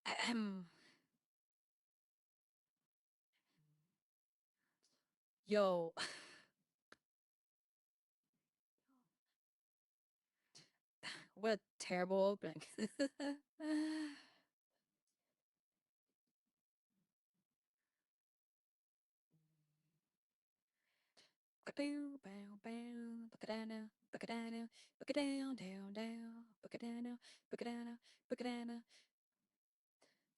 Ahem. Yo, what a terrible opening. Bow, bow, bow, book it down now, book it down now, book it down, down, down, book it down now, book it down now, book it down now.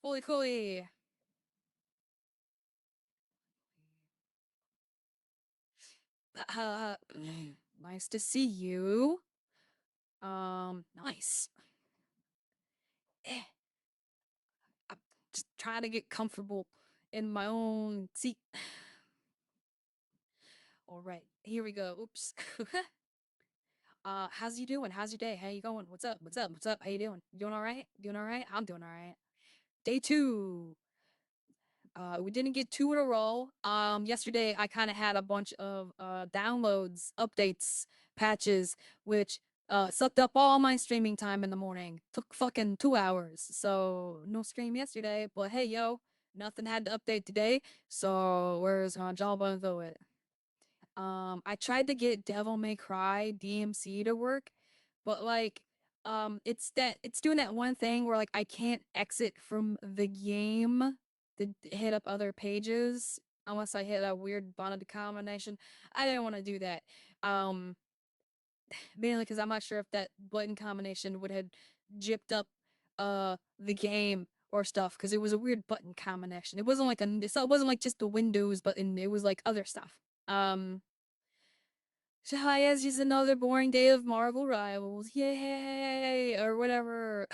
Holy coolly. Nice to see you. Nice. Eh, I'm just trying to get comfortable in my own seat. All right, here we go. Oops. How's you doing? How's your day? How you going? What's up? What's up? What's up? How you doing? You doing all right? Doing all right? I'm doing all right. Day two. We didn't get two in a row. Yesterday I kind of had a bunch of downloads, updates, patches, which sucked up all my streaming time in the morning. Took fucking 2 hours. So no stream yesterday. But hey, yo, nothing had to update today. So where's Jawbone throw it? I tried to get Devil May Cry DMC to work, but like it's doing that one thing where like I can't exit from the game to hit up other pages unless I hit a weird bonded combination. I didn't want to do that. Um Mainly because I'm not sure if that button combination would have gypped up the game or stuff because it was a weird button combination. It wasn't like it wasn't like just the Windows button, it was like other stuff. So hi, it's just another boring day of Marvel Rivals. Yay! Or whatever.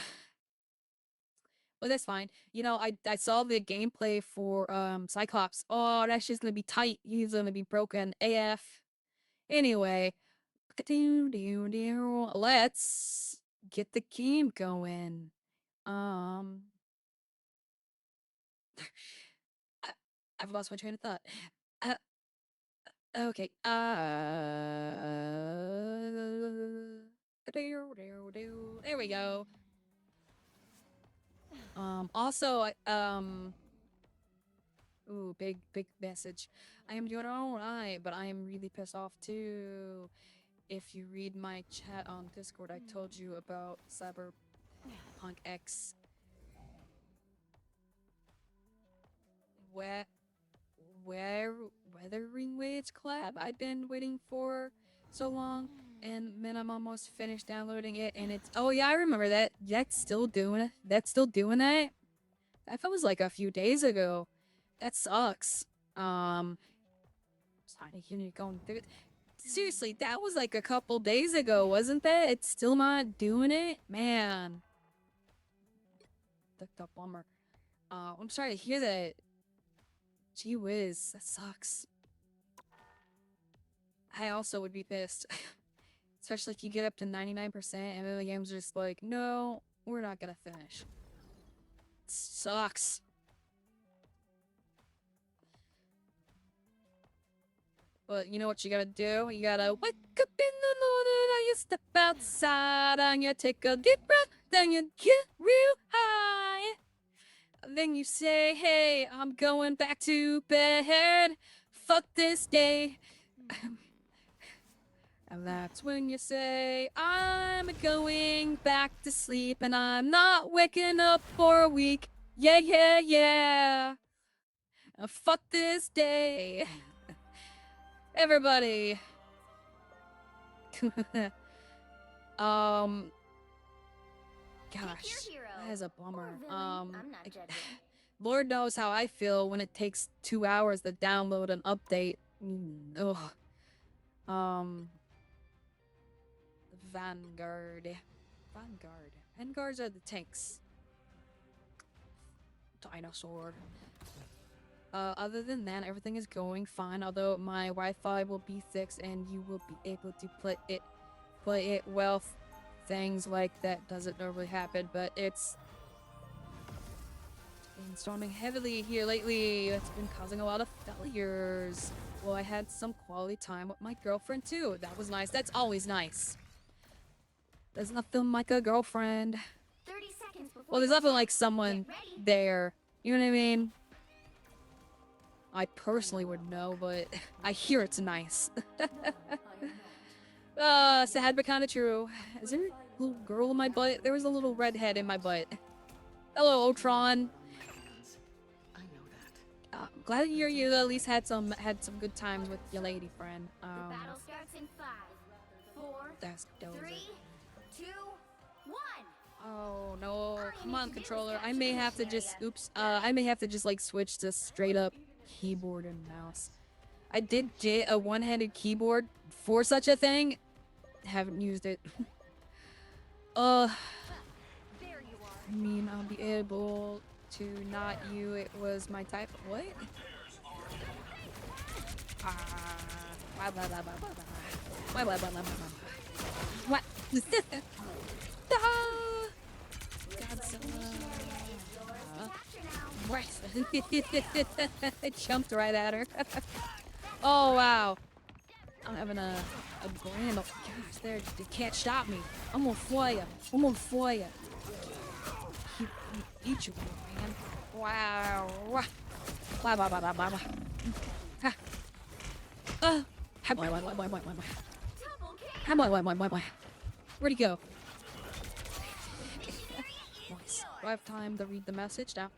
Well, that's fine. You know, I saw the gameplay for Cyclops. Oh, that's just gonna be tight. He's gonna be broken AF. Anyway, let's get the game going. Um, I, I've lost my train of thought. Uh, okay. There we go. Also, ooh, big message. I am doing alright, but I am really pissed off too. If you read my chat on Discord, I told you about Cyberpunk X. Where, where, Weathering Waves collab I've been waiting for so long, and then I'm almost finished downloading it, and it's, oh yeah, I remember that. That's still doing it. That's still doing that? That was like a few days ago. That sucks. Sorry to hear you going through it. Seriously, that was like a couple days ago, wasn't that? It's still not doing it? Man. The bummer. I'm sorry to hear that. Gee whiz, that sucks. I also would be pissed. Especially if you get up to 99% and then the game's just like, no, we're not gonna finish. It sucks. But you know what you gotta do? You gotta wake up in the morning and you step outside and you take a deep breath, then you get real high. Then you say, hey, I'm going back to bed. Fuck this day. And that's when you say, I'm going back to sleep and I'm not waking up for a week. Yeah, yeah, yeah. Fuck this day. Everybody. um, gosh, that is a bummer. Lord knows how I feel when it takes 2 hours to download an update. Ugh. Vanguard. Vanguards are the tanks. Dinosaur. Other than that, everything is going fine. Although my Wi-Fi will be fixed and you will be able to play it well. Things like that doesn't normally happen, but it's been storming heavily here lately. It's been causing a lot of failures. Well, I had some quality time with my girlfriend too. That was nice. That's always nice. There's nothing like a girlfriend. 30 seconds before Well, there's definitely like someone there. You know what I mean? I personally would know, but I hear it's nice. Sad but kinda true. Is there a little girl in my butt? There was a little redhead in my butt. Hello, Ultron. Glad to hear you at least had some good times with your lady friend. Battle starts in 5, 4, That's dope. 3, 2, 1. Oh no! Come on, controller. I may have to just I may have to just like switch to straight up keyboard and mouse. I did get a one-handed keyboard for such a thing. Haven't used it. There you are. I mean, I'll be able to not you. It was my type. What? Blah, blah, blah, blah, blah, blah. Blah, blah, blah, blah, blah, blah. What? Godzilla. Right. It jumped right at her. Oh, wow. I'm having a grand old gosh, they can't stop me. I'm gonna fly ya. I'm gonna fly ya. Eat you, man. Wow. Blah, blah, blah, blah, blah, blah. Where'd he go? Nice. Do I have time to read the message now?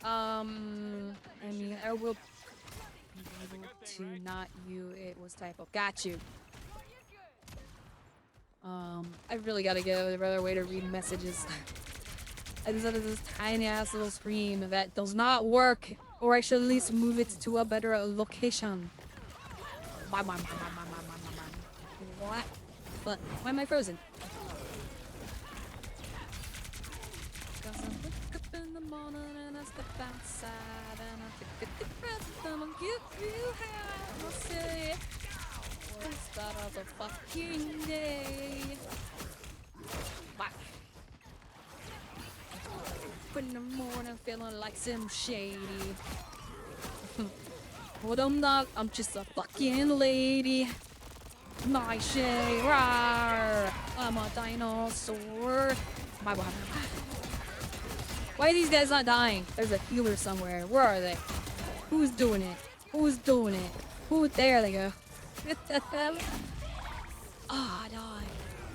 I mean, I will be able to not you. It was typo. Got you. I really gotta get a better way to read messages. I just have this tiny ass little screen that does not work, or I should at least move it to a better location. What? But why am I frozen? Cause I wake up in the morning and I step outside and I take a deep breath and I'll give you how I say the start of the fucking day. Wow. In the morning feeling like some shady. But I'm not, I'm just a fucking lady. My shade, rawr. I'm a dinosaur. Bye bye. Why are these guys not dying? There's a healer somewhere. Where are they? Who's doing it? Who's doing it? Who? There they go. Ah, I died.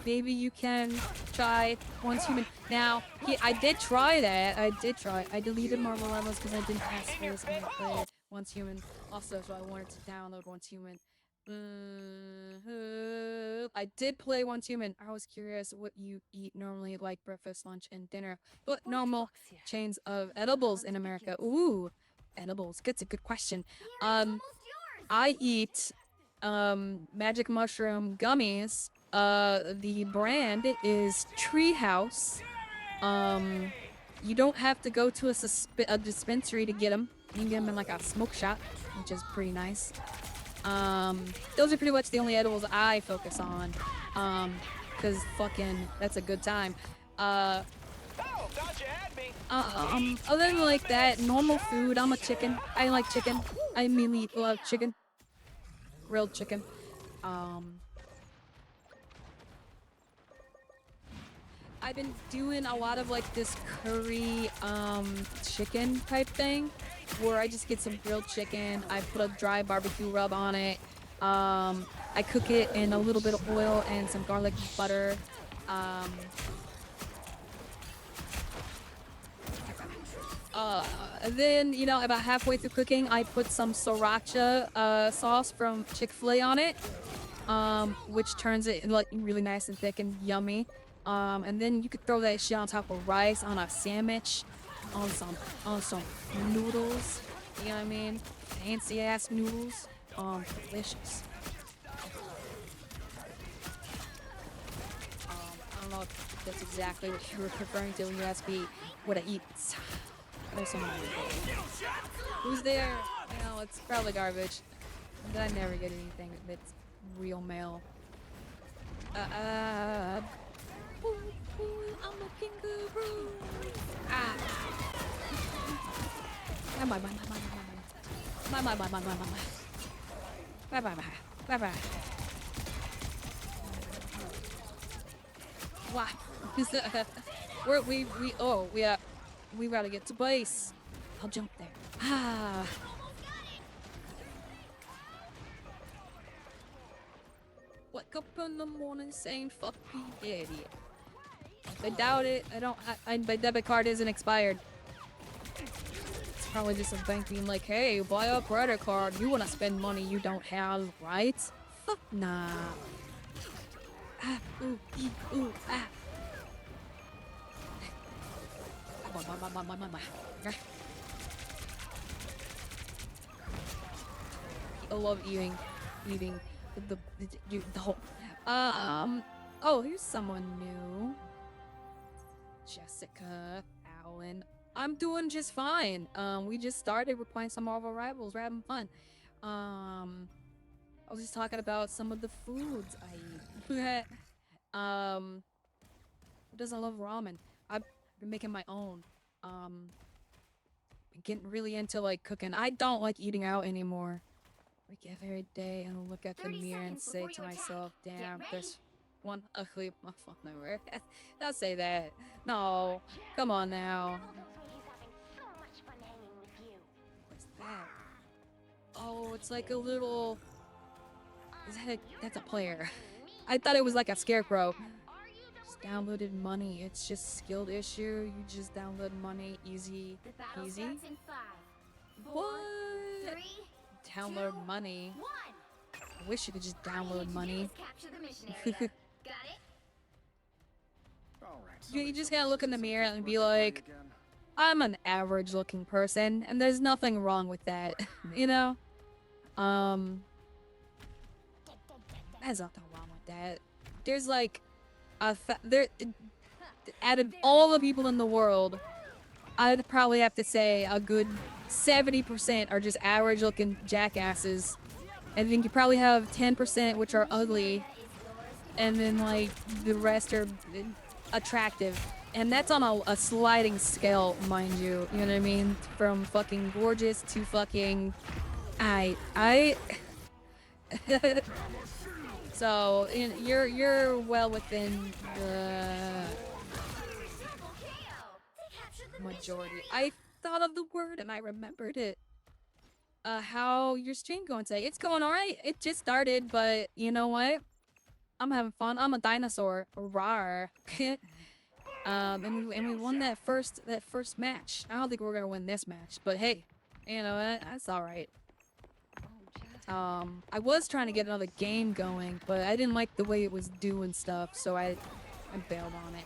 Maybe you can try Once Human. Now, I did try that. I did try. I deleted Marvel Rivals because I didn't pass this and I played Once Human. Also, so I wanted to download Once Human. I did play Once Human. I was curious what you eat normally, like breakfast, lunch, and dinner. What normal chains of edibles in America? Ooh, edibles. That's a good question. I eat magic mushroom gummies. The brand is Treehouse. You don't have to go to a dispensary to get them. You can get them in like a smoke shop, which is pretty nice. Those are pretty much the only edibles I focus on. Cause fucking, that's a good time. Other than like that, normal food, I'm a chicken. I like chicken. I mainly love chicken. Grilled chicken. I've been doing a lot of like this curry, chicken type thing, where I just get some grilled chicken, I put a dry barbecue rub on it, I cook it in a little bit of oil and some garlic butter, then, you know, about halfway through cooking, I put some sriracha, sauce from Chick-fil-A on it, which turns it like really nice and thick and yummy. And then you could throw that shit on top of rice, on a sandwich, on some noodles. You know what I mean? Fancy ass noodles. Delicious. I don't know if that's exactly what you were referring to when you asked me what I eat. There's someone. Who's there? You know, it's probably garbage. But I never get anything that's real mail. I'm a kangaroo. Ah. Bye bye bye bye bye bye bye bye bye bye bye bye bye bye bye. Wow. We gotta get to base. I'll jump there. Ah. Wake up in the morning saying fuck me daddy. I doubt it. My debit card isn't expired. It's probably just a bank being like, hey, buy a credit card. You wanna spend money you don't have, right? Fuck nah. Ah, ooh, ooh, ah. I love eating the whole. Oh, here's someone new. Jessica, Alan. I'm doing just fine. We just started. We're playing some Marvel Rivals. We're having fun. I was just talking about some of the foods I eat. Who doesn't love ramen? I've been making my own. Been getting really into like cooking. I don't like eating out anymore. Like every day, I'll look at the 30 mirror and seconds say before to you attack. myself, Get "Damn, ready. there's one ugly motherfucker." Don't say that. No, come on now. What's that? Oh, it's like a little. That's a player. I thought it was like a scarecrow. Just downloaded money. It's just skilled issue. You just download money, easy, The battle easy. starts in 5, 4, What? 3, Download 2, money. 1. I wish you could just All you download need to do money. is capture the mission area. Got it? You just gotta look in the mirror and be like, I'm an average looking person, and there's nothing wrong with that. You know? There's nothing wrong with that. There's like, out of all the people in the world, I'd probably have to say a good 70% are just average looking jackasses. And then you probably have 10% which are ugly. And then like the rest are attractive. And that's on a sliding scale, mind you. You know what I mean? From fucking gorgeous to fucking I So you're well within the majority. I thought of the word and I remembered it. How your stream going today? It's going alright. It just started, but you know what? I'm having fun. I'm a dinosaur. Rawr. And we won that first match. I don't think we're gonna win this match, but hey, you know what? That's alright. I was trying to get another game going, but I didn't like the way it was doing stuff, so I bailed on it.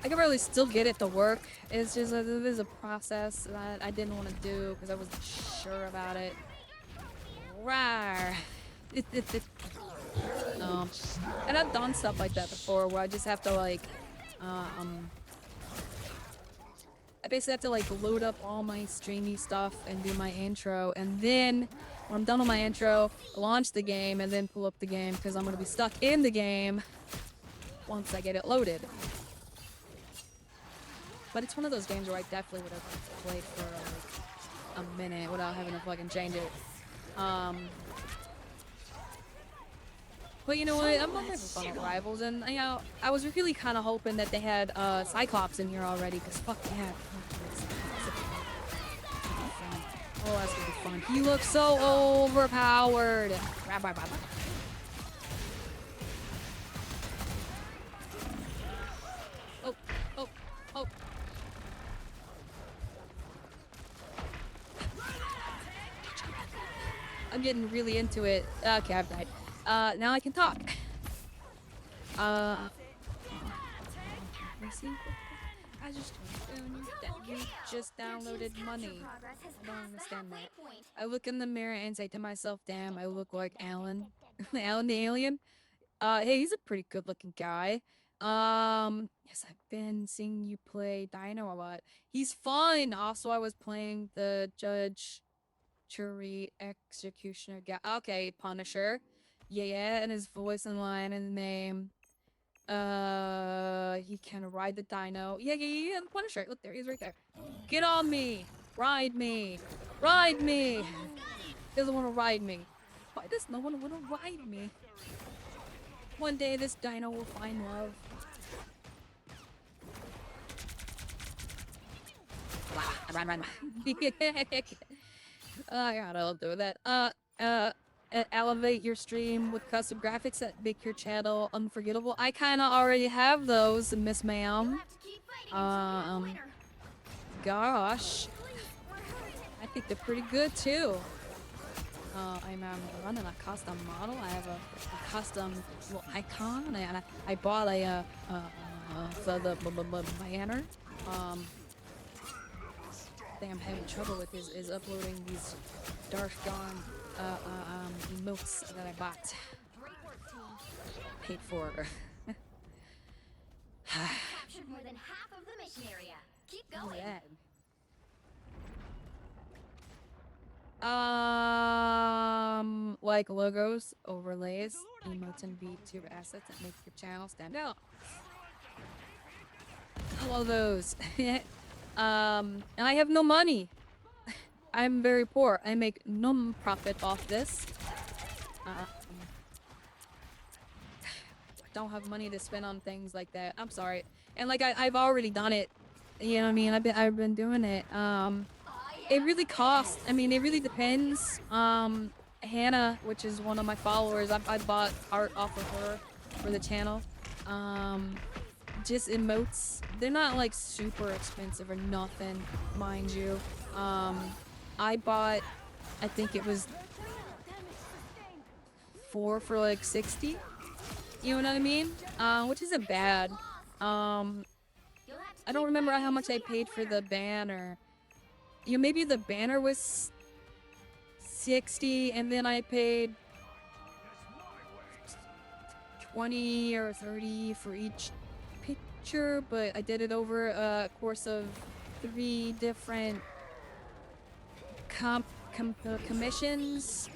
I can really still get it to work. It's just there's a process that I didn't want to do because I wasn't sure about it. Rawr. And I've done stuff like that before where I just have to like, I basically have to like load up all my streamy stuff and do my intro, and then when I'm done with my intro, launch the game and then pull up the game because I'm gonna be stuck in the game once I get it loaded. But it's one of those games where I definitely would have played for like a minute without having to fucking change it. But you know what? I'm having fun with Rivals, and you know, I was really kind of hoping that they had Cyclops in here already, because fuck yeah. Oh, that's gonna be fun. He looks so overpowered. Oh, oh, oh. I'm getting really into it. Okay, I've died. Now I can talk. Let's see. I just you just downloaded money. I don't understand that. I look in the mirror and say to myself, damn, I look like Alan. Alan the alien. Hey, he's a pretty good looking guy. Yes, I've been seeing you play Dino a lot. He's fun. Also, I was playing the Judge Jury Executioner guy. Okay, Punisher. Yeah, and his voice and line and name. He can ride the dino. Yeah, the Punisher. Look, there he is right there. Get on me! Ride me! Ride me! He doesn't want to ride me. Why does no one want to ride me? One day this dino will find love. run. Yeah, I'll do that. Elevate your stream with custom graphics that make your channel unforgettable. I kind of already have those, Miss You'll Ma'am. have to keep fighting until we have a winner. Gosh, Please, we're hurting. I think they're pretty good too. I'm running a custom model. I have a custom little icon, and I bought for the banner. Thing I'm having trouble with is uploading these dark gone emotes that I bought, Great work, team. paid for. Captured more than half of the mission area. Keep going. Yeah. Like logos, overlays, emotes, and VTuber assets that make your channel stand out. I love those. And I have no money. I'm very poor. I make no profit off this. I don't have money to spend on things like that. I'm sorry. And like I've already done it. You know what I mean? I've been doing it. It really costs. I mean, it really depends. Hannah, which is one of my followers, I bought art off of her for the channel. Just emotes. They're not like super expensive or nothing, mind you. I bought, I think it was 4 for like 60. You know what I mean? Which isn't bad. I don't remember how much I paid for the banner. You know, maybe the banner was 60 and then I paid 20 or 30 for each picture, but I did it over a course of 3 different commissions.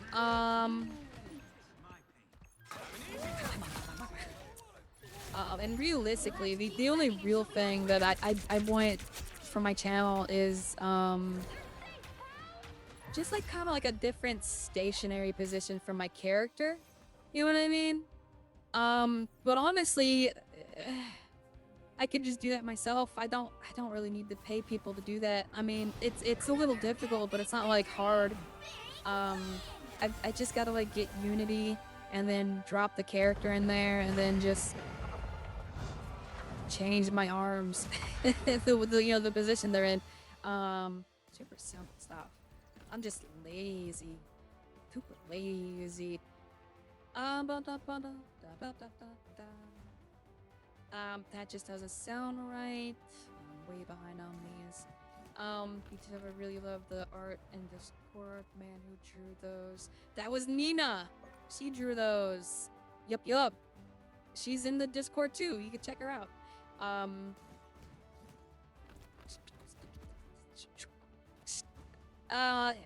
And realistically, the only real thing that I want for my channel is just like kind of like a different stationary position for my character. You know what I mean? But honestly, I could just do that myself. I don't really need to pay people to do that. I mean, it's a little difficult, but it's not like hard. I just gotta like get Unity and then drop the character in there and then just change my arms, the position they're in. Super simple stuff. I'm just lazy, super lazy. That just doesn't sound right. I'm way behind on these. BTW, I really love the art and Discord. Man, who drew those? That was Nina. She drew those. Yup. She's in the Discord too. You can check her out.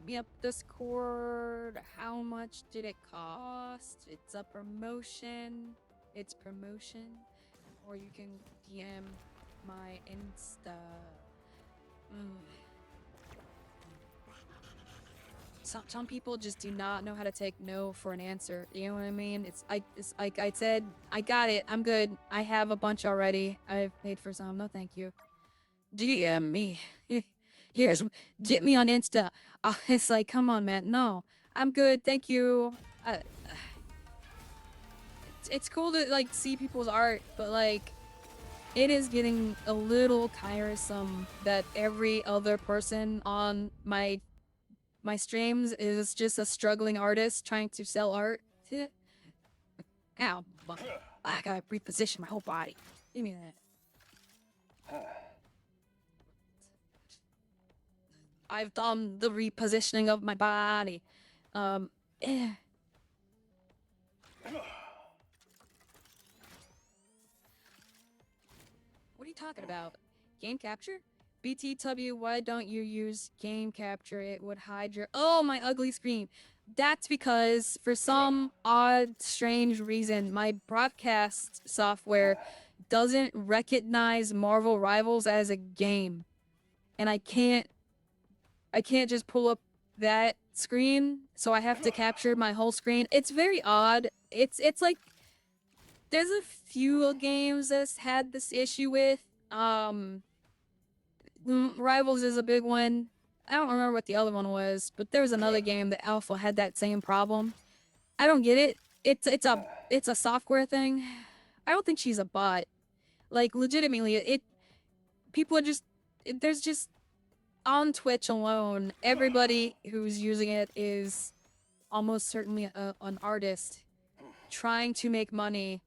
Yep, Discord. How much did it cost? It's a promotion. It's promotion. Or you can DM my Insta. Some people just do not know how to take no for an answer. You know what I mean? It's like I said, I got it. I'm good. I have a bunch already. I've paid for some. No, thank you. DM me. Here's get me on Insta. It's like, come on, man. No, I'm good. Thank you. It's cool to like see people's art, but like, it is getting a little tiresome that every other person on my streams is just a struggling artist trying to sell art. Ow, I gotta reposition my whole body. Give me that. I've done the repositioning of my body. Eh. What are you talking about? Game capture? BTW, why don't you use game capture? It would hide your— Oh, my ugly screen. That's because, for some odd, strange reason, my broadcast software doesn't recognize Marvel Rivals as a game. And I can't just pull up that screen, so I have to capture my whole screen. It's very odd. It's like there's a few games that's had this issue with. Rivals is a big one. I don't remember what the other one was, but there was another game that Alpha had that same problem. I don't get it. It's a software thing. I don't think she's a bot. Like legitimately, it people are just there's just on Twitch alone, everybody who's using it is almost certainly an artist trying to make money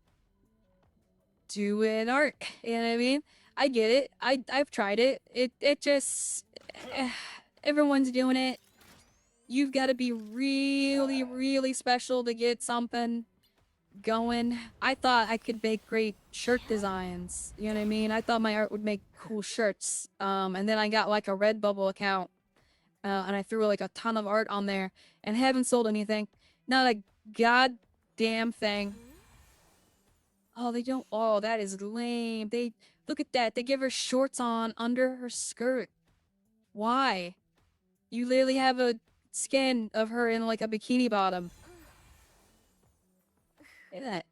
doing art. You know what I mean? I get it. I've tried it. It just eh, everyone's doing it. You've got to be really really special to get something going. I thought I could make great shirt designs. You know what I mean? I thought my art would make cool shirts. And then I got like a Redbubble account, and I threw like a ton of art on there, and haven't sold anything. Not a goddamn thing. Oh, they don't. Oh, that is lame. They look at that. They give her shorts on under her skirt. Why? You literally have a skin of her in like a bikini bottom. Look at that.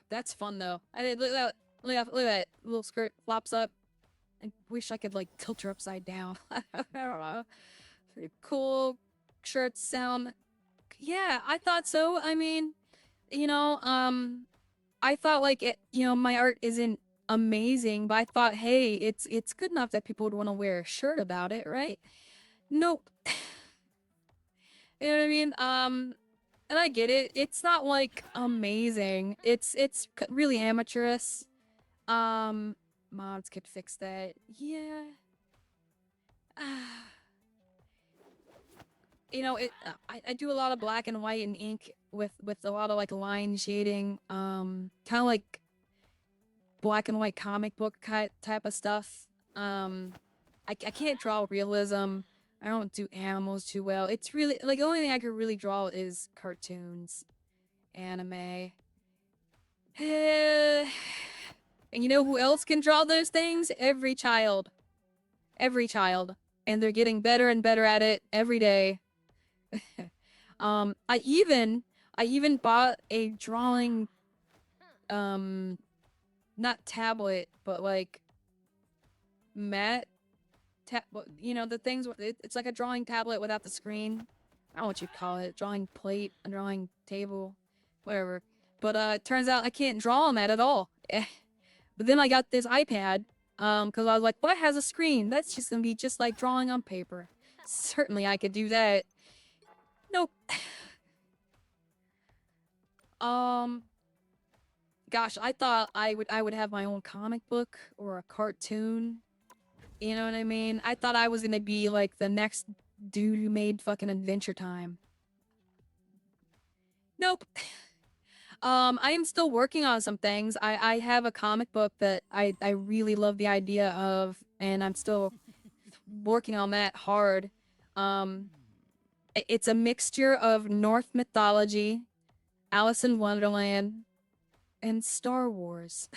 That's fun though. I did look at that. Look at that little skirt flops up. I wish I could like tilt her upside down. I don't know. Pretty cool. Shirts sound. Yeah, I thought so. I mean, you know, I thought like it. You know, my art isn't amazing, but I thought, hey, it's good enough that people would want to wear a shirt about it, right? Nope. You know what I mean? And I get it. It's not like amazing. It's really amateurish. Mods could fix that. Yeah. You know, I do a lot of black and white and ink with a lot of like line shading. Kind of like black and white comic book type of stuff. I can't draw realism. I don't do animals too well. It's really like the only thing I could really draw is cartoons, anime. And you know who else can draw those things? Every child. Every child. And they're getting better and better at it every day. I even bought a drawing not tablet, but like mat you know the things it's like a drawing tablet without the screen. I don't know what you call it. Drawing plate, a drawing table, whatever. But it turns out I can't draw on that at all. But then I got this iPad, because I was like, what has a screen? That's just gonna be just like drawing on paper. Certainly I could do that. Nope. Um, gosh, I thought I would have my own comic book or a cartoon. You know what I mean? I thought I was gonna be like the next dude who made fucking Adventure Time. Nope. I am still working on some things. I have a comic book that I really love the idea of, and I'm still working on that hard. It's a mixture of Norse mythology, Alice in Wonderland, and Star Wars.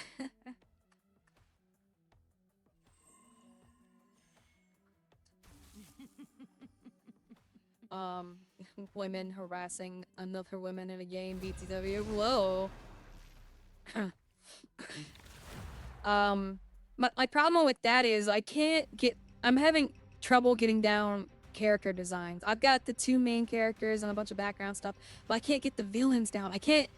um, Women harassing another woman in a game, BTW. Whoa. My problem with that is I'm having trouble getting down character designs. I've got the two main characters and a bunch of background stuff, but I can't get the villains down. I can't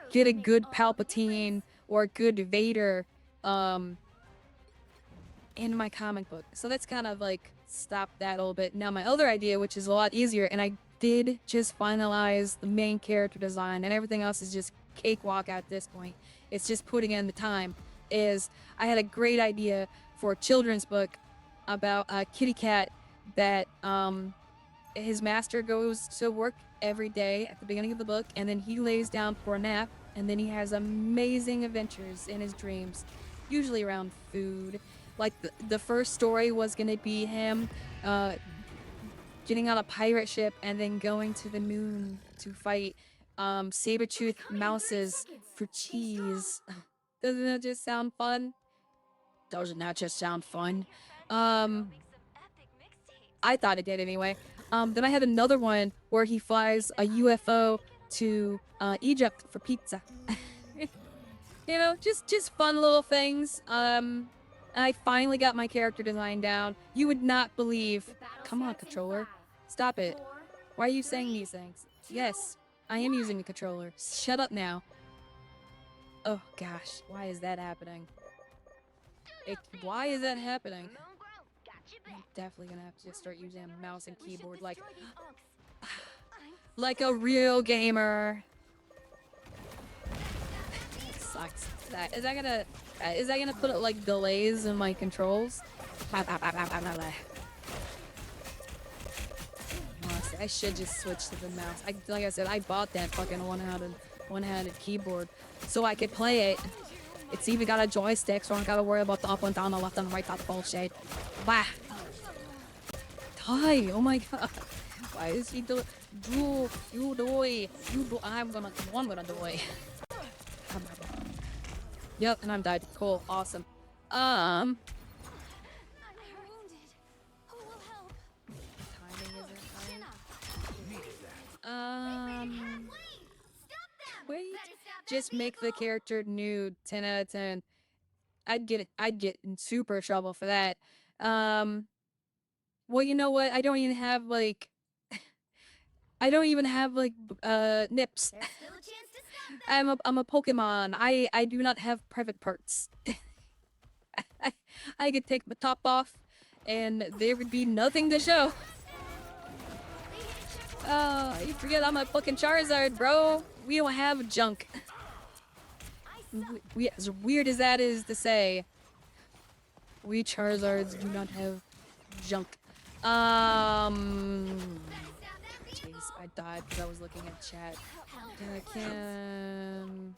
get a good Palpatine or a good Vader, in my comic book. So that's kind of like stopped that a little bit. Now my other idea, which is a lot easier, and I did just finalize the main character design, and everything else is just cakewalk at this point. It's just putting in the time. Is I had a great idea for a children's book about a kitty cat that his master goes to work every day at the beginning of the book, and then he lays down for a nap, and then he has amazing adventures in his dreams, usually around food. Like the first story was gonna be him getting on a pirate ship and then going to the moon to fight saber-toothed mouses for cheese. Doesn't that just sound fun? Doesn't that just sound fun? I thought it did anyway. Then I had another one where he flies a UFO to Egypt for pizza. You know, just fun little things. I finally got my character design down. You would not believe. The battle Come on, starts in controller. 5, Stop it. 4, Why are you saying 3, these things? 2, Yes, I am 1. using the controller. Shut up now. Oh gosh, why is that happening? Why is that happening? I'm definitely gonna have to just start using a mouse and keyboard like a real gamer. Sucks. Is that gonna put like delays in my controls? Honestly, I should just switch to the mouse. Like I said, I bought that fucking one-handed keyboard so I could play it. It's even got a joystick, so I don't gotta worry about the up and down, the left and right, that bullshit. Bah. Die! Oh my god. Why is he doing? You do. I'm gonna die. Yep, and I'm died. Cool, awesome. I'm wounded. Who will help? Timing isn't Stop them! wait. Better stop that Just make the vehicle! character nude. 10 out of 10. I'd get in super trouble for that. Well, you know what? I don't even have like nips. There's still a chance to stop them! I'm a Pokemon. I do not have private parts. I could take my top off and there would be nothing to show. Oh, you forget I'm a fucking Charizard, bro. We don't have junk. As weird as that is to say, we Charizards do not have junk. Jeez, I died because I was looking at chat. I can.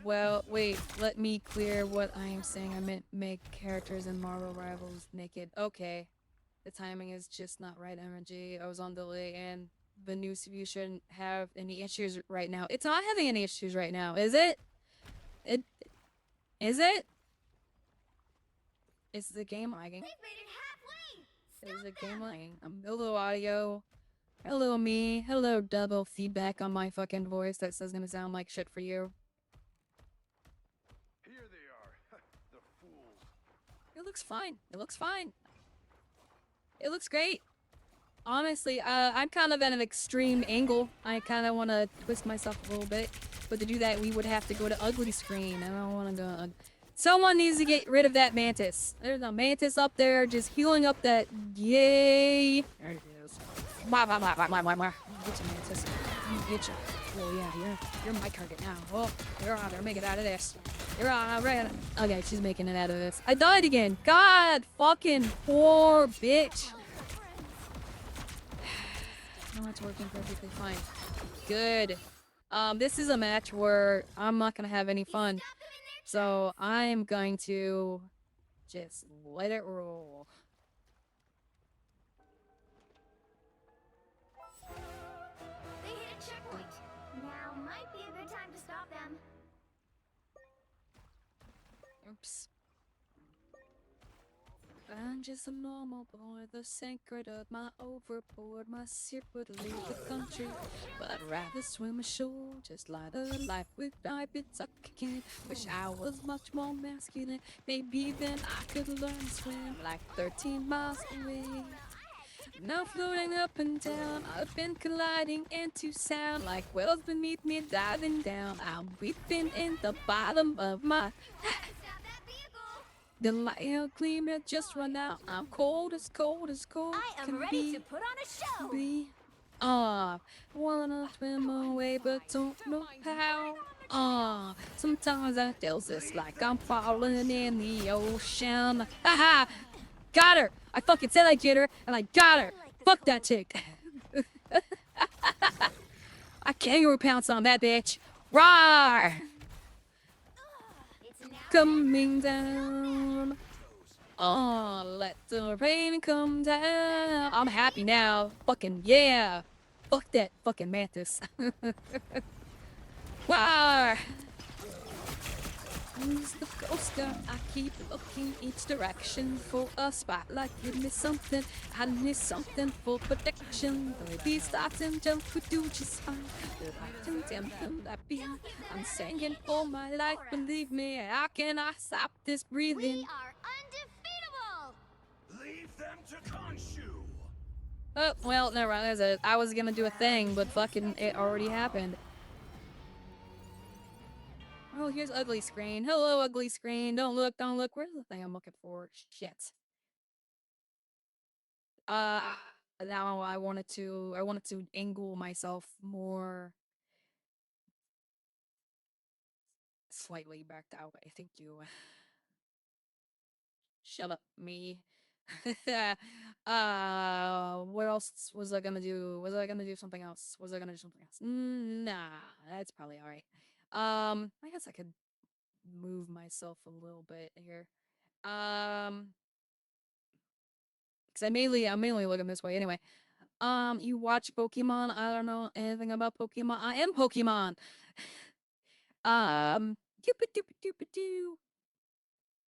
Well, wait, let me clear what I am saying. I meant make characters in Marvel Rivals naked. Okay. The timing is just not right, MG. I was on delay, and the news view shouldn't have any issues right now. It's not having any issues right now, is it? Is it? Is the game lagging? They've made it halfway! Is the game lagging? Hello, audio. Hello, me. Hello, double feedback on my fucking voice that says gonna sound like shit for you. Here they are, the fools. It looks fine. It looks fine. It looks great. Honestly, I'm kind of at an extreme angle. I kind of want to twist myself a little bit. But to do that, we would have to go to ugly screen. I don't want to go Someone needs to get rid of that mantis. There's a mantis up there just healing up that... Yay! There it is. Get you, mantis. Get you. Oh, yeah, you're my target now. Oh, you're out there. Make it out of this. You're out right. Okay, she's making it out of this. I died again. God fucking poor bitch. No, it's working perfectly fine. Good. This is a match where I'm not gonna have any fun. So I'm going to just let it roll. They hit a checkpoint. Now might be a good time to stop them. Oops. I'm just a normal boy, the secret of my overboard. My ship would leave the country, but I'd rather swim ashore, just like a life with rabbits I can. Wish I was much more masculine, maybe then I could learn to swim like 13 miles away. Now floating up and down, I've been colliding into sound like whales beneath me diving down. I'm weeping in the bottom of my... The light gleam had just run out. I'm cold as cold as cold I am can ready be. to put on a show. Wanna swim away but don't know how. Sometimes I feels this like I'm falling in the ocean. Haha! Got her! I fucking said I'd get her, and I got her! Fuck that chick! I kangaroo pounce on that bitch! Rawr! Coming down. Oh, let the rain come down. I'm happy now. Fucking yeah. Fuck that fucking mantis. Wow. Who's the ghoster? I keep looking each direction for a spotlight. Give me something. I need something for protection. The beast starts and jump could do just fine. The light and dampen that behind. I'm singing for my life. Believe me, how can I stop this breathing? We are Oh, well, never mind. There's a. I was gonna do a thing, but fucking it already happened. Oh, here's ugly screen. Hello, ugly screen. Don't look, don't look. Where's the thing I'm looking for? Shit. Uh, now I wanted to angle myself more slightly backed out. I think you. Shut up, me. What else was I gonna do? Was I gonna do something else? Was I gonna do something else? Nah, that's probably alright. I guess I could move myself a little bit here. Because I'm mainly looking this way anyway. You watch Pokemon? I don't know anything about Pokemon. I am Pokemon. Doop-a-doop-a-doop-a-doo.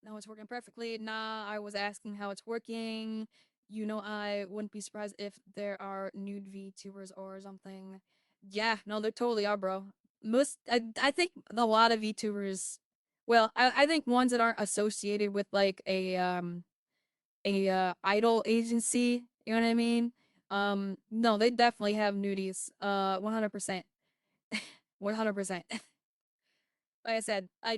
No, it's working perfectly. Nah, I was asking how it's working. You know, I wouldn't be surprised if there are nude VTubers or something. Yeah, no, there totally are, bro. I think a lot of VTubers, well, I think ones that aren't associated with like a idol agency, you know what I mean? No, they definitely have nudies. 100%. 100%. Like I said, I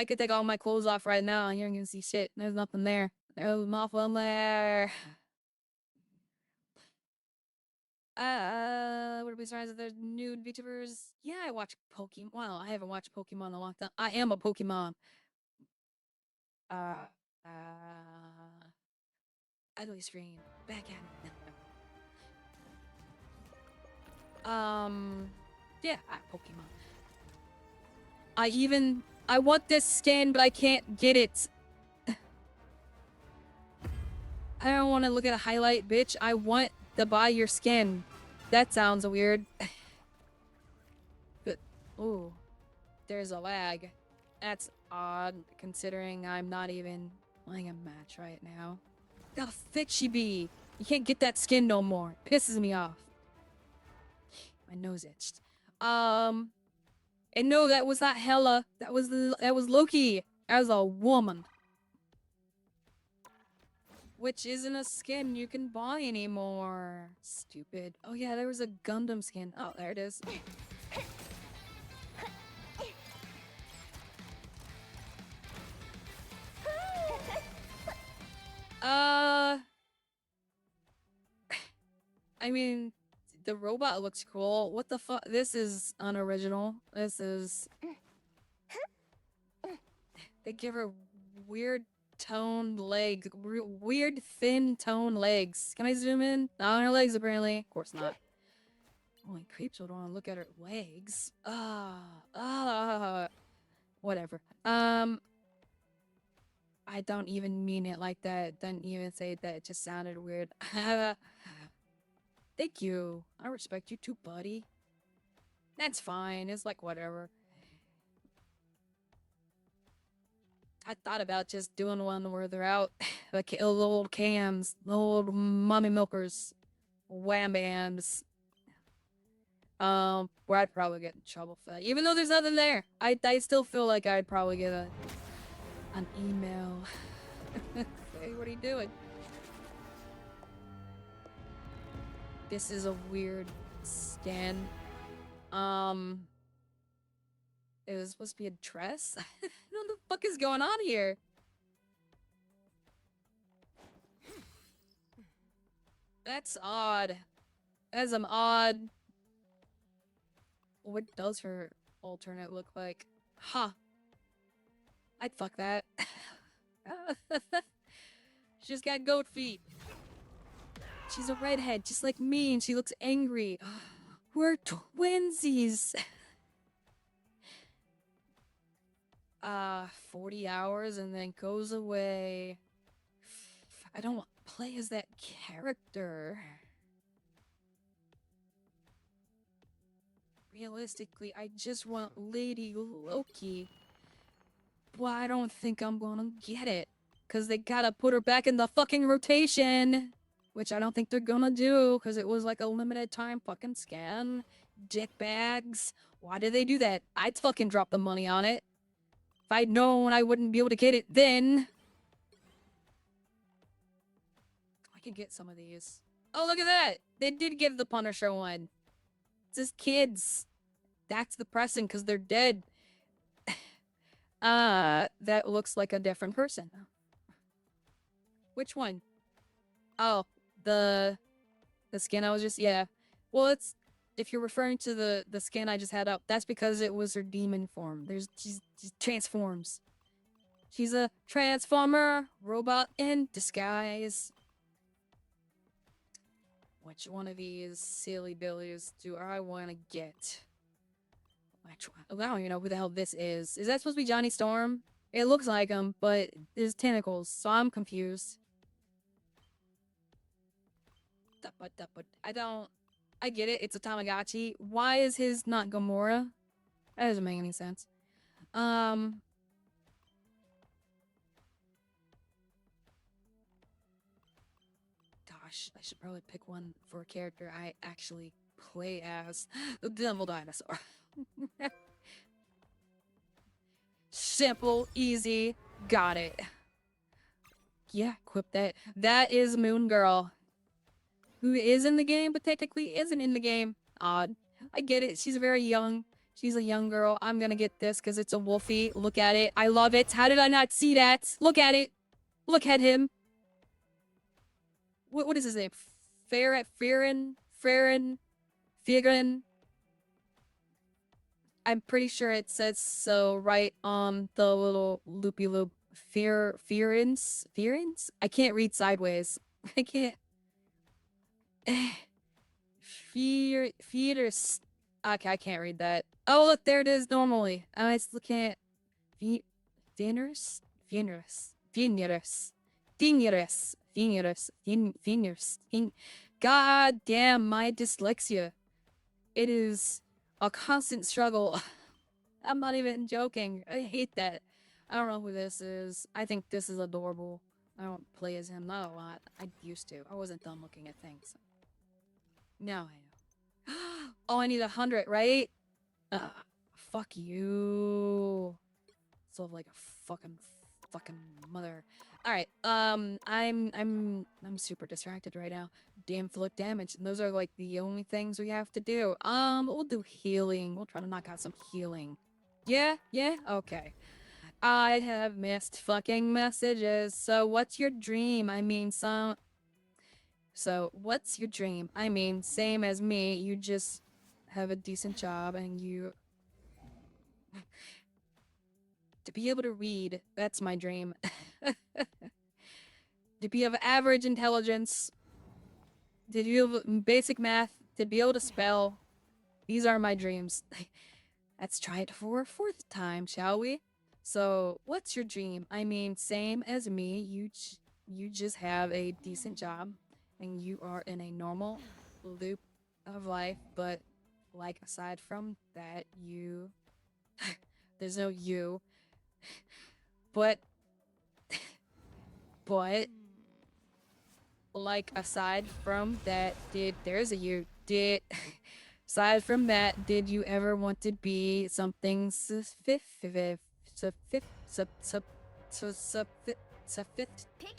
could take all my clothes off right now and you're gonna see shit. There's nothing there. There's nothing there. Would it be surprised if there's nude VTubers? Yeah, I watch Pokemon. Well, I haven't watched Pokemon in a long time. I am a Pokemon. Uh, uh, ugly screen. Back at it. Yeah, Pokemon. I want this skin, but I can't get it. I don't want to look at a highlight, bitch. I want to buy your skin. That sounds weird. But, ooh, there's a lag. That's odd, considering I'm not even playing a match right now. How thick she be? You can't get that skin no more. Pisses me off. My nose itched. And no, that was not Hella. That was Loki. As a woman. Which isn't a skin you can buy anymore. Stupid. Oh yeah, there was a Gundam skin. Oh, there it is. I mean, the robot looks cool. What the fuck? This is unoriginal. This is... They give her weird toned legs. Weird thin toned legs. Can I zoom in? Not on her legs, apparently. Of course not. Only creeps would want to look at her legs. Whatever. I don't even mean it like that. Don't even say that. It just sounded weird. Thank you. I respect you too, buddy. That's fine. It's like whatever. I thought about just doing one where they're out, like the old cams, the old mommy milkers, wham bams. Where I'd probably get in trouble for that. Even though there's nothing there, I still feel like I'd probably get an email. Hey, what are you doing? This is a weird scan. It was supposed to be a dress? What the fuck is going on here? That's odd. That's some odd... What does her alternate look like? Huh. I'd fuck that. She's got goat feet. She's a redhead, just like me, and she looks angry. We're twinsies. 40 hours and then goes away. I don't want to play as that character. Realistically, I just want Lady Loki. Well, I don't think I'm gonna get it. Because they gotta put her back in the fucking rotation. Which I don't think they're gonna do, because it was like a limited time fucking scan. Dickbags. Why did they do that? I'd fucking drop the money on it. If I'd known I wouldn't be able to get it then. I could get some of these. Oh, look at that! They did give the Punisher one. It's just kids. That's depressing because they're dead. That looks like a different person. Which one? Oh, the skin I was just, yeah. Well, it's, if you're referring to the skin I just had up, that's because it was her demon form. She transforms. She's a transformer robot in disguise. Which one of these silly billies do I want to get? Which one? I don't even know who the hell this is. Is that supposed to be Johnny Storm? It looks like him, but there's tentacles, so I'm confused. I don't. I get it. It's a Tamagotchi. Why is his not Gamora? That doesn't make any sense. Gosh, I should probably pick one for a character I actually play as. The Devil Dinosaur. Simple, easy, got it. Yeah, equip that. That is Moon Girl. Who is in the game, but technically isn't in the game. Odd. I get it. She's very young. She's a young girl. I'm gonna get this because it's a wolfie. Look at it. I love it. How did I not see that? Look at it. Look at him. What is his name? Farron? I'm pretty sure it says so right on the little loopy loop. Fearins? I can't read sideways. I can't. Feeders. Okay, I can't read that. Oh, look, there it is normally. I was looking at. Venus? Venus. Venus. Venus. Venus. Venus. God damn, my dyslexia. It is a constant struggle. I'm not even joking. I hate that. I don't know who this is. I think this is adorable. I don't play as him, not a lot. I used to. I wasn't done looking at things. Now I know. Oh, I need 100, right? Fuck you. So like a fucking mother. All right. I'm super distracted right now. Damn flick damage. And those are like the only things we have to do. We'll do healing. We'll try to knock out some healing. Yeah, okay. I have missed fucking messages. So what's your dream? I mean, so what's your dream? I mean, same as me. You just have a decent job and you to be able to read. That's my dream. To be of average intelligence. To do basic math. To be able to spell. These are my dreams. Let's try it for a fourth time, shall we? So, what's your dream? I mean, same as me. You just have a decent job, and you are in a normal loop of life. But, like, aside from that, there's no you. But, like, aside from that, there's a you. Aside from that, did you ever want to be something Pick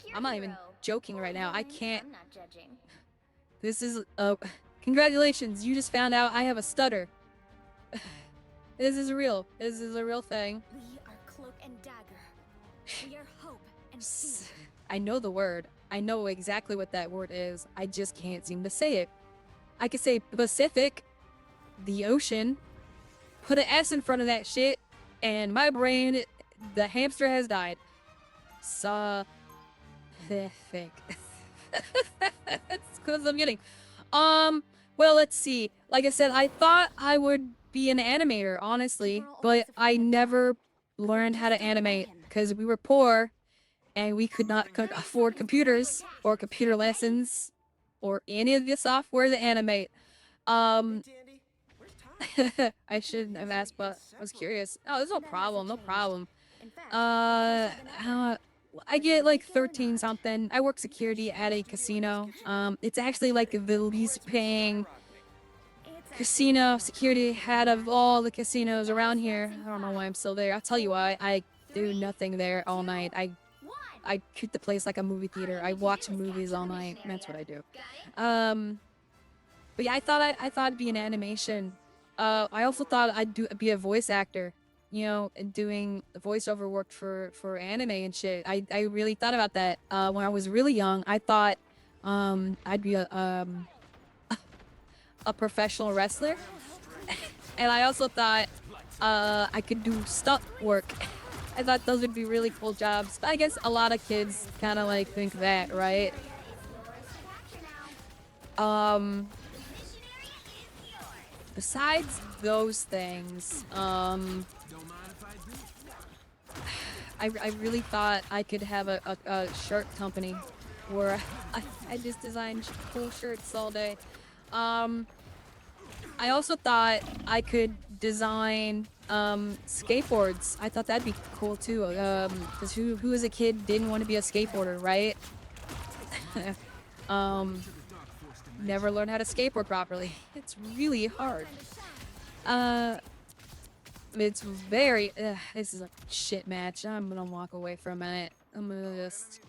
your I'm not even hero. joking right now. I Woman, can't. I'm not judging. This is congratulations. You just found out I have a stutter. This is real. This is a real thing. We are Cloak and Dagger. We are hope and fear. I know the word. I know exactly what that word is. I just can't seem to say it. I could say Pacific, the ocean, put an S in front of that shit, and my brain, the hamster has died. Pacific. That's because I'm getting. Well, let's see. Like I said, I thought I would be an animator, honestly, but I never learned how to animate because we were poor and we could not afford computers or computer lessons or any of the software to animate. I shouldn't have asked, but I was curious. Oh, there's no problem, no problem. I get like 13 something. I work security at a casino. It's actually like the least paying casino security out of all the casinos around here. I don't know why I'm still there. I'll tell you why. I do nothing there all night. I treat the place like a movie theater. I watch movies all night. That's what I do. But yeah, I thought it'd be an animation. I also thought be a voice actor, you know, and doing voiceover work for anime and shit. I really thought about that when I was really young. I thought I'd be a professional wrestler, and I also thought I could do stunt work. I thought those would be really cool jobs. But I guess a lot of kids kind of like think that, right? Um, Besides those things, I really thought I could have a shirt company where I just design cool shirts all day. Um, I also thought I could design skateboards. I thought that'd be cool too. Because who as a kid didn't want to be a skateboarder, right? Never learned how to skateboard properly. It's really hard. It's very. This is a shit match. I'm gonna walk away for a minute. I'm gonna just.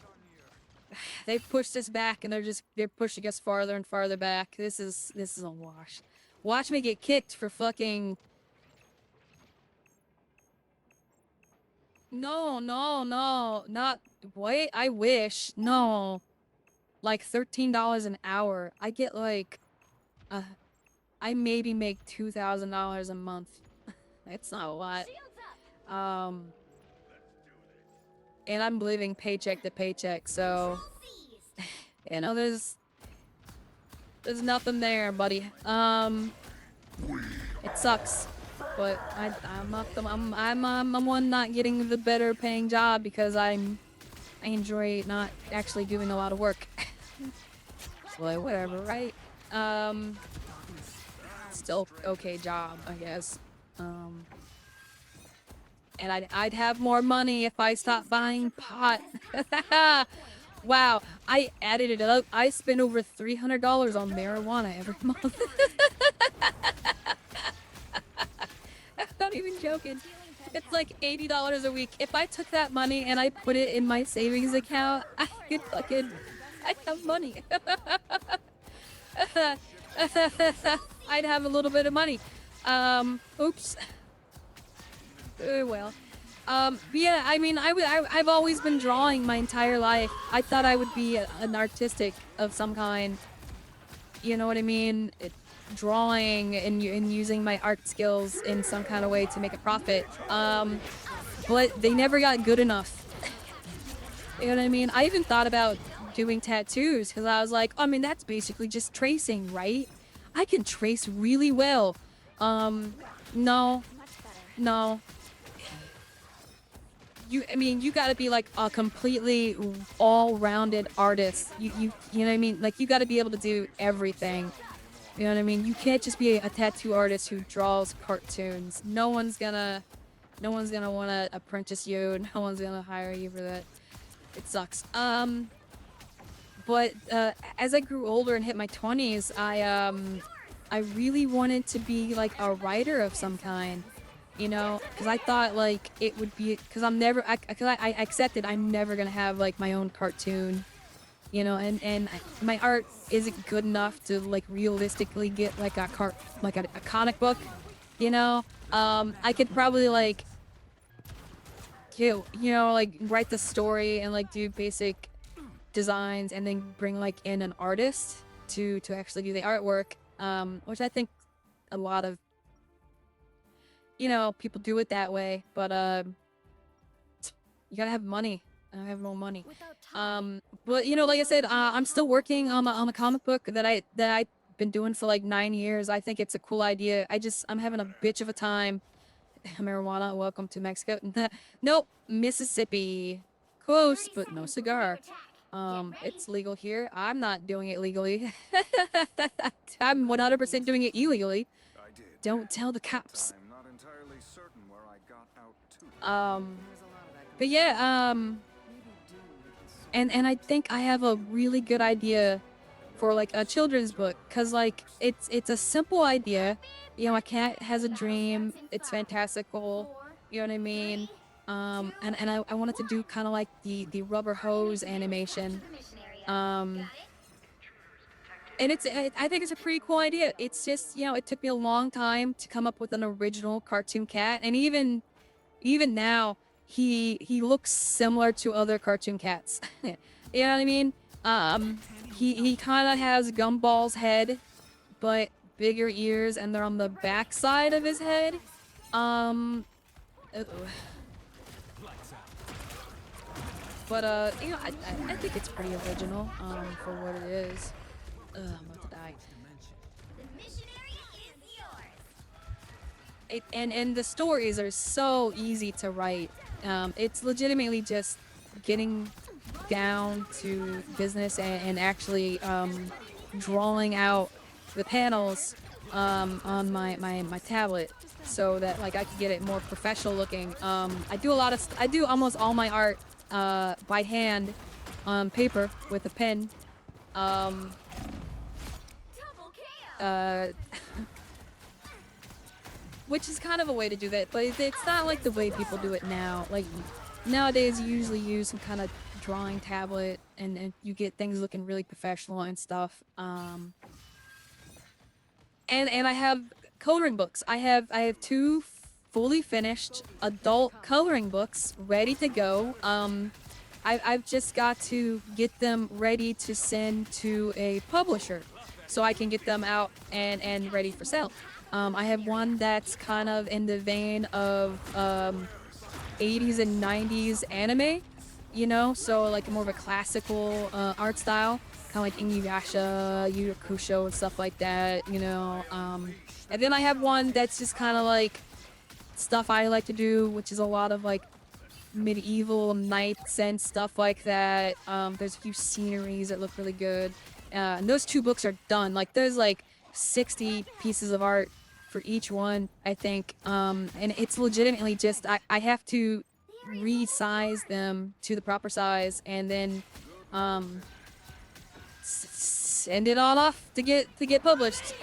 They pushed us back, and they're pushing us farther and farther back. This is a wash. Watch me get kicked for fucking. No, no, no, not. Wait, I wish. No. Like $13 an hour. I get like. I maybe make $2,000 a month. It's not a lot. And I'm living paycheck to paycheck, so you know, there's nothing there, buddy. It sucks, but I'm not the I'm one not getting the better paying job because I enjoy not actually doing a lot of work. So like, whatever, right? Still okay job, I guess. And I'd have more money if I stopped buying pot. Wow, I added it up. I spend over $300 on marijuana every month. I'm not even joking. It's like $80 a week. If I took that money and I put it in my savings account, I'd have money. I'd have a little bit of money. Oops. Well. Yeah, I mean, I've always been drawing my entire life. I thought I would be an artistic of some kind. You know what I mean? Drawing and using my art skills in some kind of way to make a profit. But they never got good enough. You know what I mean? I even thought about doing tattoos because I was like, I mean, that's basically just tracing, right? I can trace really well. No. No. You gotta be like a completely all-rounded artist. You know what I mean? Like, you gotta be able to do everything. You know what I mean? You can't just be a tattoo artist who draws cartoons. No one's gonna wanna apprentice you. No one's gonna hire you for that. It sucks. But as I grew older and hit my 20s, I really wanted to be like a writer of some kind. You know, because I thought like it would be, because I accepted I'm never gonna have like my own cartoon, you know, and my art isn't good enough to like realistically get like a comic book, you know. I could probably like, you know, like write the story and like do basic designs and then bring like in an artist to actually do the artwork, which I think a lot of, you know, people do it that way, but you gotta have money. I have no money. But you know, like I said, I'm still working on the comic book that I've been doing for like 9 years. I think it's a cool idea. I'm having a bitch of a time. Marijuana, welcome to Mexico. Nope, Mississippi. Close, but no cigar. It's legal here. I'm not doing it legally. I'm 100% doing it illegally. I did. Don't tell the cops. I'm not entirely certain where I got out to. But yeah, and I think I have a really good idea for like a children's book, cause like it's a simple idea. You know, a cat has a dream. It's fantastical. You know what I mean? And I wanted to do kind of like the rubber hose animation. Um, and I think it's a pretty cool idea. It's just, it took me a long time to come up with an original cartoon cat, and even now he looks similar to other cartoon cats. You know what I mean? He kind of has Gumball's head, but bigger ears, and they're on the back side of his head. Um, uh, but I think it's pretty original. For what it is. I'm about to die. The missionary is yours. And the stories are so easy to write. It's legitimately just getting down to business and actually drawing out the panels on my tablet so that like I could get it more professional looking. I do almost all my art by hand on paper with a pen. Double kill. Which is kind of a way to do that, but it's not like the way people do it now. Like, nowadays you usually use some kind of drawing tablet and you get things looking really professional and stuff. And I have coloring books. I have two fully finished adult coloring books ready to go. I've just got to get them ready to send to a publisher so I can get them out and ready for sale. I have one that's kind of in the vein of 80s and 90s anime, so like more of a classical art style, kind of like Inuyasha, Yu Yu Hakusho, and stuff like that. And then I have one that's just kind of like stuff I like to do, which is a lot of like medieval knights and stuff like that. There's a few sceneries that look really good. And those two books are done. Like, there's like 60 pieces of art for each one, I think. And it's legitimately just, I have to resize them to the proper size and then send it on off to get published.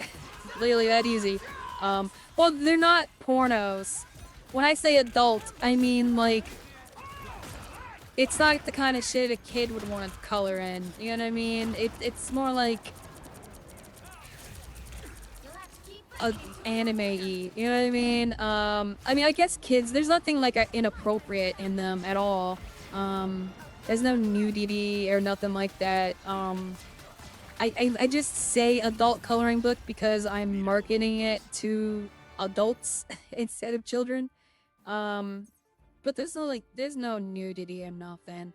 Literally that easy. Well, they're not pornos. When I say adult, I mean like it's not the kind of shit a kid would want to color in. You know what I mean? It's more like anime-y. You know what I mean? I guess kids. There's nothing like inappropriate in them at all. There's no nudity or nothing like that. I just say adult coloring book because I'm marketing it to adults instead of children. But there's no nudity or nothing.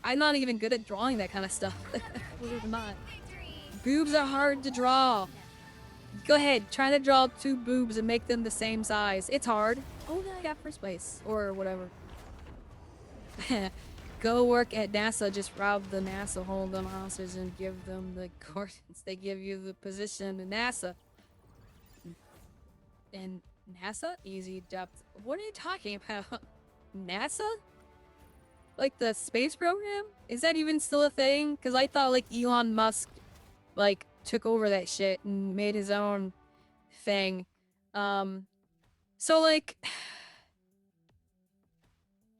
I'm not even good at drawing that kind of stuff. Believe it or not. Boobs are hard to draw. Go ahead, try to draw two boobs and make them the same size. It's hard. Oh, then I got first place. Or whatever. Go work at NASA, just rob the NASA hold'em houses and give them the coordinates. They give you the position in NASA. And NASA? Easy job. What are you talking about? NASA? Like the space program? Is that even still a thing? Because I thought like Elon Musk like took over that shit and made his own thing. So like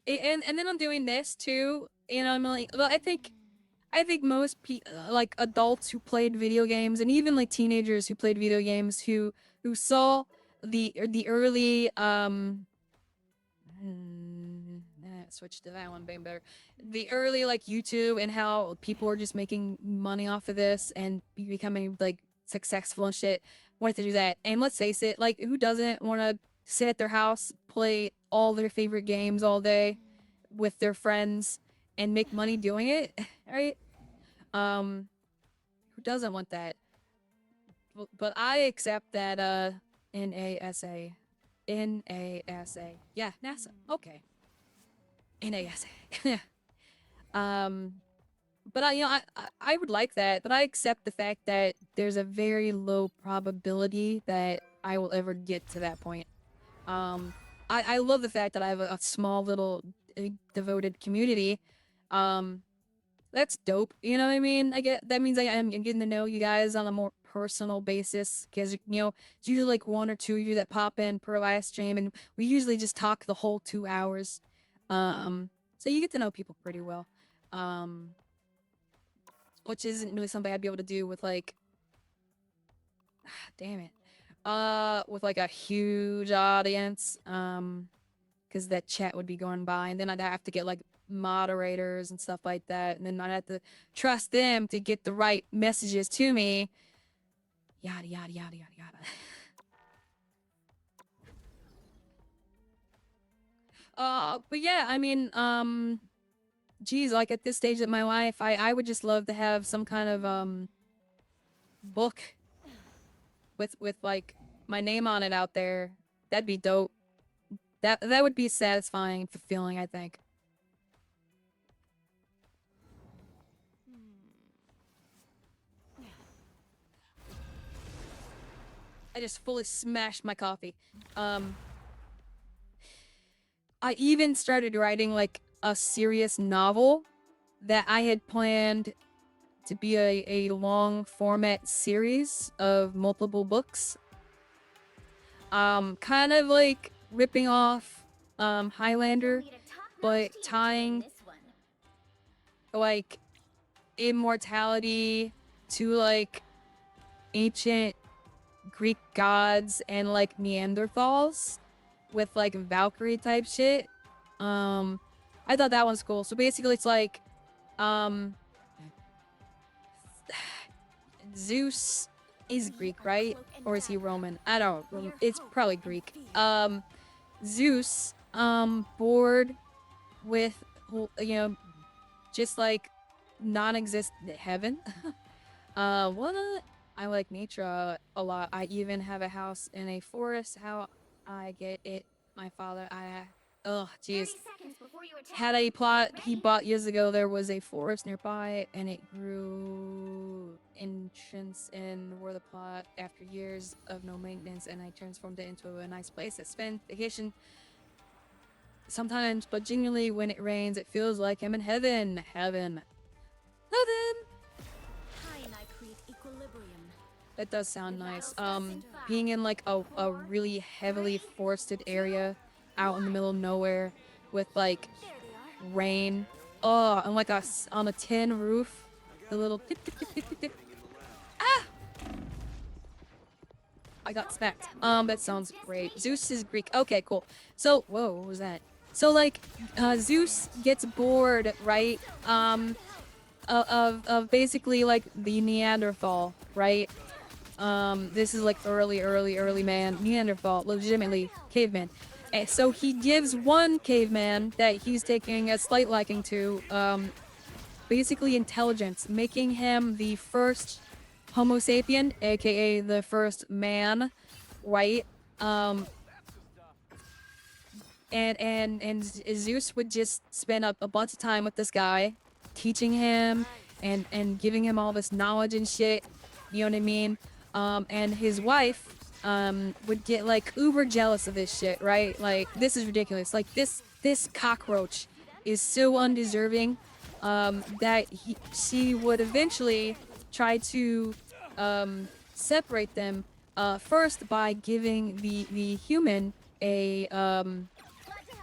and then I'm doing this too, I'm like, well, I think most like adults who played video games and even like teenagers who played video games who saw the early switch to that one being better. The early like YouTube and how people are just making money off of this and becoming like successful and shit. Wanted to do that. And let's face it, like who doesn't want to sit at their house, play all their favorite games all day with their friends and make money doing it, right? Who doesn't want that? But I accept that NASA. Yeah, NASA. Okay. NASA. But I would like that, but I accept the fact that there's a very low probability that I will ever get to that point. I love the fact that I have a small little devoted community. That's dope. You know what I mean? That means I'm getting to know you guys on a more personal basis because it's usually like one or two of you that pop in per live stream, and we usually just talk the whole 2 hours. So you get to know people pretty well, which isn't really something I'd be able to do with like, damn it, with like a huge audience, because that chat would be going by, and then I'd have to get like moderators and stuff like that, and then I'd have to trust them to get the right messages to me. Yada yada yada yada yada. But yeah, I mean, geez, like at this stage of my life, I would just love to have some kind of book with like my name on it out there. That'd be dope. That would be satisfying and fulfilling, I think. I just fully smashed my coffee. I even started writing like a serious novel that I had planned to be a long format series of multiple books. Kind of like ripping off Highlander, but tying like immortality to like ancient Greek gods and like Neanderthals with like Valkyrie type shit. I thought that one's cool. So basically it's like Zeus is Greek, right? Or is he Roman? I don't know. It's probably Greek. Zeus, bored with, just like non-existent heaven. What? I like nature a lot. I even have a house in a forest. How I get it? My father, oh, jeez. Had a plot he bought years ago. There was a forest nearby, and it grew entrance in where the plot after years of no maintenance, and I transformed it into a nice place to spend vacation. Sometimes, but genuinely, when it rains, it feels like I'm in heaven. Heaven. That does sound nice. Being in like a really heavily forested area out in the middle of nowhere with like rain. Oh, and like on a tin roof. The little tip tip tip tip tip tip. Ah! I got smacked. That sounds great. Zeus is Greek. Okay, cool. So, whoa, what was that? So like, Zeus gets bored, right? Of basically like the Neanderthal, right? This is like early man, Neanderthal, legitimately caveman. And so he gives one caveman that he's taking a slight liking to, basically intelligence, making him the first Homo sapien, aka the first man, right? And Zeus would just spend a bunch of time with this guy, teaching him and giving him all this knowledge and shit. You know what I mean? And his wife would get like uber jealous of this shit, right? Like, this is ridiculous. Like, this cockroach is so undeserving that she would eventually try to separate them first by giving the human a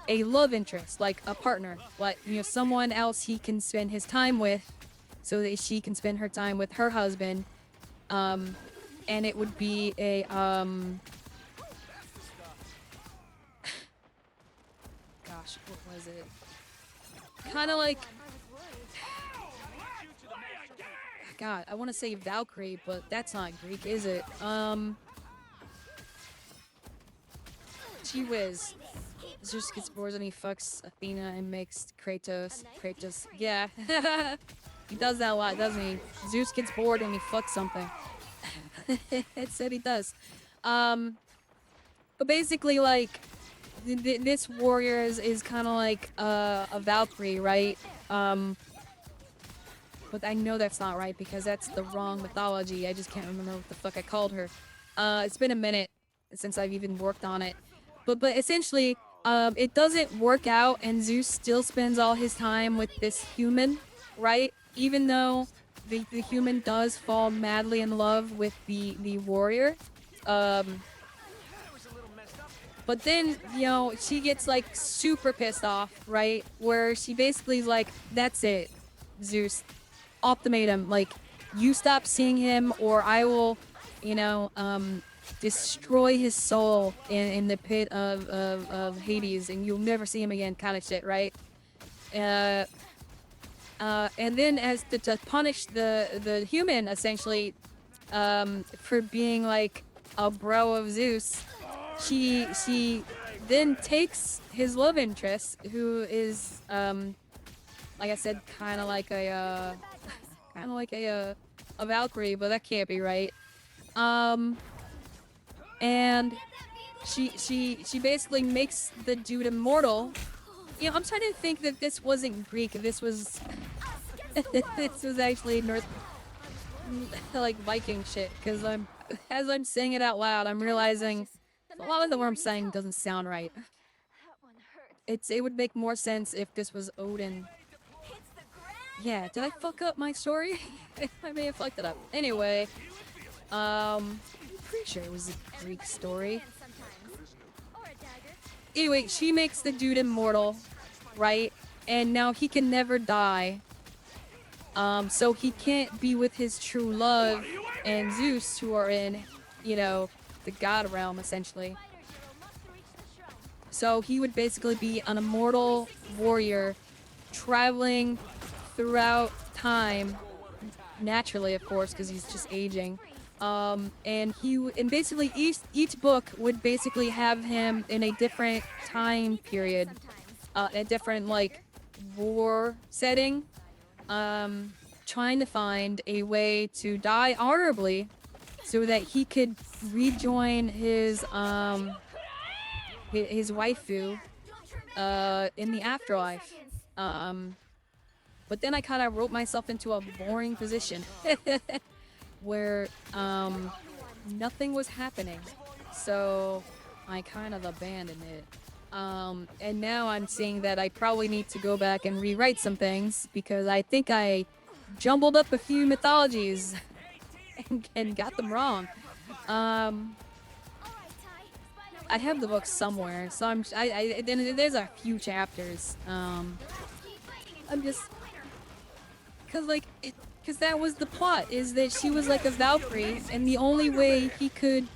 love interest, like a partner, like, someone else he can spend his time with, so that she can spend her time with her husband. And it would be a, gosh, what was it? Kind of like, God, I want to say Valkyrie, but that's not Greek, is it? Gee whiz. Zeus gets bored and he fucks Athena and makes Kratos. Yeah. He does that a lot, doesn't he? Zeus gets bored and he fucks something. It said he does. But basically, like, this warrior is kind of like a Valkyrie, right? But I know that's not right because that's the wrong mythology. I just can't remember what the fuck I called her. It's been a minute since I've even worked on it. But essentially, it doesn't work out, and Zeus still spends all his time with this human, right? Even though the human does fall madly in love with the warrior. Um, but then, you know, she gets like super pissed off, right? Where she basically is like, that's it, Zeus. Ultimatum. Like, you stop seeing him or I will, you know, destroy his soul in the pit of Hades and you'll never see him again kind of shit, right? Uh, and then as to punish the human essentially for being like a bro of Zeus, she then takes his love interest, who is like I said, kind of like a Valkyrie, but that can't be right. And she basically makes the dude immortal. You know, I'm trying to think that this wasn't Greek. This was this was actually North like Viking shit. Because as I'm saying it out loud, I'm realizing a lot of the what I'm saying doesn't sound right. It would make more sense if this was Odin. Yeah, did I fuck up my story? I may have fucked it up. Anyway, pretty sure it was a Greek story. Anyway, she makes the dude immortal, right? And now he can never die. So he can't be with his true love and Zeus, who are in, you know, the god realm, essentially. So he would basically be an immortal warrior traveling throughout time, naturally, of course, because he's just aging. And basically each book would basically have him in a different time period, a different like war setting, trying to find a way to die honorably, so that he could rejoin his waifu, in the afterlife. But then I kind of wrote myself into a boring position where nothing was happening, so I kind of abandoned it. And now I'm seeing that I probably need to go back and rewrite some things because I think I jumbled up a few mythologies and got them wrong. I have the book somewhere, so then there's a few chapters. I'm just because that was the plot, is that she was like a Valkyrie, and the only way he could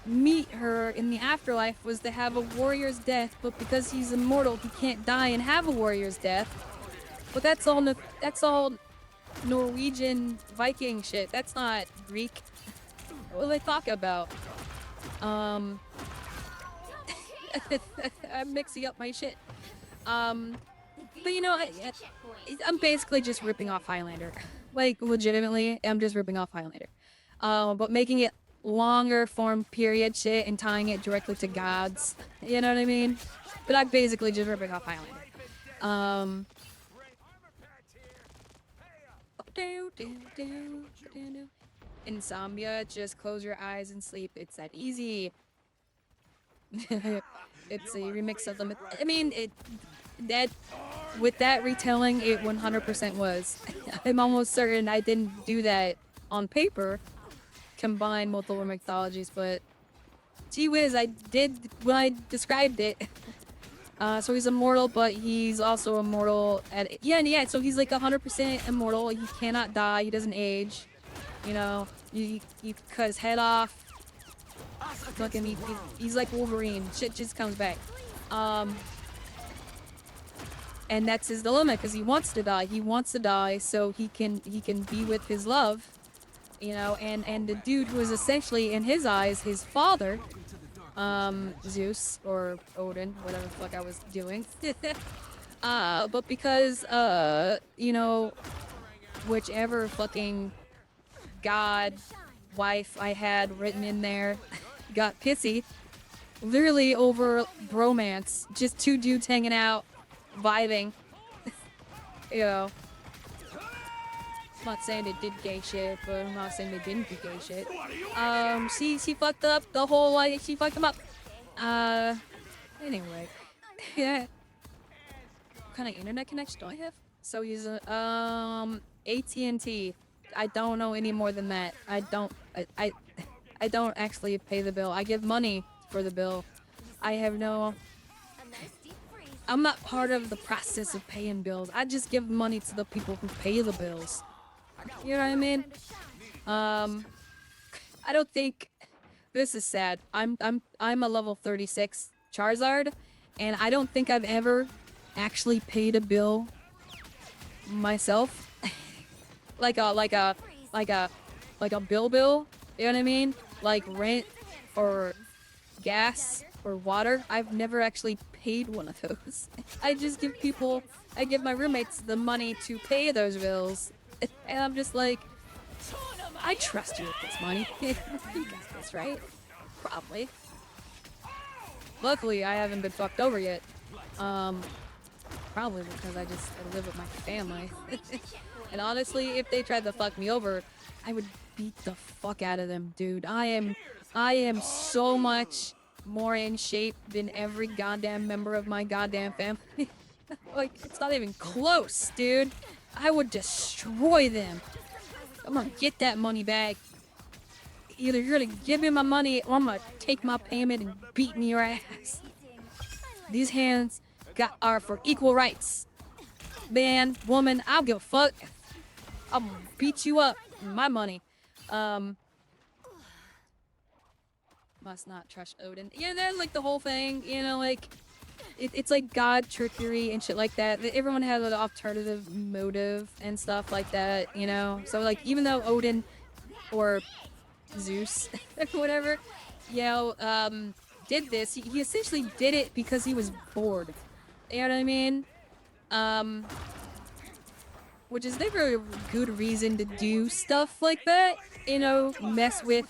meet her in the afterlife was to have a warrior's death, but because he's immortal, he can't die and have a warrior's death. But that's all Norwegian Viking shit. That's not Greek. What do they talk about? I'm mixing up my shit. But you know, I'm basically just ripping off Highlander. Like, legitimately, I'm just ripping off Highlander. But making it longer form period shit and tying it directly to gods. You know what I mean? But I'm basically just ripping off Highlander. Insomnia, just close your eyes and sleep. It's that easy. It's a remix of the I mean, with that retelling, it 100% was. I'm almost certain I didn't do that on paper, combine multiple mythologies, but gee whiz, I did when I described it. So he's immortal, but he's also immortal at yeah. So he's like 100% immortal. He cannot die. He doesn't age. You know, you cut his head off. Fucking, he's like Wolverine. Shit just comes back. And that's his dilemma, because he wants to die. He wants to die so he can be with his love, you know. And the dude who is essentially, in his eyes, his father, Zeus or Odin, whatever the fuck I was doing. But because you know, whichever fucking god wife I had written in there got pissy, literally over bromance, just two dudes hanging out, vibing. You know, I'm not saying they did gay shit, but I'm not saying they didn't do gay shit. She fucked up the whole, like, she fucked him up. Anyway. Yeah. What kind of internet connection do I have? So he's AT&T. I don't know any more than that. I don't actually pay the bill. I give money for the bill. I have no. A nice deep freeze. I'm not part of the process of paying bills. I just give money to the people who pay the bills. You know what I mean? I don't think this is sad. I'm a level 36 Charizard, and I don't think I've ever actually paid a bill myself. like a bill. You know what I mean? Like rent or gas or water. I've never actually paid one of those. I give my roommates the money to pay those bills. And I'm just like, I trust you with this money. You got this, right? Probably. Luckily, I haven't been fucked over yet. Probably because I live with my family. And honestly, if they tried to fuck me over, I would beat the fuck out of them, dude. I am so much more in shape than every goddamn member of my goddamn family. Like, it's not even close, dude. I would destroy them. I'm gonna get that money back. Either you're gonna give me my money or I'm gonna take my payment and beat me your ass. These hands are for equal rights. Man, woman, I don't give a fuck. I'll beat you up. My money. Must not trust Odin. Yeah, that's like the whole thing, you know, like it's like god trickery and shit like that. Everyone has an alternative motive and stuff like that, you know. So like even though Odin or Zeus or whatever, did this, he essentially did it because he was bored. You know what I mean? Which is never a good reason to do stuff like that. You know, mess with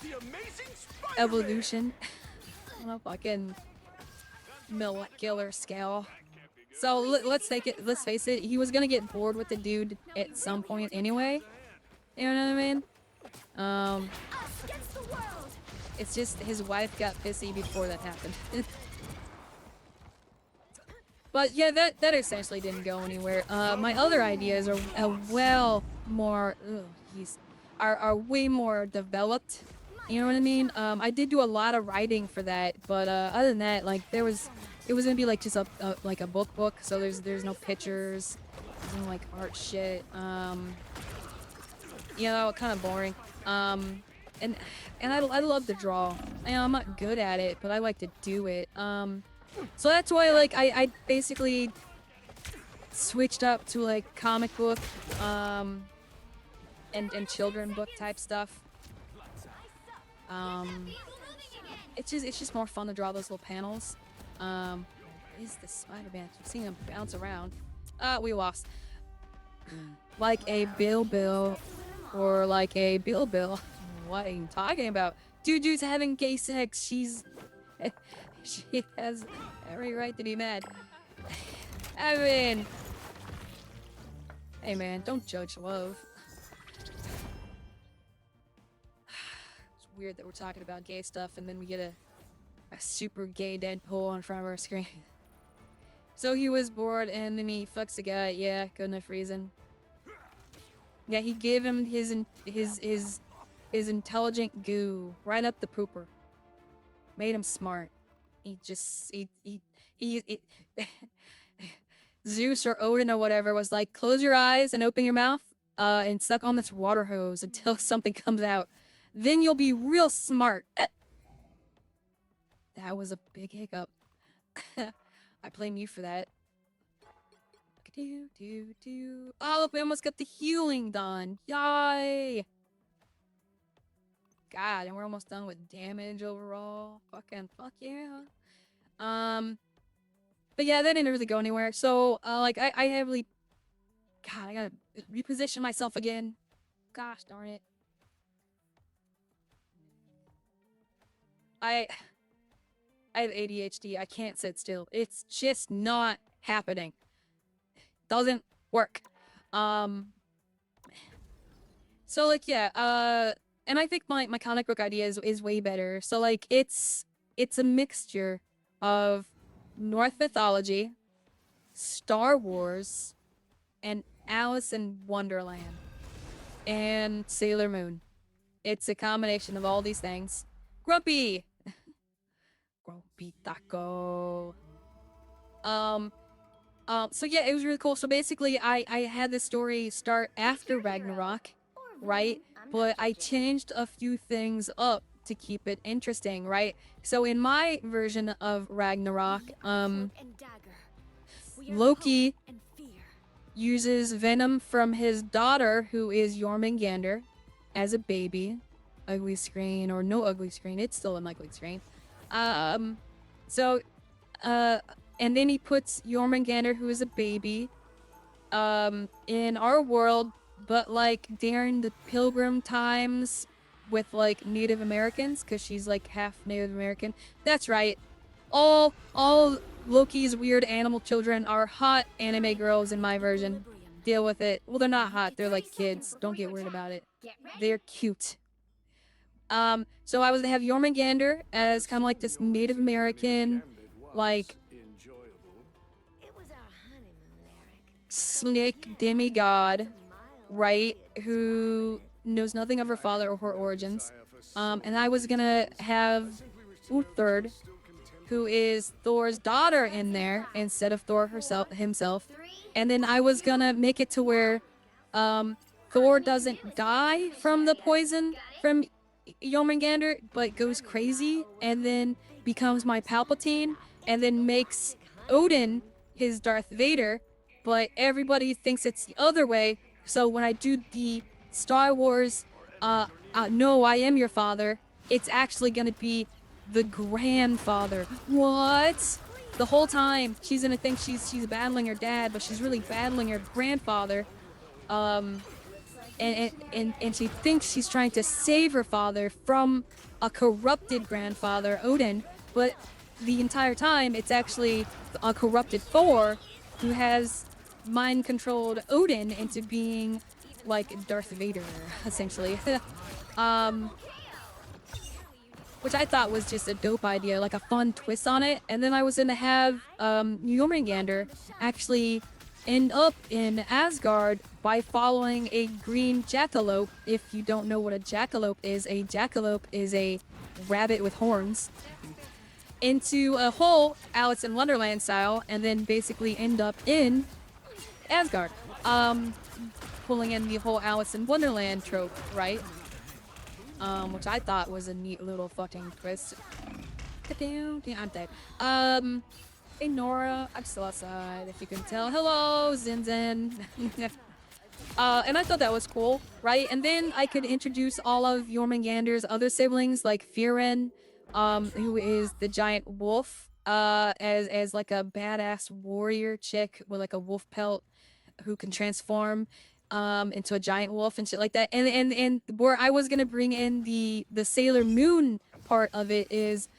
evolution on a fucking molecular scale. So let's face it, he was gonna get bored with the dude at some point anyway. You know what I mean? It's just his wife got pissy before that happened. But yeah, that essentially didn't go anywhere. My other ideas are are way more developed. You know what I mean? I did do a lot of writing for that, but other than that, like it was gonna be like just a like a book. So there's no pictures, there's no like art shit. You know, kind of boring. And I love to draw. You know, I'm not good at it, but I like to do it. So that's why like I basically switched up to like comic book, and children book type stuff. It's just more fun to draw those little panels. Is the Spider-Man? I've seen him bounce around. We lost. Like a Bill, or like a Bill. What are you talking about? Dude's having gay sex. She has every right to be mad. I mean, hey man, don't judge love. It's weird that we're talking about gay stuff and then we get a super gay Deadpool in front of our screen. So he was bored and then he fucks a guy. Yeah, good enough reason. Yeah, he gave him his intelligent goo right up the pooper. Made him smart. Zeus or Odin or whatever was like, close your eyes and open your mouth, and suck on this water hose until something comes out. Then you'll be real smart. That was a big hiccup. I blame you for that. Oh, we almost got the healing done. Yay! God, and we're almost done with damage overall. Fuck yeah. But yeah, that didn't really go anywhere. So, like, I heavily... God, I gotta reposition myself again. Gosh darn it. I have ADHD. I can't sit still. It's just not happening. Doesn't work. So, like, yeah, and I think my comic book idea is way better. So, like, it's a mixture of Norse mythology, Star Wars, and Alice in Wonderland. and Sailor Moon. It's a combination of all these things. Grumpy! Grumpy Taco. Um, so yeah, it was really cool. So basically, I had this story start after Ragnarok, right? But I changed a few things up to keep it interesting, right? So in my version of Ragnarok, Loki uses venom from his daughter, who is Jormungandr, as a baby. Ugly screen or no ugly screen, it's still an ugly screen. Um, so, uh, and then he puts Jormungandr, who is a baby, in our world, but like during the Pilgrim times with like Native Americans, because she's like half Native American. That's right. All Loki's weird animal children are hot anime girls in my version. Deal with it. Well, they're not hot. They're like kids. Don't get weird about it. They're cute. So I was to have Jormungandr as kind of like this Native American, like snake demigod, right? Who knows nothing of her father or her origins. And I was gonna have Utherd, who is Thor's daughter, in there instead of Thor himself. And then I was gonna make it to where Thor doesn't die from the poison from Jormungandr, but goes crazy and then becomes my Palpatine and then makes Odin his Darth Vader, but everybody thinks it's the other way. So when I do the Star Wars, no, I am your father, it's actually gonna be the grandfather. What? The whole time she's gonna think she's battling her dad, but she's really battling her grandfather. And she thinks she's trying to save her father from a corrupted grandfather, Odin, but the entire time it's actually a corrupted Thor who has mind controlled Odin into being like Darth Vader, essentially. Which I thought was just a dope idea, like a fun twist on it. And then I was gonna have Jormungandr actually end up in Asgard by following a green jackalope. If you don't know what a jackalope is a rabbit with horns, into a hole, Alice in Wonderland style, and then basically end up in Asgard. Pulling in the whole Alice in Wonderland trope, right? Which I thought was a neat little fucking twist. Yeah, I'm dead. Hey Nora, I'm still outside, if you can tell. Hello, Zin Zin. And I thought that was cool, right? And then I could introduce all of Jormungandr's other siblings, like Firen, who is the giant wolf, as like a badass warrior chick with like a wolf pelt who can transform into a giant wolf and shit like that. And where I was gonna bring in the Sailor Moon part of it is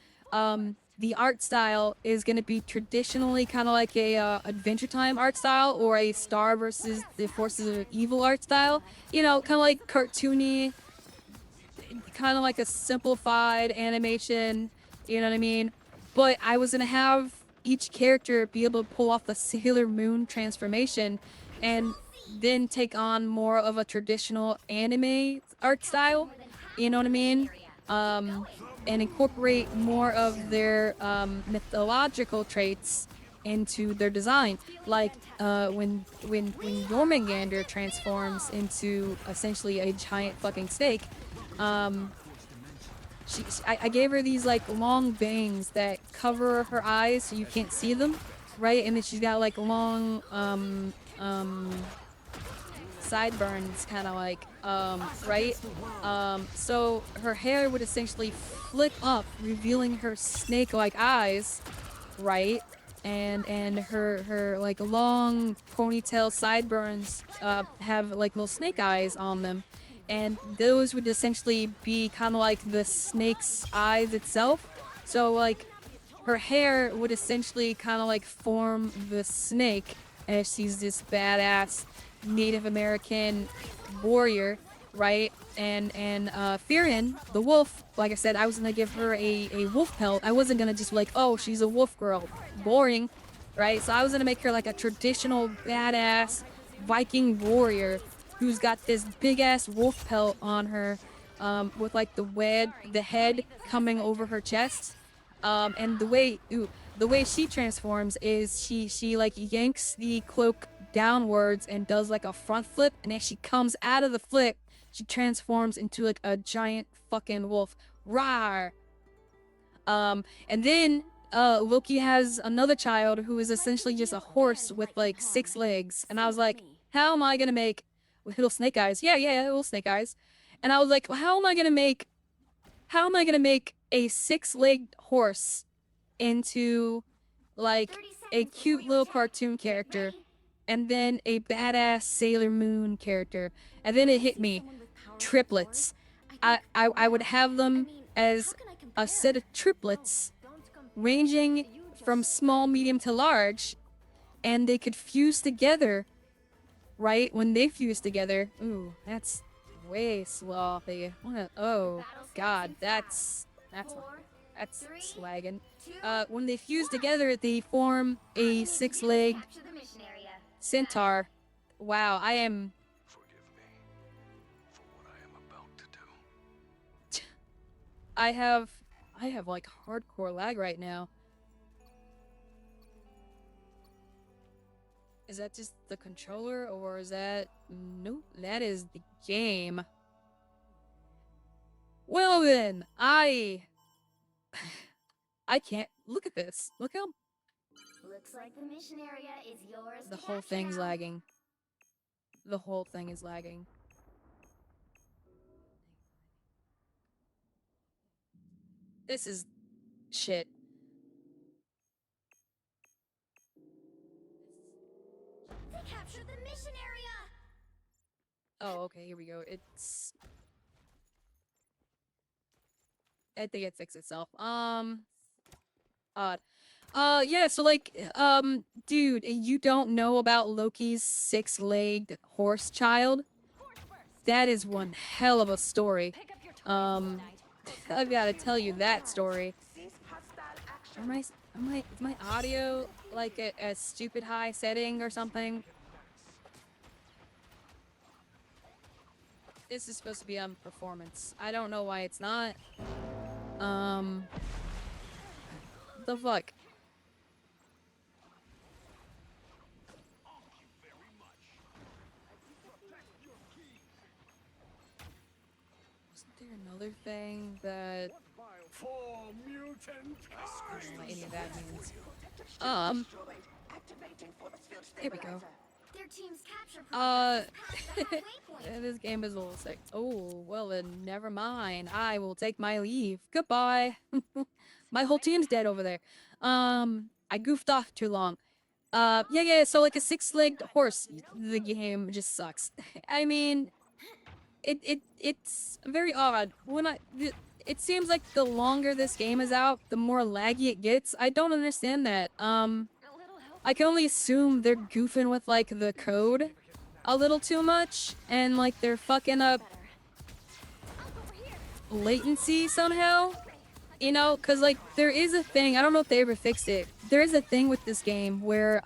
the art style is gonna be traditionally kind of like a Adventure Time art style or a Star versus the Forces of Evil art style. You know, kind of like cartoony, kind of like a simplified animation. You know what I mean? But I was gonna have each character be able to pull off the Sailor Moon transformation and then take on more of a traditional anime art style, you know what I mean? And incorporate more of their mythological traits into their design. Like when Jormungandr transforms into essentially a giant fucking snake, I gave her these like long bangs that cover her eyes so you can't see them, right? And then she's got like long sideburns, kind of like, right? So her hair would essentially flip up, revealing her snake-like eyes, right? And her like long ponytail sideburns have like little snake eyes on them, and those would essentially be kind of like the snake's eyes itself. So like her hair would essentially kind of like form the snake as she's this badass Native American warrior, right? And Firen, the wolf, like I said, I was gonna give her a wolf pelt. I wasn't gonna just like, oh, she's a wolf girl. Boring, right? So I was gonna make her like a traditional badass Viking warrior who's got this big ass wolf pelt on her, with like the head coming over her chest. And the way she transforms is she like yanks the cloak downwards and does like a front flip, and as she comes out of the flip, she transforms into like a giant fucking wolf. Rawr! And then Loki has another child who is essentially just a horse with like 6 legs, and I was like, how am I gonna make with little snake eyes? Yeah, little snake eyes. And I was like, well, how am I gonna make a 6-legged horse into like a cute little cartoon character, and then a badass Sailor Moon character? And then it hit me, triplets. I would have them as a set of triplets ranging from small, medium to large, and they could fuse together, right? When they fuse together, ooh, that's way sloppy. Oh god, that's slagging. When they fuse together, they form a 6-legged centaur. Wow, Forgive me for what I am about to do. I have like hardcore lag right now. Is that just the controller, or is that... Nope, that is the game. Well then, I can't... Look at this. Look how... Looks like the mission area is yours. The whole thing's lagging. The whole thing is lagging. This is... shit. They captured the mission area! Oh, okay, here we go. It's... I think it fixed itself. Odd. Yeah, so like, dude, you don't know about Loki's 6-legged horse child? That is one hell of a story. I've gotta tell you that story. Is my audio like a stupid high setting or something? This is supposed to be on performance. I don't know why it's not. The fuck? Wasn't there another thing that... I don't know what any of that means. Here we go. Their team's capture progress has passed the halfway point. This game is a little sick. Oh, well then, never mind. I will take my leave. Goodbye. My whole team's dead over there. I goofed off too long. Yeah, so like a 6-legged horse, the game just sucks. I mean, it's very odd. It seems like the longer this game is out, the more laggy it gets. I don't understand that. I can only assume they're goofing with, like, the code a little too much, and, like, they're fucking up latency somehow. You know, because, like, there is a thing, I don't know if they ever fixed it, there is a thing with this game where,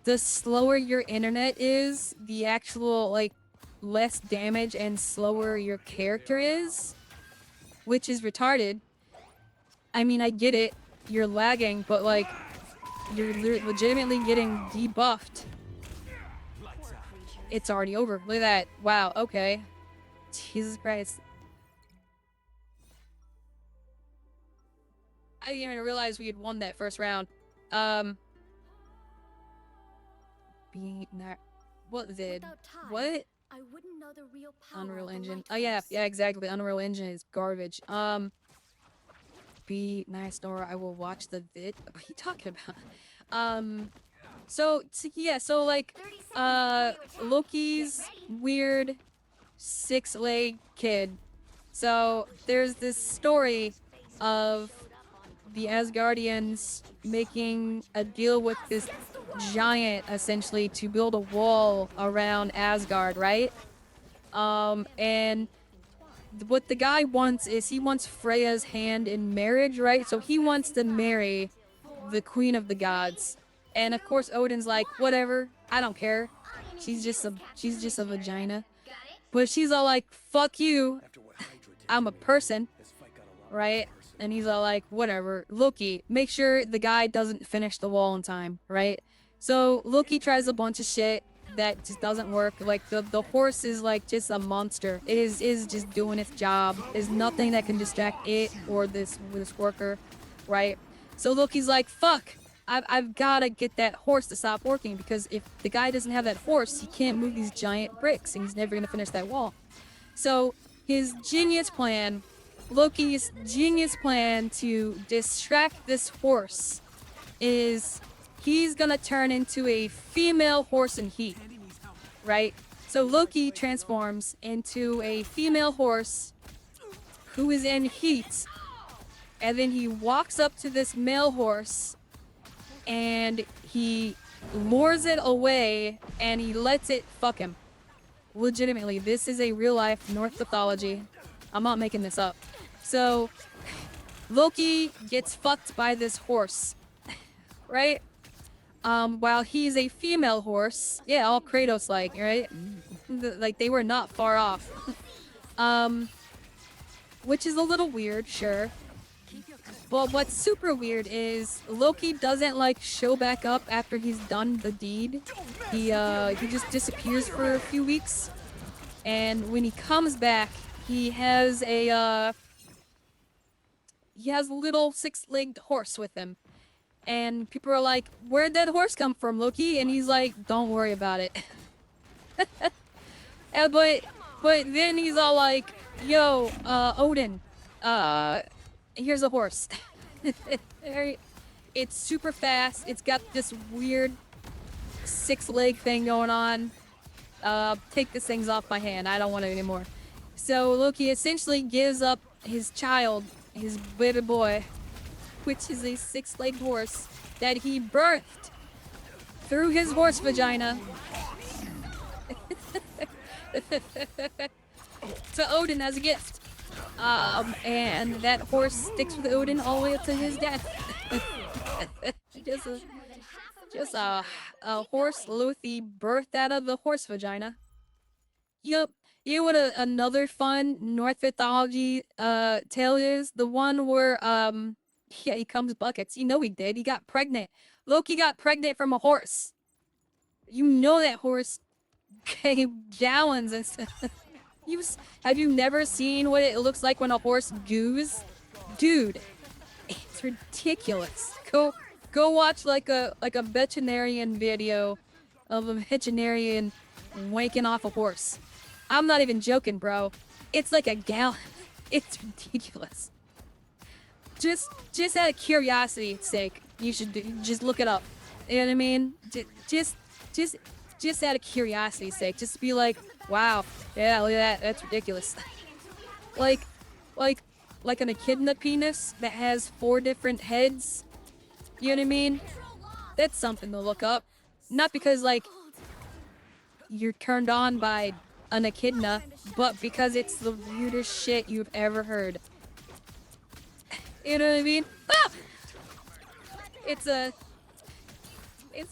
the slower your internet is, the actual, like, less damage and slower your character is, which is retarded. I mean, I get it, you're lagging, but, like, you're legitimately getting debuffed. It's already over. Look at that. Wow, okay. Jesus Christ. I didn't even realize we had won that first round. What did? What? I wouldn't know the real power Unreal of the Engine. light Oh yeah, force. yeah, exactly. Unreal Engine is garbage. Be nice, Nora. I will watch the vid. What are you talking about? So yeah, so like, 30 seconds before you attack. Loki's Get ready. weird 6-legged kid. So there's this story of the Asgardians making a deal with this giant, essentially, to build a wall around Asgard, right? And what the guy wants is he wants Freya's hand in marriage, right? So he wants to marry the Queen of the Gods. And of course Odin's like, whatever, I don't care. She's just a vagina. But she's all like, fuck you. I'm a person, right? And he's all like, whatever. Loki, make sure the guy doesn't finish the wall in time, right? So Loki tries a bunch of shit that just doesn't work. Like the horse is like just a monster. It is just doing its job. There's nothing that can distract it or this worker, right? So Loki's like, fuck. I've gotta get that horse to stop working because if the guy doesn't have that horse, he can't move these giant bricks and he's never gonna finish that wall. So his genius plan, Loki's genius plan to distract this horse is he's gonna turn into a female horse in heat, right? So Loki transforms into a female horse who is in heat, and then he walks up to this male horse and he lures it away and he lets it fuck him. Legitimately, this is a real life Norse mythology. I'm not making this up. So, Loki gets fucked by this horse, right? While he's a female horse, yeah, all Kratos like, right? Like they were not far off. Which is a little weird, sure. But what's super weird is Loki doesn't like show back up after he's done the deed. He just disappears for a few weeks. And when he comes back, he has a little six-legged horse with him. And people are like, "Where'd that horse come from, Loki?" And he's like, "Don't worry about it." But then he's all like, "Yo, Odin, here's a horse." It's super fast. It's got this weird six-leg thing going on. Take these things off my hand. I don't want it anymore. So Loki essentially gives up his child, his baby boy, which is a six-legged horse that he birthed through his horse vagina to Odin as a gift. And that horse sticks with Odin all the way up to his death. just a horse Loki birthed out of the horse vagina. Yup. You know what another fun North mythology tale is? The one where yeah, he comes buckets. You know he did. He got pregnant. Loki got pregnant from a horse. You know that horse came gallons and stuff. Have you never seen what it looks like when a horse goos? Dude, it's ridiculous. Go watch like a veterinarian video of a veterinarian wanking off a horse. I'm not even joking, bro. It's like a gallon. It's ridiculous. Just out of curiosity's sake, you should just look it up. You know what I mean? Just out of curiosity's sake, just be like, wow, yeah, look at that. That's ridiculous. like an echidna penis that has 4 different heads. You know what I mean? That's something to look up. Not because like you're turned on by an echidna, but because it's the weirdest shit you've ever heard. You know what I mean? Ah! It's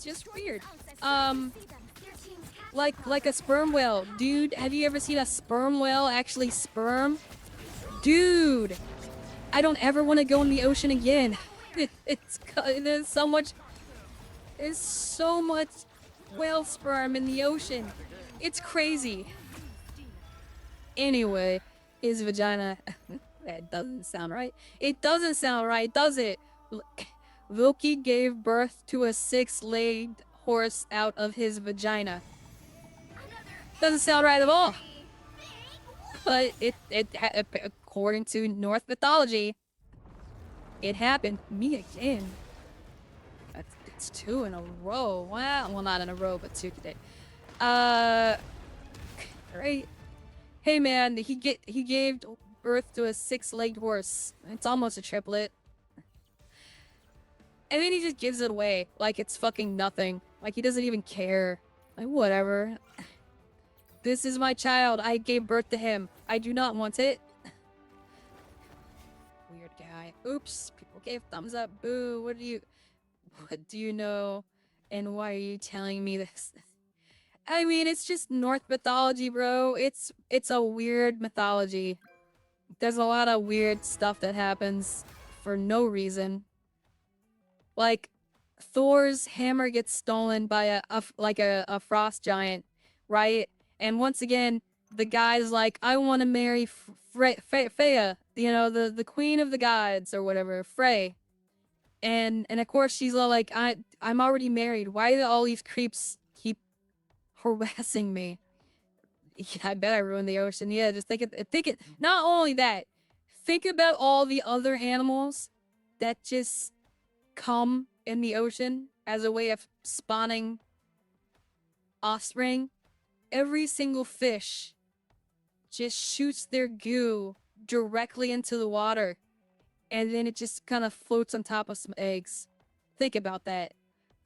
just weird. Like a sperm whale. Dude, have you ever seen a sperm whale actually sperm? Dude, I don't ever want to go in the ocean again. There's so much whale sperm in the ocean. It's crazy. Anyway, his vagina. That doesn't sound right. It doesn't sound right, does it? Loki gave birth to a 6-legged horse out of his vagina. Doesn't sound right at all. But according to Norse mythology, it happened. Me again. It's 2 in a row. Well, not in a row, but 2 today. Right. Hey man, he gave birth to a 6-legged horse. It's almost a triplet. And then he just gives it away like it's fucking nothing. Like he doesn't even care. Like whatever. This is my child. I gave birth to him. I do not want it. Weird guy. Oops. People gave thumbs up. Boo. What do you know? And why are you telling me this? I mean, it's just North mythology, bro. It's a weird mythology. There's a lot of weird stuff that happens for no reason. Like Thor's hammer gets stolen by a frost giant, right? And once again, the guy's like, I want to marry Freya, you know, the queen of the gods or whatever, Frey. And of course she's all like, I'm already married. Why do all these creeps keep harassing me? Yeah, I bet I ruined the ocean. Yeah, just think it. Not only that, think about all the other animals that just come in the ocean as a way of spawning offspring. Every single fish just shoots their goo directly into the water, and then it just kind of floats on top of some eggs. Think about that.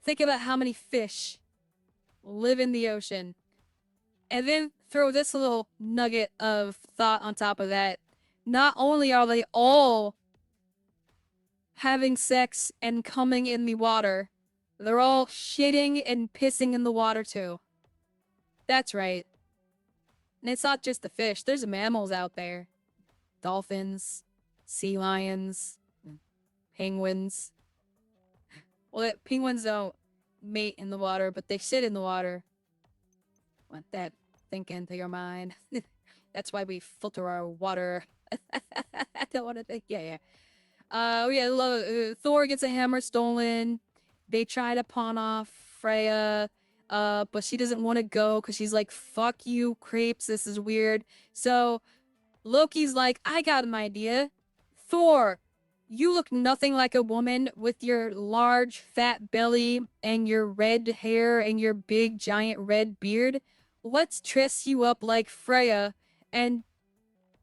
Think about how many fish live in the ocean. And then throw this little nugget of thought on top of that. Not only are they all having sex and coming in the water, they're all shitting and pissing in the water too. That's right. And it's not just the fish, there's mammals out there. Dolphins, sea lions, penguins. Well, penguins don't mate in the water, but they shit in the water. Let that think into your mind. That's why we filter our water. I don't want to think. Yeah, yeah. Thor gets a hammer stolen. They try to pawn off Freya, but she doesn't want to go because she's like, "Fuck you, creeps. This is weird." So Loki's like, "I got an idea. Thor, you look nothing like a woman with your large fat belly and your red hair and your big giant red beard. Let's dress you up like Freya and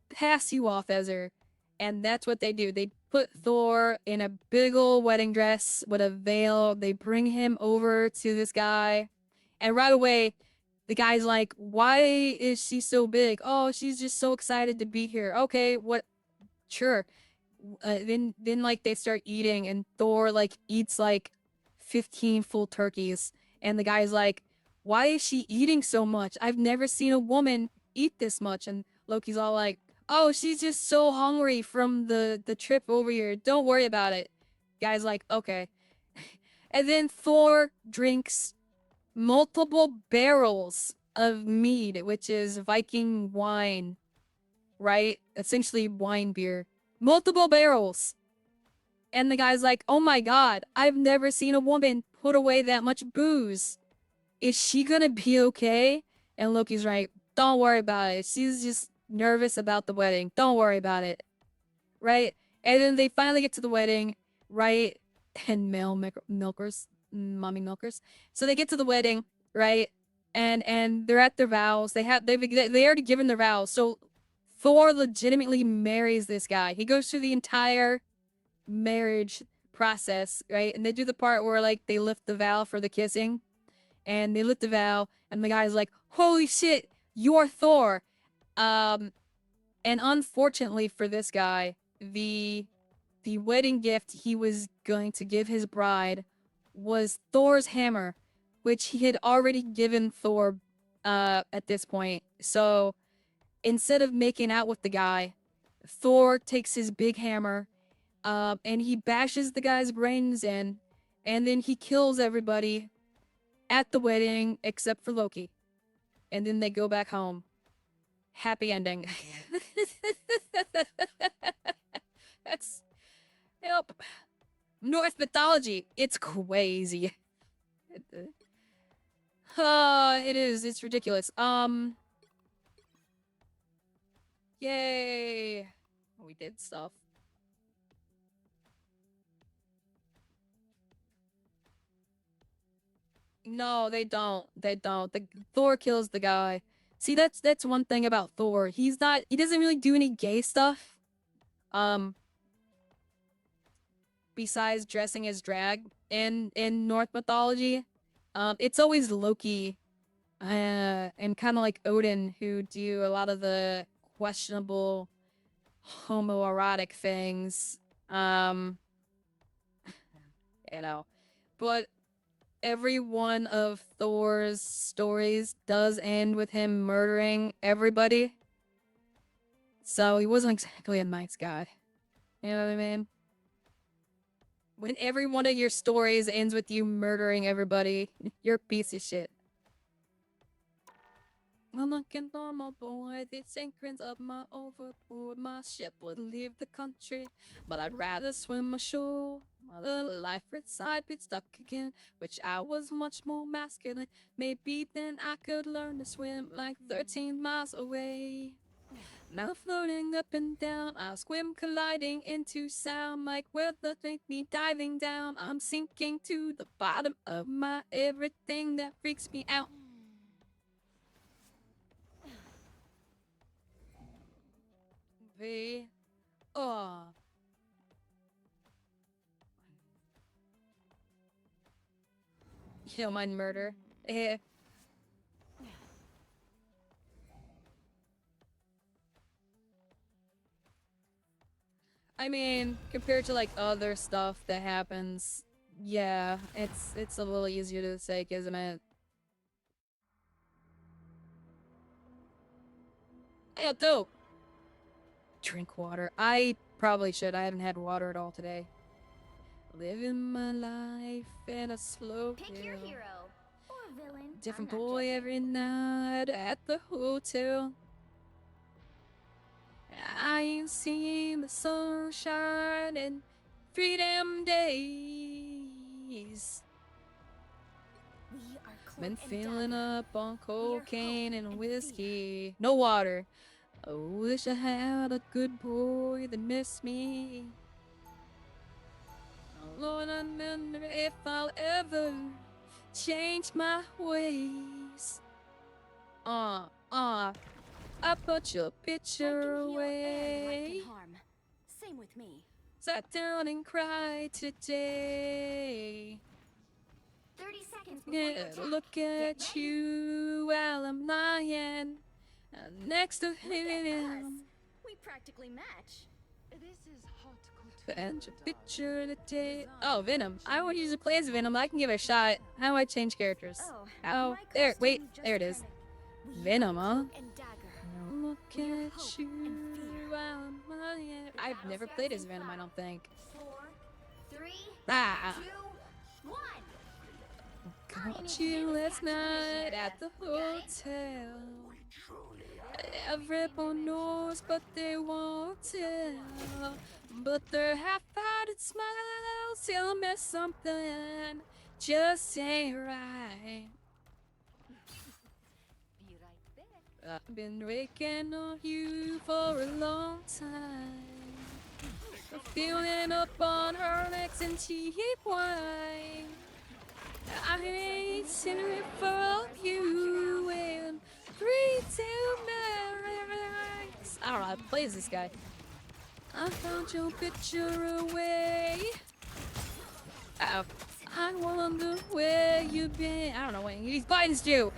pass you off as her." And that's what they do. They put Thor in a big ol' wedding dress with a veil. They bring him over to this guy. And right away, the guy's like, "Why is she so big?" "Oh, she's just so excited to be here." "Okay, what? Sure." Then like they start eating, and Thor like eats like 15 full turkeys. And the guy's like, "Why is she eating so much? I've never seen a woman eat this much." And Loki's all like, "Oh, she's just so hungry from the trip over here. Don't worry about it." Guy's like, "Okay." And then Thor drinks multiple barrels of mead, which is Viking wine, right? Essentially wine beer. Multiple barrels. And the guy's like, "Oh my god, I've never seen a woman put away that much booze. Is she gonna be okay?" And Loki's like, "Don't worry about it. She's just nervous about the wedding. Don't worry about it." Right? And then they finally get to the wedding, right? And milkers, mommy milkers. So they get to the wedding, right? And they're at their vows. They already given their vows. So Thor legitimately marries this guy. He goes through the entire marriage process, right? And they do the part where like they lift the vow for the kissing, and they lift the vow, and the guy's like, "Holy shit, you're Thor." Um, and unfortunately for this guy, the wedding gift he was going to give his bride was Thor's hammer, which he had already given Thor at this point. So instead of making out with the guy, Thor takes his big hammer, and he bashes the guy's brains in, and then he kills everybody at the wedding except for Loki. And then they go back home. Happy ending. That's, yep. North mythology. It's crazy. It is. It's ridiculous. Yay. We did stuff. No, they don't. They don't. Thor kills the guy. See, that's one thing about Thor. He doesn't really do any gay stuff. Um, besides dressing as drag in North mythology. It's always Loki, and kind of like Odin, who do a lot of the questionable homoerotic things. Um, you know, but every one of Thor's stories does end with him murdering everybody. So he wasn't exactly a nice guy. You know what I mean? When every one of your stories ends with you murdering everybody, you're a piece of shit. I'm looking for my boy, the anchors of my overboard. My ship would leave the country, but I'd rather swim ashore. My little life inside be stuck again, which I was much more masculine. Maybe then I could learn to swim like 13 miles away. Now floating up and down, I swim colliding into sound like weather make me diving down. I'm sinking to the bottom of my everything that freaks me out. V. Oh. You don't mind murder? Eh. I mean, compared to like other stuff that happens, yeah, it's a little easier to say, isn't it? Yeah, dope. Drink water. I probably should. I haven't had water at all today. Living my life in a slow Pick your hill. hero or villain. Different I'm not boy judging. every night at the hotel. I ain't seen the sunshine in 3 damn days. We are Cloak Been and filling Dagger. up on We are cocaine hope and and whiskey. No water. I wish I had a good boy that missed me. Oh, Lord, I wonder if I'll ever change my ways. I put your I picture can heal and light away. can harm. Same with me. Sat down and cried today. 30 seconds before you Yeah, attack. look Get at ready. you while I'm lying next to Look at us. him. We practically match. This is hot couture, And your darling. picture today. Design Oh, Venom. I for won't usually play as Venom. I can give it a shot. How do I change characters? Oh, How? my There. Wait. costume just There it is. kinda- We Venom, are huh? Cloak and Dagger. Look We are at hope you and fear. while I'm lying. The I've battle never starts played in as Venom, I 5, don't think. 4, 3, Ah. 2, 1. Caught you last night at the hotel. Everyone knows, but they won't tell. But their half-hearted smiles tell me something just ain't right. Be right there. I've been waking on you for a long time. Feeling up on her legs and cheap wine. I hate to for you in 3, 2 minutes. I don't know how to play as this guy. I found your picture away. Uh-oh. I wonder where you've been. I don't know when he's biting you.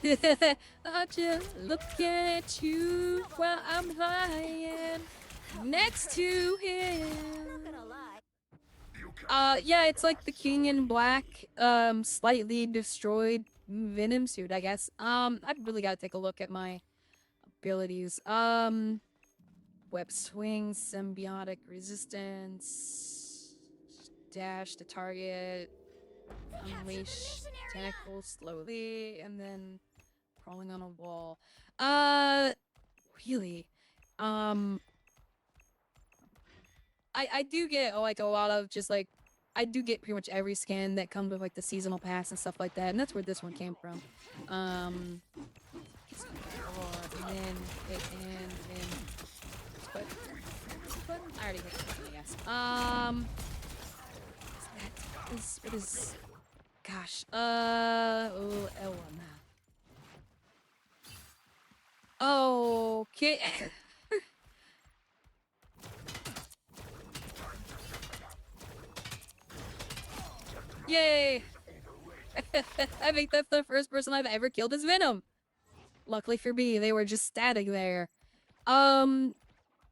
I just look at you while I'm lying next to him. Not gonna lie. Yeah, it's like the King in Black, slightly destroyed Venom suit, I guess. I've really gotta take a look at my abilities. Web swing, symbiotic resistance, dash to target, unleash tentacles slowly, and then crawling on a wall. Really, I do get like a lot of just like I do get pretty much every skin that comes with like the seasonal pass and stuff like that, and that's where this one came from. And then but I already hit the button, I guess. What is gosh, L1. Okay. Yay! I think that's the first person I've ever killed as Venom. Luckily for me, they were just static there.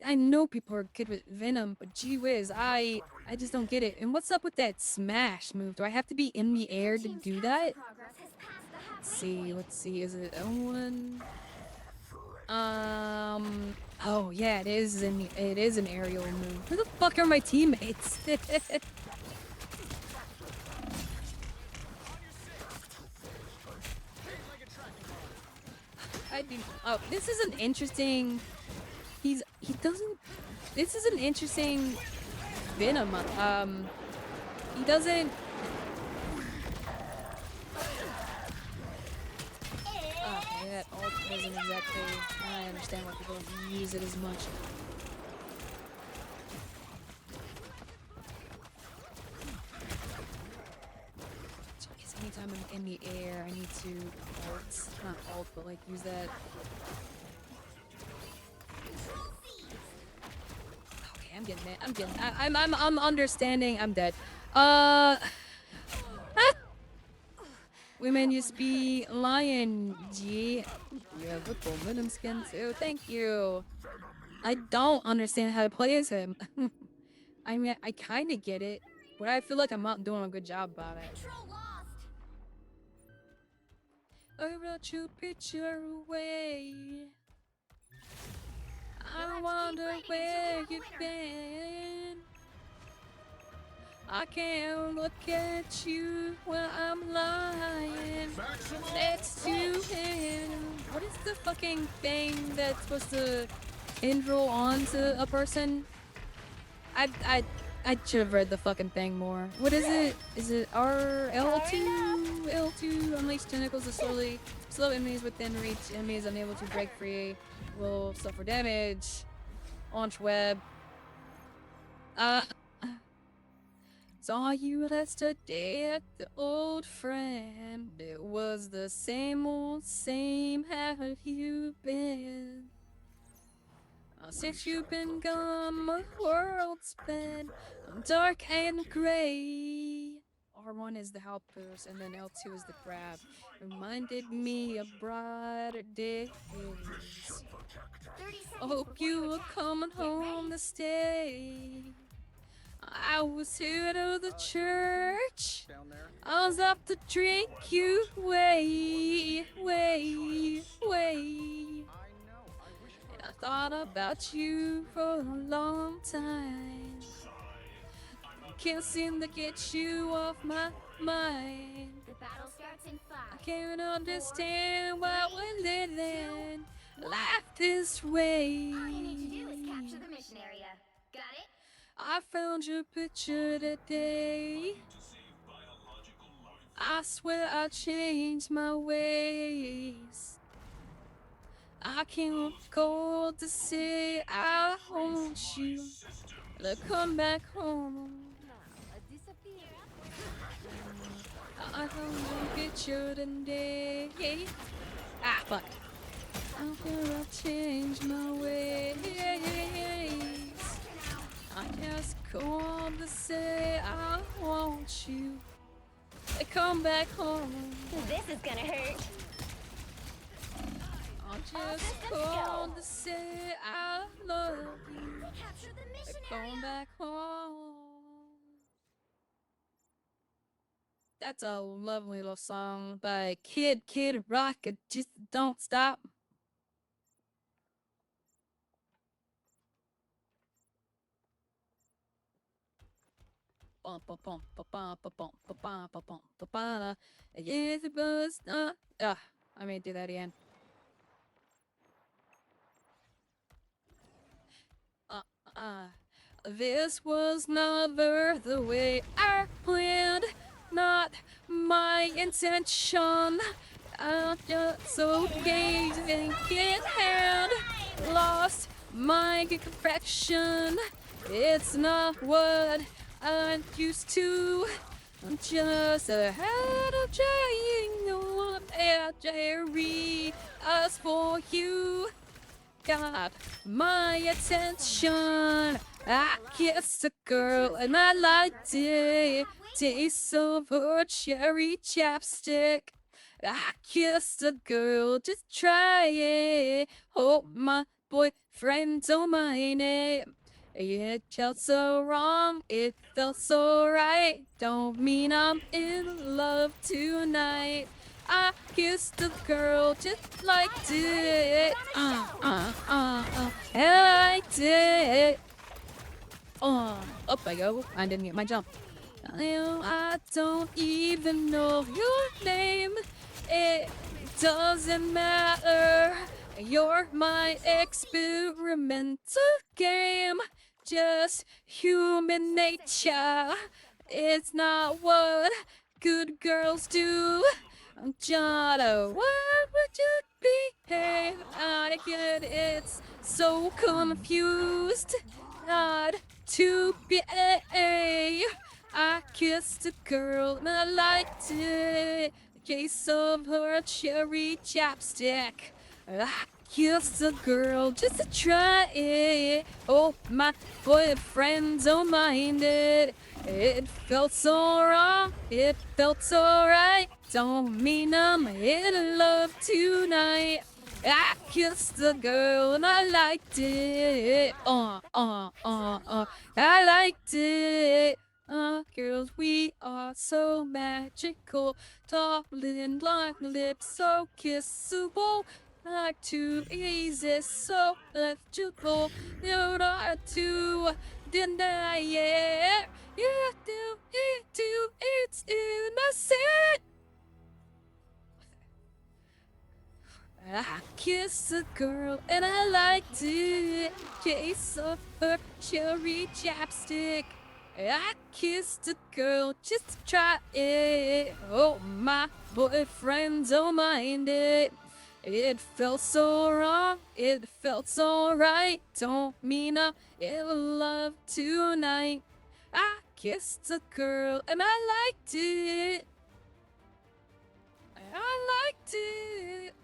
I know people are good with Venom, but gee whiz, I just don't get it. And what's up with that smash move? Do I have to be in the air to Team's do capture that? progress has passed the Let's halfway see, point. let's see. Is it Owen? Oh yeah, it is an aerial move. Who the fuck are my teammates? I do. Oh, this is an interesting. He doesn't. This is an interesting Venom. He doesn't. Okay, that ult doesn't exactly. I understand why people don't use it as much. So I guess anytime I'm in the air, I need to not ult, but like use that. Okay, I'm getting it. I'm getting. I'm understanding. I'm dead. Women used to be lion. G. You have a cool Venom skin too. Thank you. I don't understand how to play as him. I mean, I kind of get it, but I feel like I'm not doing a good job about it. Control lost. I wrote your picture away. I wonder where you've been. I can't look at you when I'm lying next to him. What is the fucking thing that's supposed to enroll onto a person? I should have read the fucking thing more. What is it? Is it L2? L2 unleash tentacles to slow enemies within reach. Enemies unable to break free will suffer damage. Launch web. Saw you yesterday at the old friend. It was the same old same. How have you been? Since you've been gone, my world's been dark and gray. R1 is the outpost, and then L2 is the grab. Reminded me of brighter days. 30 I seconds hope before you you were attack. coming Get home ready. to stay. I was here to the church. Down there. I was up to drink you way. I know. I wish for And I thought about you for a long time. Can't seem to get you off my mind. The battle starts in 5. I can't understand why we're living life this way. All you need to do is capture the mission area. Got it? I found your picture today. I swear I changed my ways. I can't go to say I want you to come back home. Disappear. I found your picture today. Ah, fuck. I swear I changed my ways. I just called to say I want you to come back home. This is gonna hurt. I just called to say I love you. Capture the To mission come area. back home. That's a lovely little song by Kid Rock. It just don't stop. Yes, it was. I may do that again. This was never the way I planned, not my intention. I'm just so gazing in hand, lost my perfection. It's not what I'm used to. I'm just ahead of trying on a Jerry us for you. Got my attention. I kissed a girl and I liked it. Taste of her cherry chapstick. I kissed a girl, just try it. Hold my boyfriend don't mind it. It felt so wrong, it felt so right. Don't mean I'm in love tonight. I kissed the girl just like it. I liked it. Up I go. I didn't get my jump. I don't even know your name. It doesn't matter. You're my experimental game. Just human nature. It's not what good girls do. Jada, what would you behave? I get it's so confused. Not to be I kissed a girl and I liked it. A case of her cherry chapstick. I kissed a girl just to try it. Oh, my boyfriend don't mind it. It felt so wrong, it felt so right. Don't mean I'm in love tonight. I kissed the girl and I liked it. I liked it. Girls, we are so magical. Darling, like lips, so kissable. Like too easy, so legible. You are to deny it. You do it too, it's innocent. I kissed a girl and I liked it. Case of her cherry chapstick. I kissed a girl just to try it. Oh, my boyfriend don't mind it. It felt so wrong, it felt so right. Don't mean I'm in love tonight. I kissed a girl and I liked it. I liked it.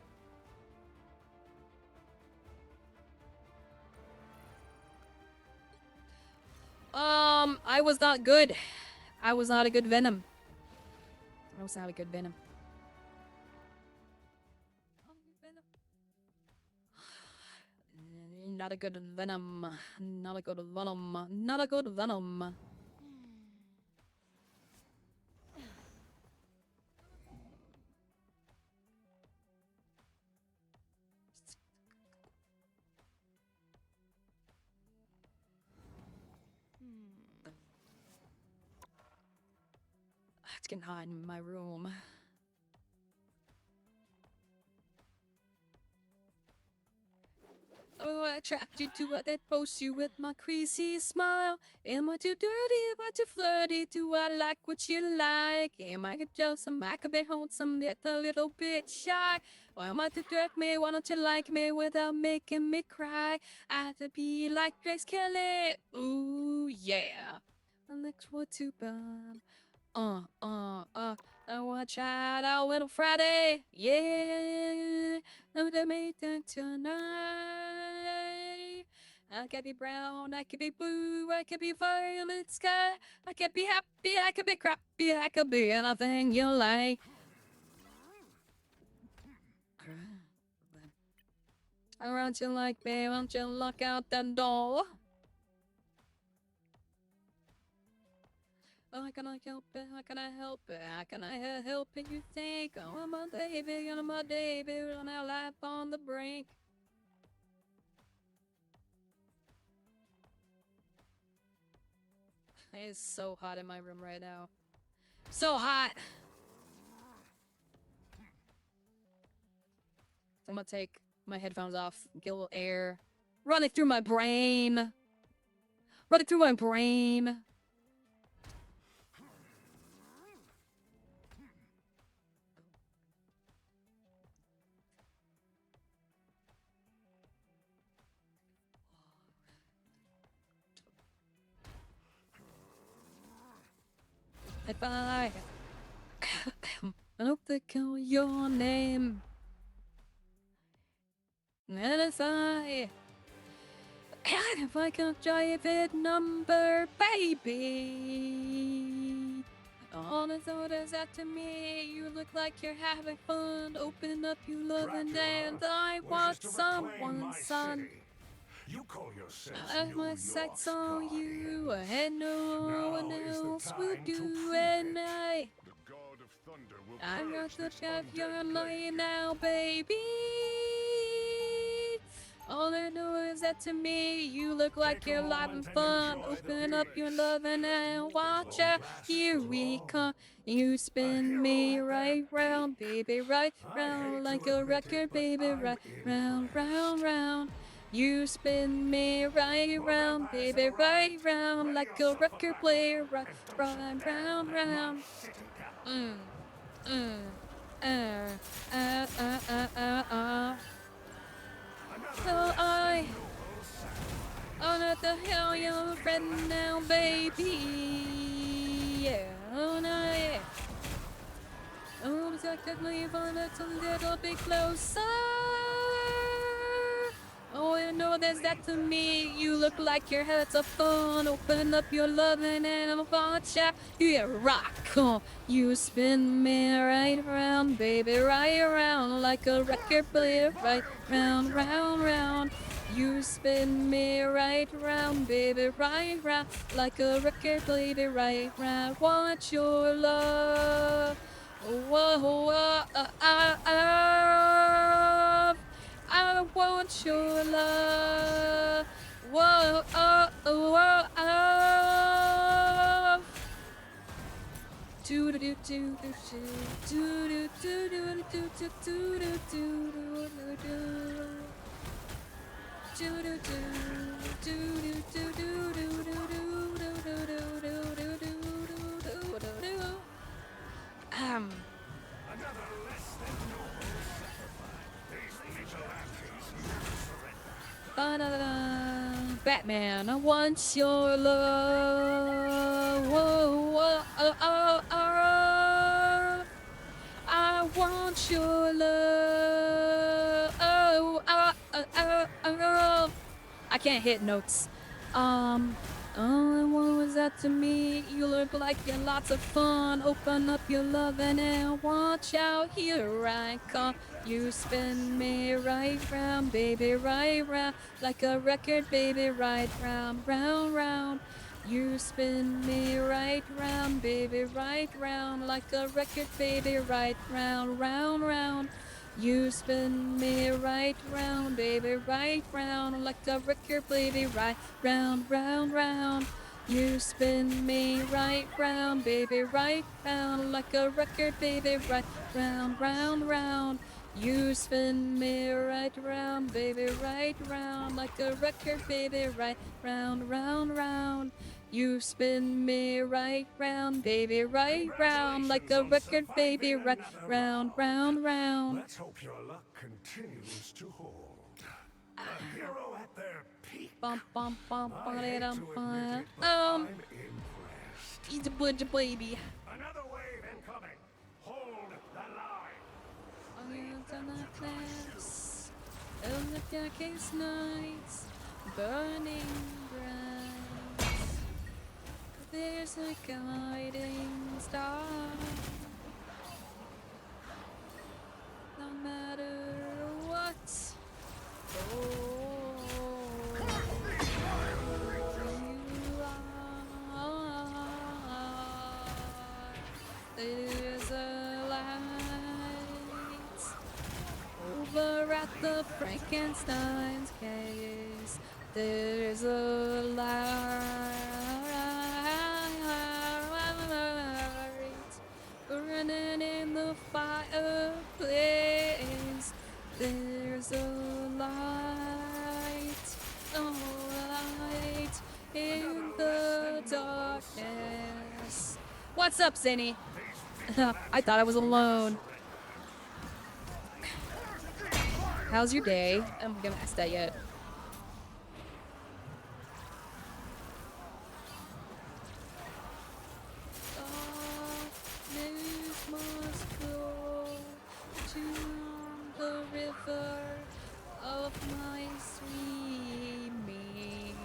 I was not good. I was not a good Venom. I was not a good Venom. Not a good Venom. Not a good Venom. Not a good Venom. It's getting hot in my room. Oh, I trapped you to that post you with my crazy smile. Am I too dirty? Am I too flirty? Do I like what you like? Am I just am I could be wholesome yet a little bit shy? Or am I too dirty? Me? Why don't you like me without making me cry? I have to be like Grace Kelly. Ooh, yeah. My legs were too bad. I watch out our little Friday. Yeah, no, they made that tonight. I could be brown, I could be blue, I could be violet sky. I could be happy, I could be crappy, I could be anything you like. Around you like me, won't you look out the door? Oh, how can I help it? How can I help it? How can I help it? You think, oh, I'm a baby, I'm a baby, on our life on the brink. It's so hot in my room right now. So hot! I'm gonna take my headphones off, get a little air. Run it through my brain! Run it through my brain! If I hope they call your name. And if I can drive it number, baby. Honest orders after me, you look like you're having fun. Open up, you love and dance. I want someone, son. You call yourself I have New my York's sights on you, guardian. and no one Now is the else will time to do, prove and it. I The God of Thunder will I'm got purge to this have your undead light plague. now, baby. All I know is that to me, you look like Take a you're alive moment and and fun. enjoy the Open up your place. loving and watch Won't out. last Here for we long. come. You spin hero me at their right round, baby, right I round, hate to like a admit it, record, but baby, I'm right round, round, impressed. round. You spin me right More round, vampires have baby, right arrived. round, Ready like a yourself for record battle. player, right, And don't you round, dare round, let my round. city down. Mm, mm, uh, uh, uh, uh, uh, uh. Another So less than I, noble sacrifice. oh, not the hell, you're a friend now, baby. Yeah, oh, no, yeah. Oh, it's like that leave on it a little bit closer. Oh, I know there's that to me. You look like your head's a fun. Open up your loving and watch out. Yeah, rock. You spin me right round, baby, right around like a record player, right round, round, round. You spin me right round, baby, right round like a record player, right round. Want your love. Whoa, whoa, I want your love. Whoa, whoa, do do do do do do do do do do do do do do do. Um, Another less than noble sacrifice. These vigilantes never surrender. Batman, I want your love. Whoa, whoa, I want your love. I can't hit notes. All I want was that to me. You look like you're lots of fun. Open up your loving and watch out. Here I come. You spin me right round, baby, right round. Like a record, baby, right round, round, round. You spin me right round, baby, right round. Like a record, baby, right round, round, round. You spin me right round, baby, right round, like a record, baby, right round, round, round. You spin me right round, baby, right round, like a record, baby, right round, round, round. You spin me right round, baby, right round, like a record, baby, right round, round, round. You spin me right round, baby, right round, like a record, baby, right round, round, round. Let's hope your luck continues to hold. A hero at their peak. Bum, bum, bum, I bum, hate dum, to admit bum. it, but I'm impressed. Eat a bunch of baby. Another wave incoming. Hold the line. On the class, on the darkest nights, burning bright. There's a guiding star. No matter what. Oh, you are. There's a light over at the Frankenstein's case. There's a light burning in the fireplace. There's a light, a light in the darkness. What's up, Zinny? I thought I was alone. How's your day? I'm gonna ask that yet. Darkness must flow to the river of my swimming.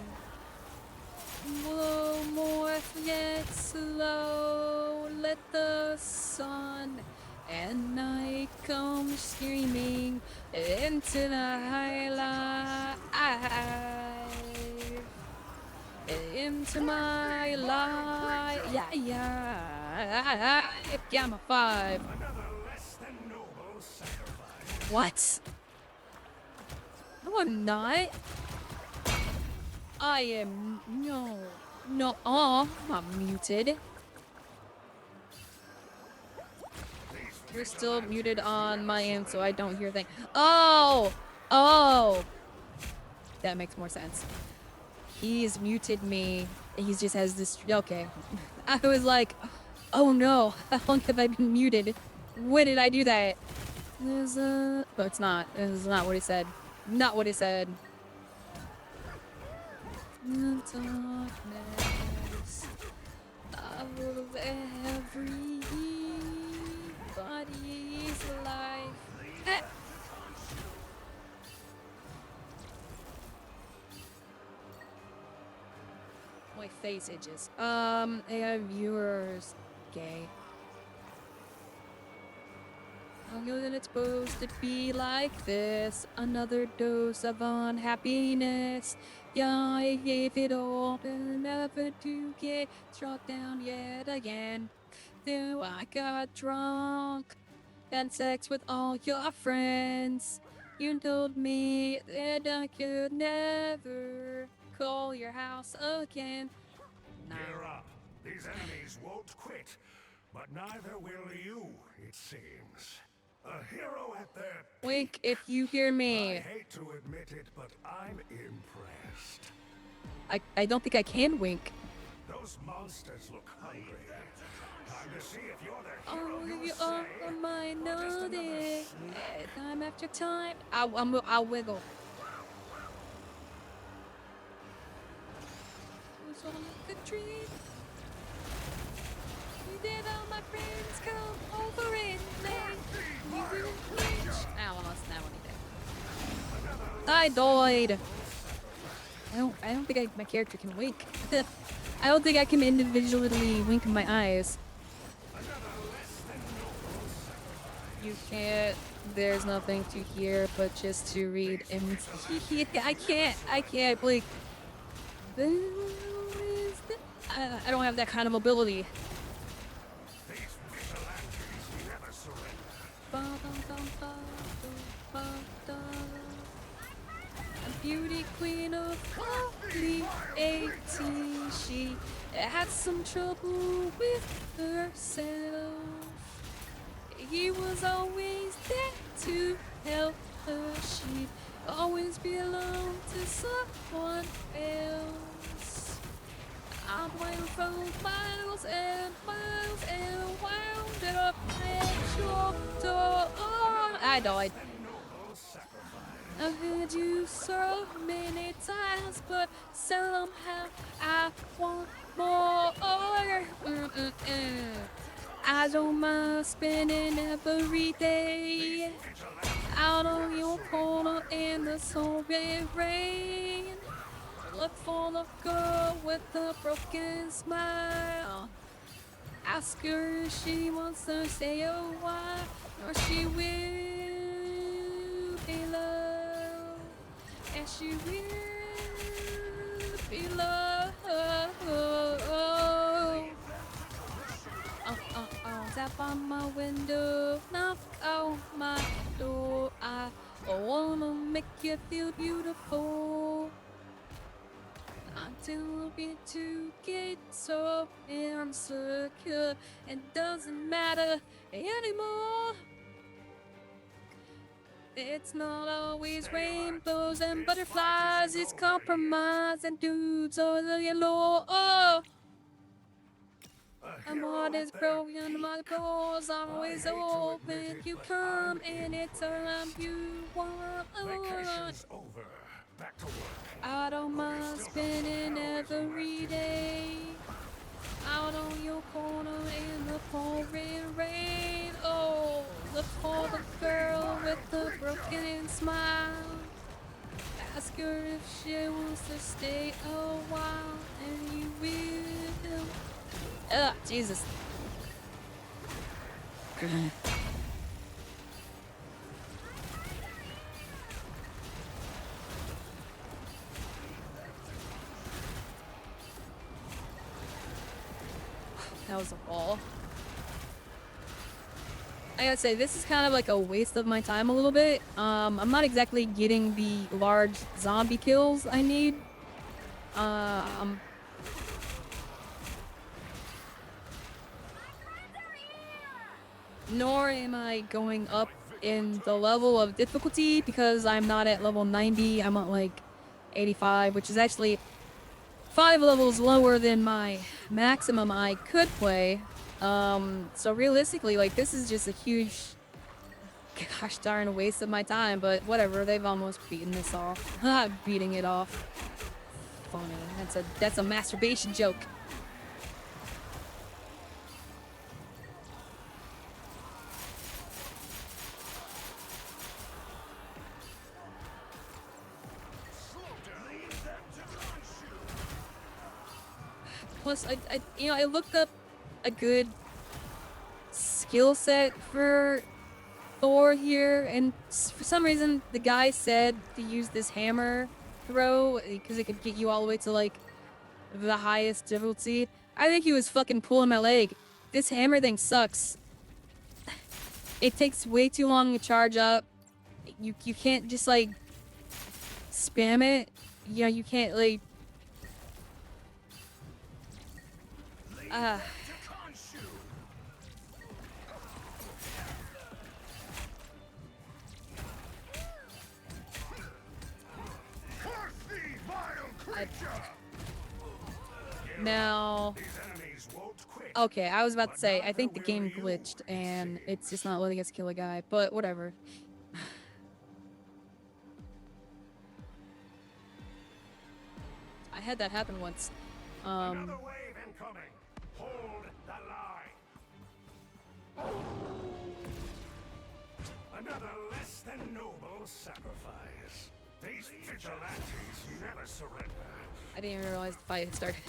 Blow more yet slow, let the sun and night come streaming into the highlight. into my life. Yeah. Gamma 5. What? No, I'm not. I am. No. No. Oh, I'm muted. You're still muted on my end, so I don't hear things. Oh! Oh! That makes more sense. He's muted me. He just has this. Okay. I was like, oh no, how long have I been muted? When did I do that? There's a. But it's not. It's not what he said. Not what he said. The darkness of everybody's life. Ah. My face itches. AI viewers, gay. I know that it's supposed to be like this. Another dose of unhappiness. Yeah, I gave it all, but never to get struck down yet again. Then I got drunk, had sex with all your friends. You told me that I could never call your house again. Gear up. These enemies won't quit, but neither will you, it seems. A hero at their Wink if you hear I me. hate to admit it, but I'm impressed. I don't think I can wink. Those monsters look hungry. Time to see if you're the hero Oh, you you say, are my or just know another it. snack. Time after time. I'll wiggle. It was on a good treat. We did all my friends come over and play. We didn't flinch. I lost that one either. I died. I don't think my character can wink. I don't think I can individually wink my eyes. You can't. There's nothing to hear but just to read. And I can't blink. I don't have that kind of ability. These vigilantes never surrender. A beauty queen of only 18. She had some trouble with herself. He was always there to help her. She'd always belong to someone else. I went from miles and miles and wound up at your door. I died. I've heard you so many times, but somehow I want more. I don't mind spending every day out on your corner in the Soviet rain. Look for the girl with the broken smile. Ask her if she wants to stay a while, or she will be loved, and she will be loved. Tap on my window, knock on my door. I wanna make you feel beautiful. Until we two get so insecure, it doesn't matter anymore. It's not always rainbows and butterflies, it's compromise and dudes on the yellow. Oh, and what is broken, my doors are always open. You come anytime you want. Vacation's over. Back to work. I don't mind spending every day out on your corner in the pouring rain. Oh, look for the girl with the broken smile. Ask her if she wants to stay a while, and you will. Ugh, Jesus. That was a ball. I gotta say, this is kind of like a waste of my time a little bit. I'm not exactly getting the large zombie kills I need. Nor am I going up in the level of difficulty because I'm not at level 90. I'm at like 85, which is actually 5 levels lower than my maximum I could play. So realistically, like, this is just a huge, gosh darn waste of my time, but whatever, they've almost beaten this off. Beating it off. Funny. That's a masturbation joke. Plus, I looked up a good skill set for Thor here, and for some reason, the guy said to use this hammer throw because it could get you all the way to like the highest difficulty. I think he was fucking pulling my leg. This hammer thing sucks. It takes way too long to charge up. You can't just like spam it. Yeah, you can't like. Now, okay, I was about to say, I think the game glitched and it's just not letting us kill a guy, but whatever. I had that happen once. Another wave incoming. Hold the line. Another less than noble sacrifice. These vigilantes never surrender. I didn't even realize the fight had started.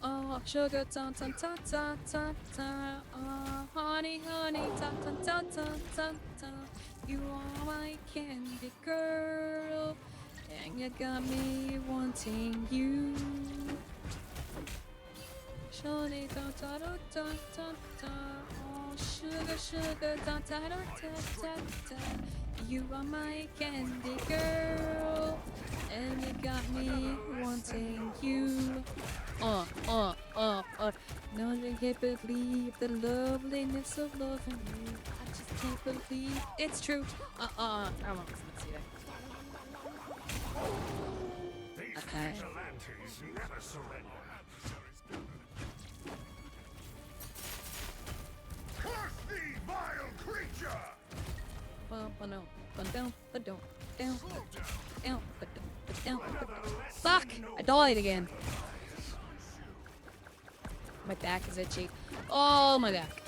Oh, sugar, ta ta ta ta ta ta. Oh, honey, honey, ta ta ta ta ta ta. You are my candy girl, and you got me wanting you. Shawty, ta ta ta ta ta ta. Oh, sugar, sugar, ta ta ta ta ta ta. You are my candy girl, and you got me wanting you. No, I can't believe the loveliness of loving you. I just can't believe it's true. I don't want to see that. These vigilantes never surrender. Curse thee, vile creature! Fuck! I died again. My back is itchy. Oh, my back.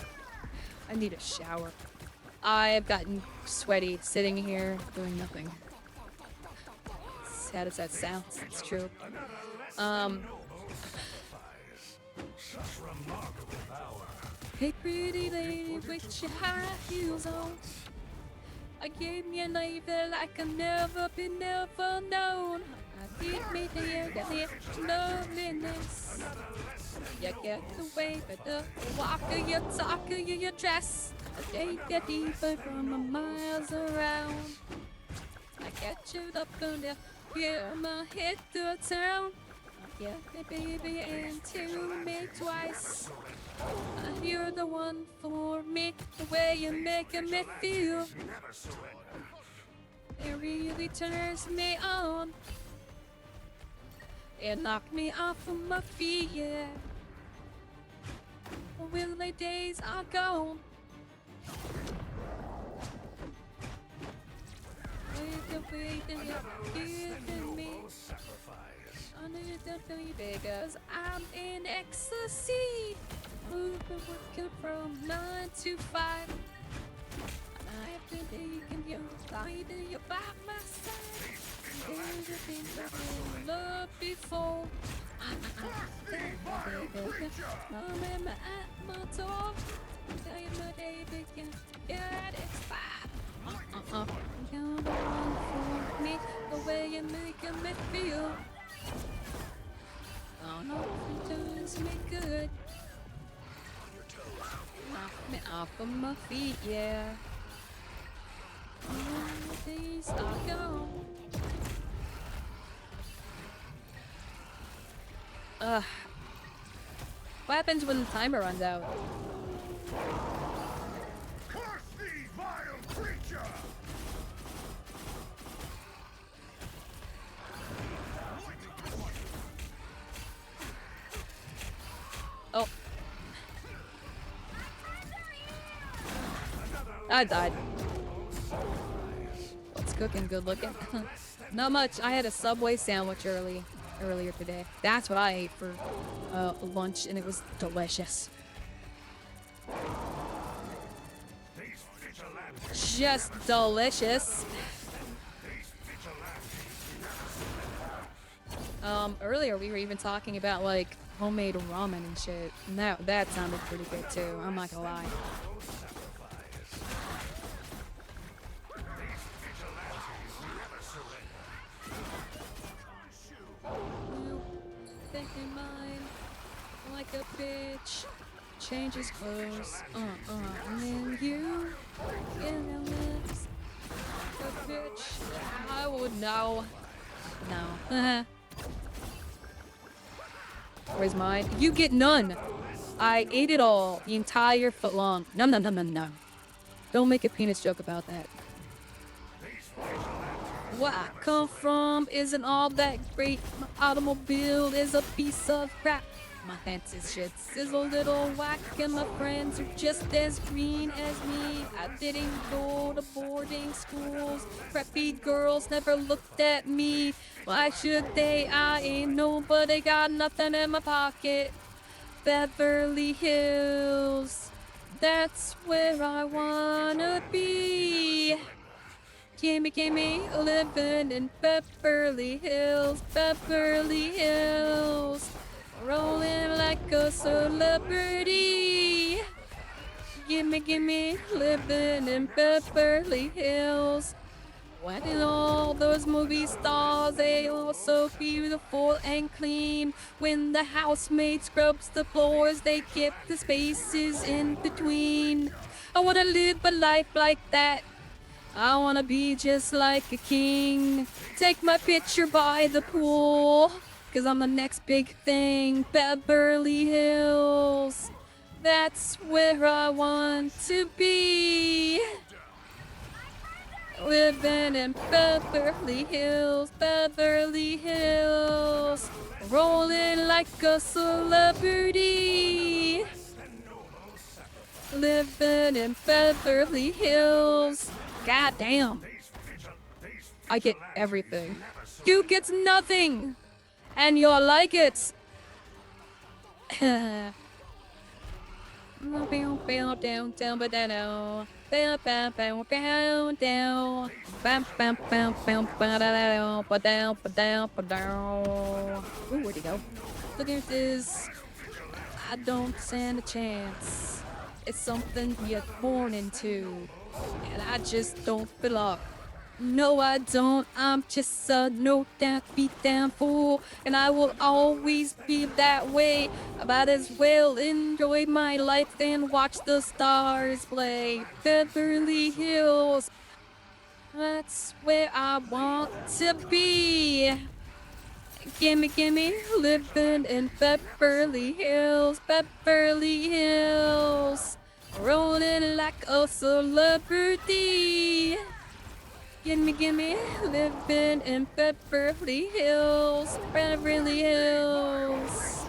I need a shower. I've gotten sweaty sitting here doing nothing. Sad as that sounds, it's true. Hey pretty lady with your high heels on, I gave me a life like I've never been never known. I did me here, got me loveliness. You get the way, but the walk of your talk of your dress, I take you deeper from a miles around. I get you up and down, yeah, my head to town. Yeah, baby, and to me twice. You're the one for me, the way you're making me feel. It really turns me on. It knocked me off of my feet, yeah. Will the days are gone. With the way that you're giving me. I need to tell you because I'm in ecstasy. We've been working from 9 to 5. And I have been taking you, lying you by my side. There's a thing that we loved before. I'm at my door. Tell you my day begin. Yeah, it's fine. You're the one for me, the way you're making me feel. no, does me good. Knock me off of my feet, yeah. These are gone. Ugh. What happens when the timer runs out? Curse thee, vile creature! Oh. I died. What's cooking? Good looking. Not much. I had a Subway sandwich earlier today. That's what I ate for lunch, and it was delicious. These vigilantes, Just delicious. these vigilantes. Earlier we were even talking about like homemade ramen and shit. And that sounded pretty good too. I'm not gonna lie. You thinking mine like a bitch. Change his clothes. And then you get the lips. Like a bitch. I would know. No. Where's mine? You get none. I ate it all, the entire foot long. Num num num num num. Don't make a penis joke about that. Where I come from isn't all that great. My automobile is a piece of crap. My fancy shit's is a little whack, and my friends are just as green as me. I didn't go to boarding schools. Preppy girls never looked at me. Why should they? I ain't nobody, got nothing in my pocket. Beverly Hills, that's where I wanna be. Gimme, living in Beverly Hills, Beverly Hills. Rolling like a celebrity. Gimme, living in Beverly Hills. Why did all those movie stars, they all so beautiful and clean? When the housemaid scrubs the floors, they keep the spaces in between. I wanna live a life like that. I wanna be just like a king. Take my picture by the pool, 'cause I'm the next big thing. Beverly Hills, that's where I want to be. Living in Beverly Hills, Beverly Hills. Rolling like a celebrity. Living in Beverly Hills. God damn. I get everything. You get nothing. And you'll like it. Ooh, where'd he go? Look at this. I don't stand a chance. It's something you're born into. And I just don't belong. No, I don't. I'm just a no down, beat down fool. And I will always be that way. I might as well enjoy my life and watch the stars play. Beverly Hills, that's where I want to be. Gimme, living in Beverly Hills, Beverly Hills. Rolling like a celebrity. Gimme, living in Beverly Hills, Beverly Hills.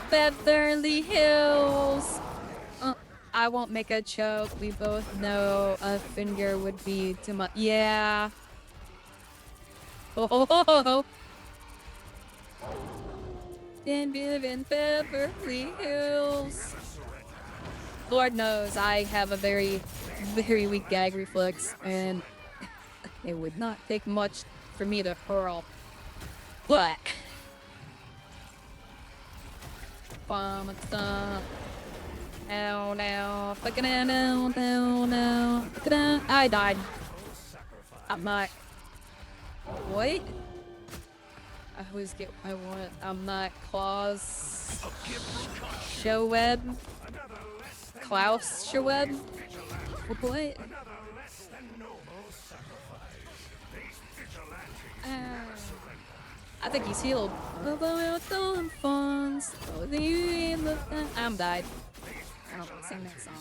Beverly Hills. I won't make a joke. We both know a finger would be too much. Yeah. Oh. And live in Beverly Hills. Lord knows I have a very, very weak gag reflex, and it would not take much for me to hurl. But I died. I'm not. What? I always get what I want. I'm not Klaus Schwab. Klaus Schwab? What? I think he's healed. I'm died. I don't sing that song.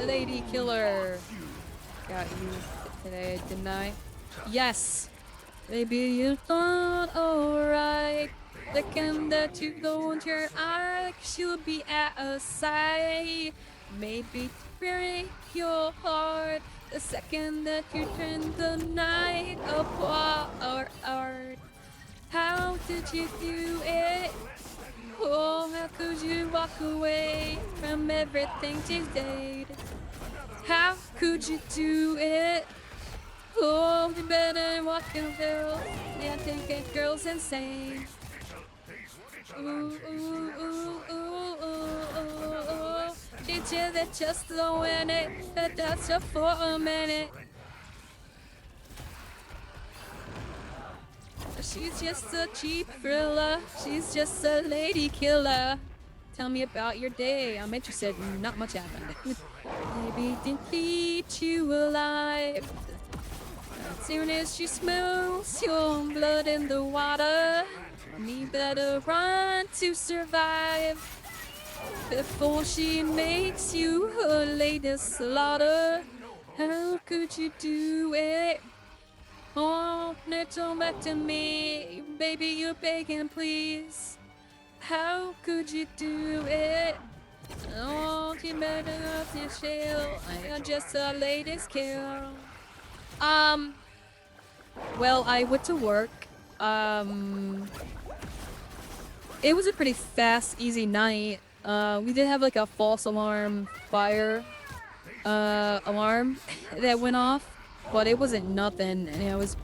Lady Killer. Got you today, didn't I? Yes! Maybe you thought, alright. The kind that you don't your eye, she'll be at a side. Maybe to break your heart. The second that you turn the night apart. How did you do it? Oh, how could you walk away from everything you did? How could you do it? Oh, you better walk and feel. Yeah, think that girl's insane. Ooh, ooh, ooh, ooh, ooh, ooh, ooh. She did just to win it, but that's just for a minute. She's just a cheap thriller. She's just a lady killer. Tell me about your day. I'm interested. Not much happened. Maybe didn't eat you alive. As soon as she smells your blood in the water, me better run to survive before she makes you her latest slaughter. How could you do it? Oh, turn back to me, baby, you're begging, please. How could you do it? Oh, you better off your shell. I am just the latest kill. Well, I went to work. It was a pretty fast, easy night. We did have like a false alarm fire alarm that went off, but it wasn't nothing, and it was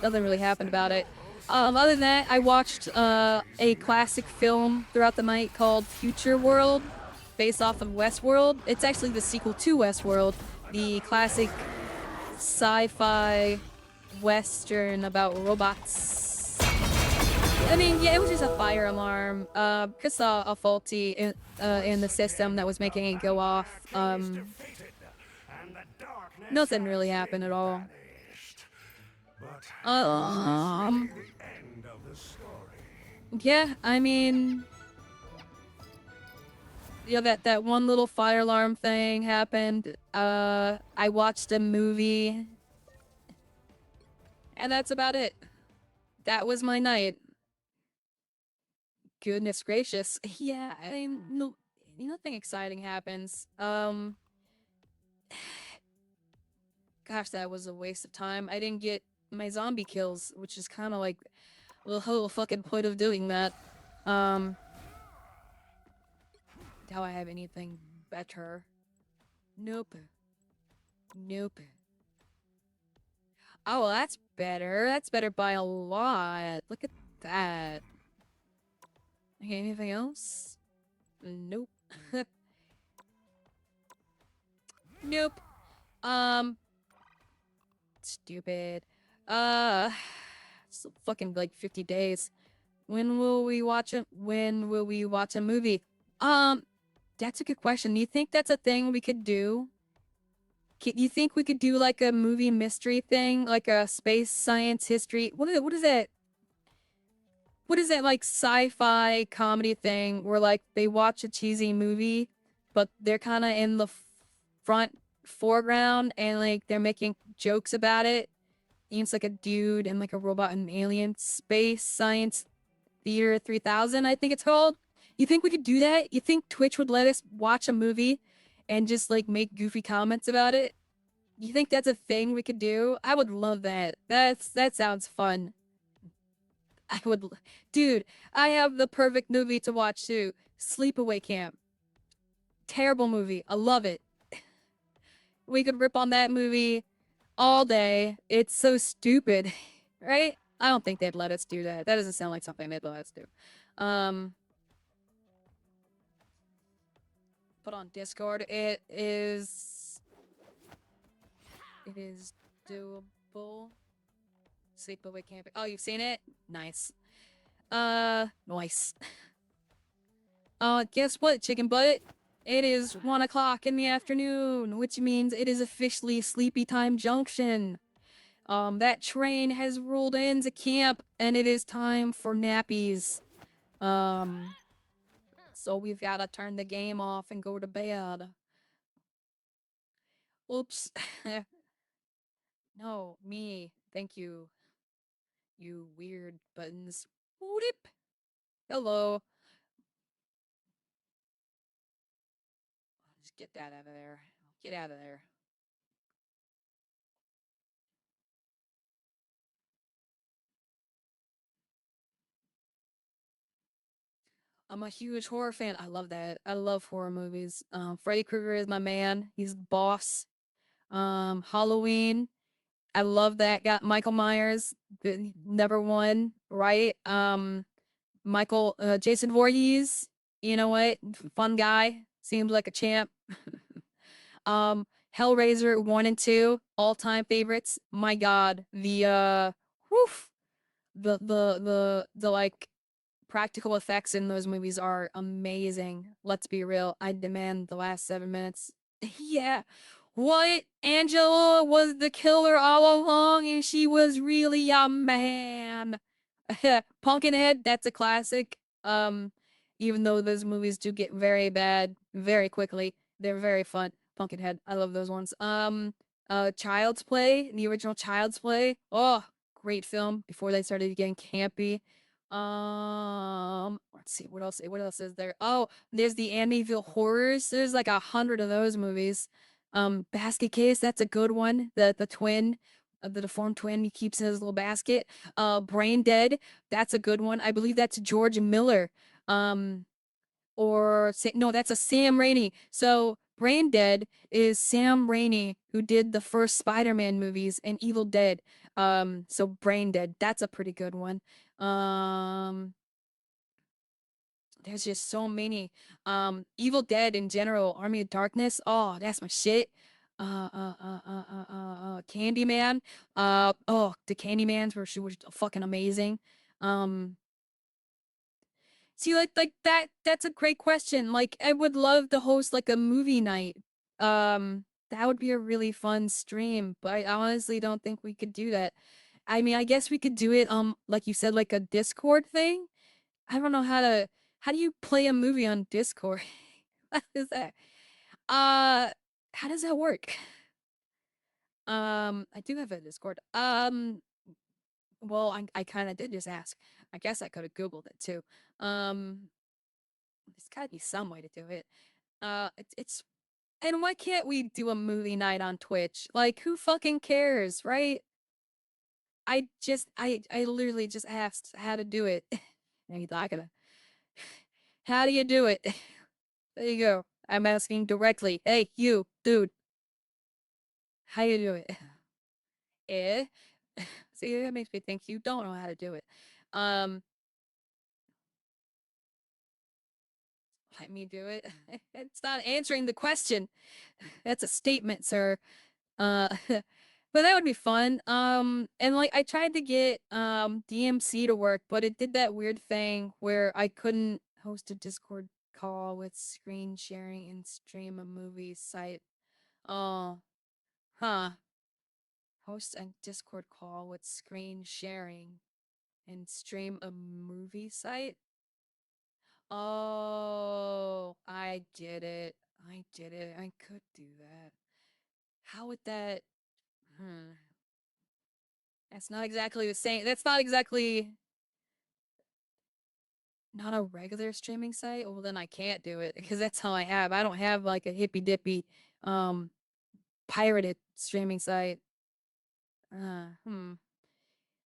nothing really happened about it. Other than that, I watched a classic film throughout the night called Future World, based off of Westworld. It's actually the sequel to Westworld, the classic sci-fi western about robots. I mean, yeah, it was just a fire alarm. Chris saw a faulty in the system that was making it go off. Nothing really happened at all. Yeah, I mean, yeah, that one little fire alarm thing happened. I watched a movie, and that's about it. That was my night. Goodness gracious. Yeah, I mean, no, nothing exciting happens. Gosh, that was a waste of time. I didn't get my zombie kills, which is kind of like the whole fucking point of doing that. Do I have anything better? Nope. Nope. Oh, well, that's better. That's better by a lot. Look at that. Okay, anything else? Nope. Nope. Stupid. It's fucking like 50 days. When will we watch it? When will we watch a movie? That's a good question. Do you think that's a thing we could do? You think we could do like a movie mystery thing, like a space science history? What is that? What is that like sci-fi comedy thing where like they watch a cheesy movie, but they're kind of in the front foreground and like they're making jokes about it? And it's like a dude and like a robot and alien space science theater 3000, I think it's called. You think we could do that? You think Twitch would let us watch a movie and just like make goofy comments about it? You think that's a thing we could do? I would love that. That sounds fun. I would, dude. I have the perfect movie to watch too. Sleepaway Camp. Terrible movie. I love it. We could rip on that movie all day. It's so stupid, right? I don't think they'd let us do that. That doesn't sound like something they'd let us do. Put on Discord. It is doable. Sleepaway Camp. Oh, you've seen it? Nice. Nice. Guess what, chicken butt? It is 1 o'clock in the afternoon, which means it is officially Sleepy Time Junction. That train has rolled into camp, and it is time for nappies. So we've gotta turn the game off and go to bed. Oops. No, me. Thank you. You weird buttons. Boop. Hello. Just get that out of there. Get out of there. I'm a huge horror fan. I love that. I love horror movies. Freddy Krueger is my man. He's the boss. Halloween. I love that. Got Michael Myers, the number one, right? Jason Voorhees. You know what? Fun guy. Seems like a champ. Hellraiser 1 and 2, all-time favorites. My God, whew, the like practical effects in those movies are amazing. Let's be real. I demand the last 7 minutes. Yeah. What? Angela was the killer all along and she was really a man. Pumpkinhead, that's a classic. Even though those movies do get very bad very quickly, they're very fun. Pumpkinhead, I love those ones. Child's Play, the original Child's Play. Oh, great film before they started getting campy. Let's see, what else? What else is there? Oh, there's the Amityville Horrors. There's like 100 of those movies. Basket Case, that's a good one. The twin, the deformed twin, he keeps in his little basket. Brain Dead, that's a good one. I believe that's George Miller. Um, no, that's a Sam Raimi. So Brain Dead is Sam Raimi who did the first Spider-Man movies and Evil Dead. So Brain Dead, that's a pretty good one. Um, there's just so many. Evil Dead in general, Army of Darkness. Oh, that's my shit. Candyman. The Candymans were fucking amazing. Um, See, like that's a great question. Like, I would love to host like a movie night. That would be a really fun stream, but I honestly don't think we could do that. I mean, I guess we could do it, like you said, like a Discord thing. I don't know how do you play a movie on Discord? What is that? Uh, how does that work? I do have a Discord. Well, I kind of did just ask. I guess I could have Googled it too. Um, there's gotta be some way to do it. It's and why can't we do a movie night on Twitch? Like, who fucking cares, right? I literally just asked how to do it. And he's not gonna. How do you do it? There you go. I'm asking directly. Hey, you, dude. How you do it? Eh? See, that makes me think you don't know how to do it. Um, let me do it. It's not answering the question. That's a statement, sir. But that would be fun. And like I tried to get DMC to work, but it did that weird thing where I couldn't host a Discord call with screen sharing and stream a movie site. Oh, huh. Host a Discord call with screen sharing and stream a movie site? Oh, I get it. I get it. I could do that. How would that? Hmm. That's not exactly the same. That's not exactly not a regular streaming site. Well, then I can't do it because that's all I have. I don't have like a hippy dippy, um, pirated streaming site. Hmm.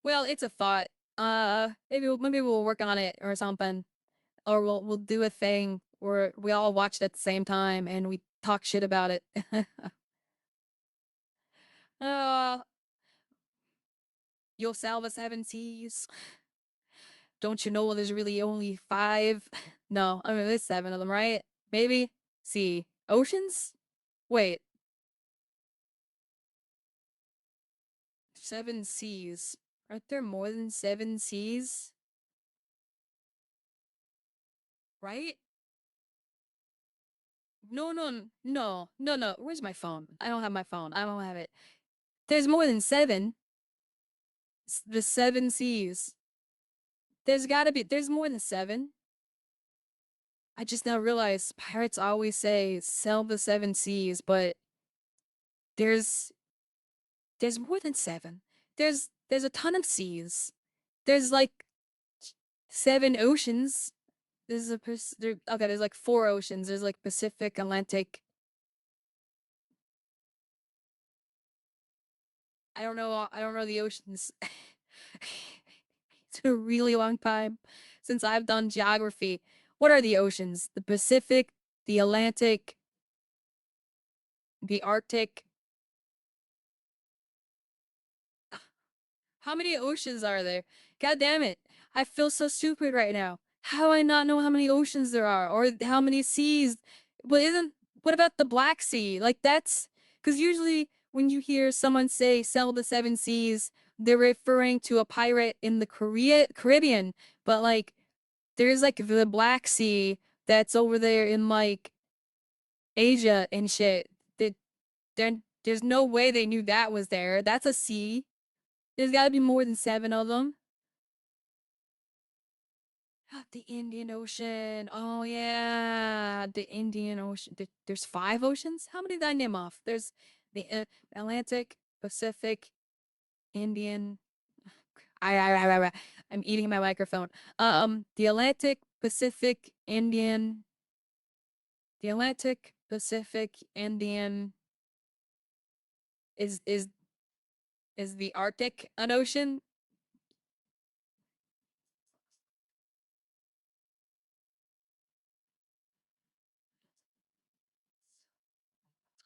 Well, it's a thought. Maybe we'll work on it or something, or we'll do a thing where we all watch it at the same time and we talk shit about it. uh, You'll salve a seven seas. Don't you know there's really only five? No, I mean there's seven of them, right? Maybe. See, oceans? Wait, seven seas. Aren't there more than 7 seas? Right? No, no, no, no, no. Where's my phone? I don't have my phone. I don't have it. There's more than 7. The 7 seas. There's more than 7. I just now realized pirates always say sail the 7 seas, but there's there's more than 7. There's a ton of seas. There's like 7 oceans. There's like 4 oceans. There's like Pacific, Atlantic. I don't know the oceans. It's been a really long time since I've done geography. What are the oceans? The Pacific, the Atlantic, the Arctic. How many oceans are there? God damn it. I feel so stupid right now. How do I not know how many oceans there are or how many seas? What about the Black Sea? Like that's because usually when you hear someone say sail the 7 seas, they're referring to a pirate in the Caribbean, but like there's like the Black Sea that's over there in like Asia and shit. That there's no way they knew that was there. That's a sea. There's got to be more than 7 of them. The Indian Ocean. Oh yeah, the Indian Ocean. There's 5 oceans. How many did I name off? There's the Atlantic, Pacific, Indian. I'm eating my microphone. The Atlantic, Pacific, Indian. The Atlantic, Pacific, Indian. Is is is the Arctic an ocean?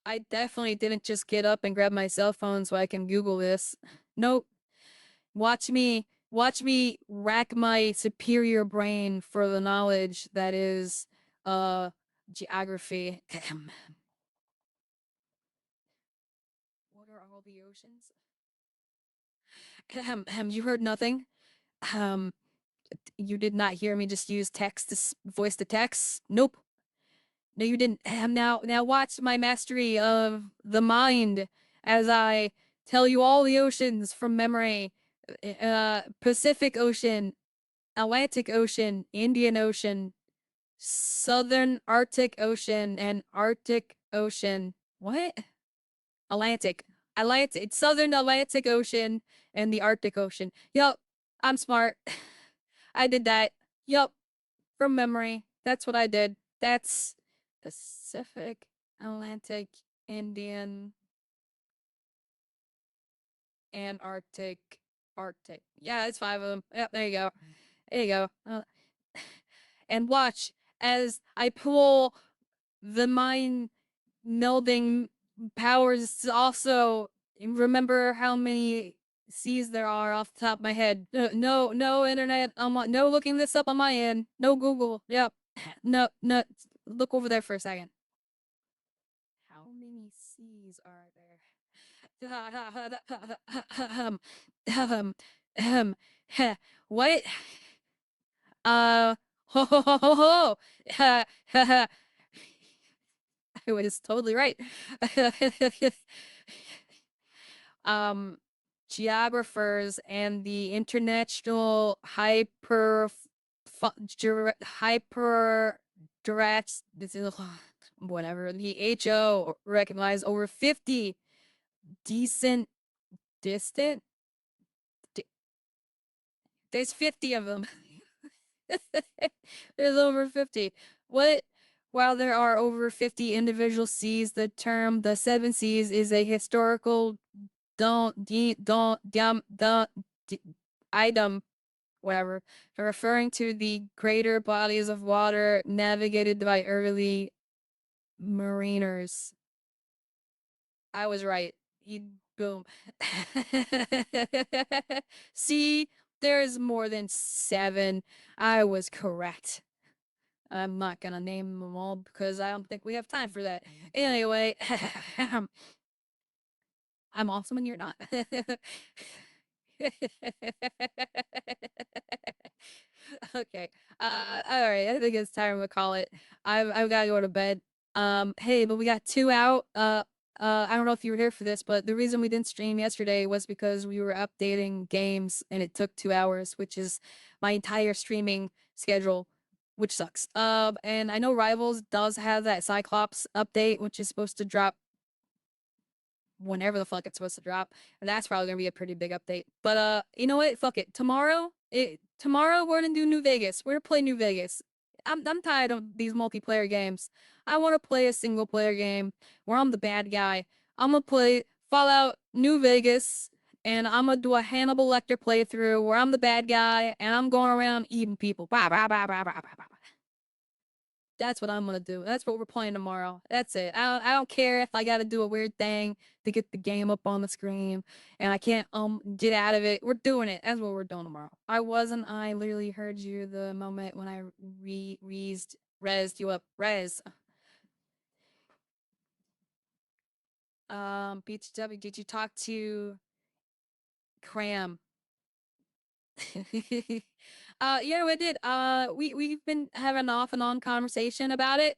I definitely didn't just get up and grab my cell phone so I can Google this. Nope. Watch me rack my superior brain for the knowledge that is geography. What are all the oceans? You heard nothing? Um, you did not hear me just use text to voice to text? Nope. No, you didn't. Now watch my mastery of the mind as I tell you all the oceans from memory. Pacific Ocean, Atlantic Ocean, Indian Ocean, Southern Arctic Ocean, and Arctic Ocean. What? Atlantic. It's Southern Atlantic Ocean and the Arctic Ocean. Yup, I'm smart. I did that. Yup, from memory. That's what I did. That's Pacific, Atlantic, Indian, and Arctic. Yeah, it's 5 of them. Yep, there you go. There you go. And watch as I pull the mind melding powers to also remember how many seas there are off the top of my head. No internet. No looking this up on my end. No Google. Yep. No. Look over there for a second. How many seas are there? What? Ho ho ho ho ho. I was totally right. um, Geographers and the international hyper direct this is whatever the HO recognized over 50 decent distant there's 50 of them. There's over 50. What? While there are over 50 individual seas, the term the 7 seas is a historical don't item, whatever, referring to the greater bodies of water navigated by early mariners. I was right. Boom. See, there's more than 7. I was correct. I'm not gonna name them all because I don't think we have time for that. Anyway, I'm awesome and you're not. Okay. All right. I think it's time to call it. I've got to go to bed. Hey, but we got two out. I don't know if you were here for this, but the reason we didn't stream yesterday was because we were updating games and it took 2 hours, which is my entire streaming schedule, which sucks. And I know Rivals does have that Cyclops update, which is supposed to drop whenever the fuck it's supposed to drop. And that's probably gonna be a pretty big update. But you know what? Fuck it. Tomorrow we're gonna do New Vegas. We're gonna play New Vegas. I'm tired of these multiplayer games. I wanna play a single player game where I'm the bad guy. I'm gonna play Fallout New Vegas and I'm gonna do a Hannibal Lecter playthrough where I'm the bad guy and I'm going around eating people. Bah, bah, bah, bah, bah, bah, bah. That's what I'm gonna do. That's what we're playing tomorrow. That's it. I don't care if I gotta do a weird thing to get the game up on the screen and I can't get out of it. We're doing it. That's what we're doing tomorrow. I literally heard you the moment when I rezzed you up. Rez. BTW, did you talk to Cram? Yeah, we did. We've been having an off and on conversation about it.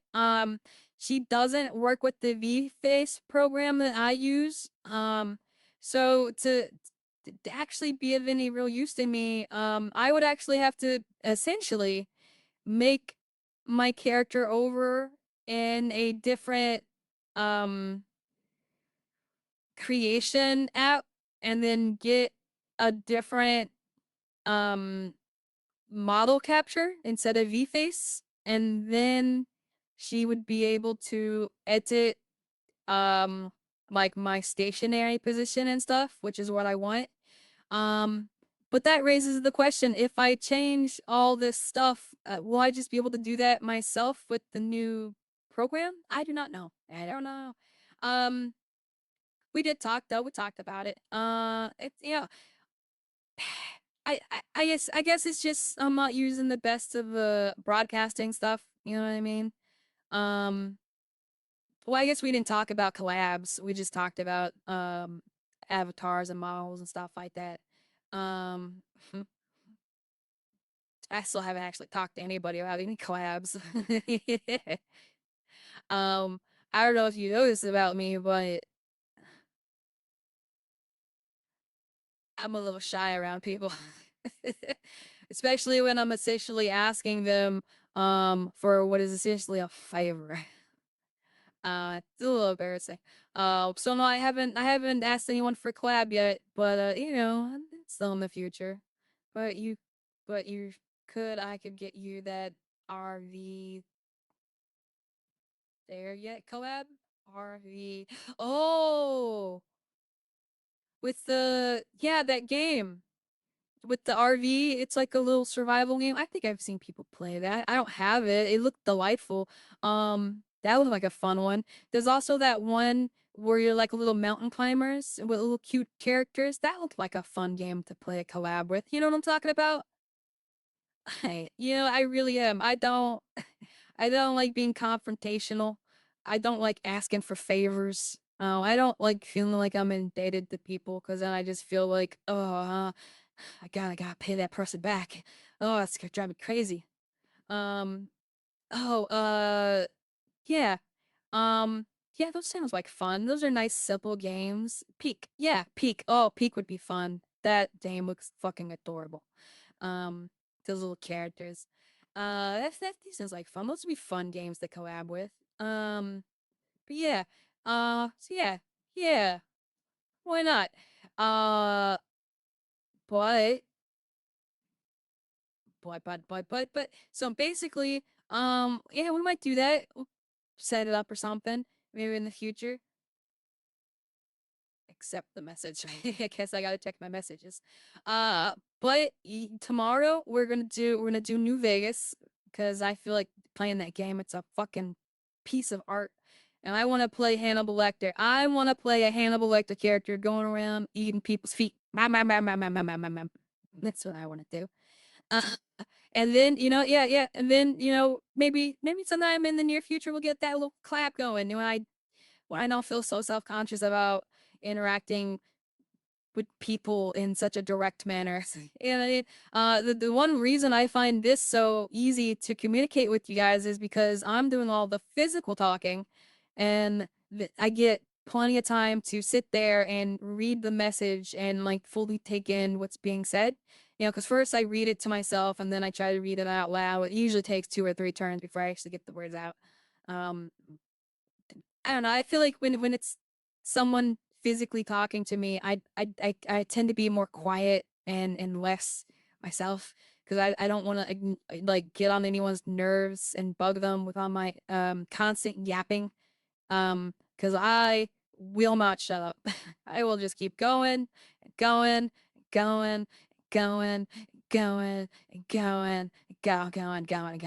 She doesn't work with the V-Face program that I use. So to actually be of any real use to me, I would actually have to essentially make my character over in a different um creation app and then get a different um model capture instead of V-Face, and then she would be able to edit um like my stationary position and stuff, which is what I want. Um but that raises the question, if I change all this stuff, will I just be able to do that myself with the new program? I do not know. I don't know. Um we did talk though. We talked about it. It's yeah. I guess it's just I'm not using the best of the broadcasting stuff. You know what I mean? Um, well, I guess we didn't talk about collabs. We just talked about avatars and models and stuff like that. Um, I still haven't actually talked to anybody about any collabs. um, I don't know if you know this about me, but I'm a little shy around people. Especially when I'm essentially asking them for what is essentially a favor. It's a little embarrassing. So no, I haven't asked anyone for collab yet, but it's still in the future. But you I could get you that RV there yet collab? RV. Oh, with that game. With the RV, it's like a little survival game. I think I've seen people play that. I don't have it. It looked delightful. That looked like a fun one. There's also that one where you're like little mountain climbers with little cute characters. That looked like a fun game to play a collab with. You know what I'm talking about? Hey, I really am. I don't like being confrontational. I don't like asking for favors. I don't like feeling like I'm indebted to people because then I just feel like, I gotta pay that person back. Oh, that's gonna drive me crazy. Um, oh, yeah. Yeah, those sounds like fun. Those are nice, simple games. Peak, yeah, Peak. Oh, Peak would be fun. That game looks fucking adorable. Um, those little characters. These sounds like fun. Those would be fun games to collab with. But yeah. So yeah. Why not? Uh, but so basically, yeah, we might do that. Set it up or something. Maybe in the future. Accept the message. I guess I gotta check my messages. But tomorrow we're gonna do New Vegas because I feel like playing that game. It's a fucking piece of art, and I want to play Hannibal Lecter. I want to play a Hannibal Lecter character going around eating people's feet. That's what I want to do. Uh, and then yeah, and then maybe sometime in the near future we'll get that little clap going. When I don't feel so self conscious about interacting with people in such a direct manner. And the one reason I find this so easy to communicate with you guys is because I'm doing all the physical talking, and I get plenty of time to sit there and read the message and like fully take in what's being said. You know, because first I read it to myself and then I try to read it out loud. It usually takes 2 or 3 turns before I actually get the words out. Um, I don't know. I feel like when it's someone physically talking to me, I tend to be more quiet and less myself because I don't want to like get on anyone's nerves and bug them with all my constant yapping. Because I will not shut up. I will just keep going, going, going, going, going, going, going, going.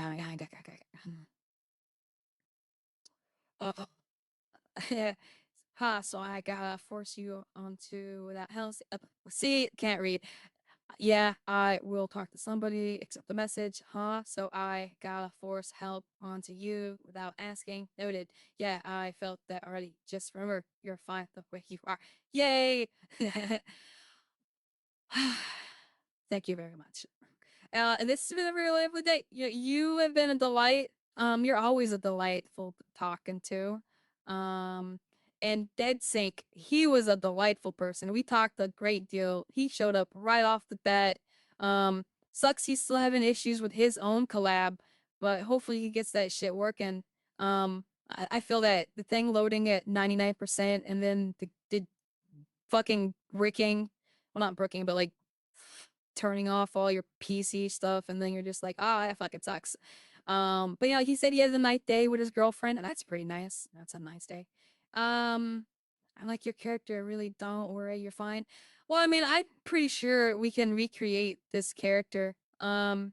Ha, so I gotta force you onto that house. See, can't read. Yeah, I will talk to somebody, accept the message, huh? So I gotta force help onto you without asking. Noted. Yeah, I felt that already. Just remember, you're fine the way you are. Yay! Thank you very much. And this has been a really lovely day. You have been a delight. You're always a delightful talking to. Um, and Dead Sync, he was a delightful person. We talked a great deal. He showed up right off the bat. Um, Sucks he's still having issues with his own collab, but hopefully he gets that shit working. I feel that the thing loading at 99% and then the fucking bricking, well, not bricking, but like turning off all your PC stuff, and then you're just like, ah, that fucking sucks. But yeah, he said he has a nice day with his girlfriend, and that's pretty nice. That's a nice day. I like your character. Really, don't worry, you're fine. Well, I mean, I'm pretty sure we can recreate this character. Uh,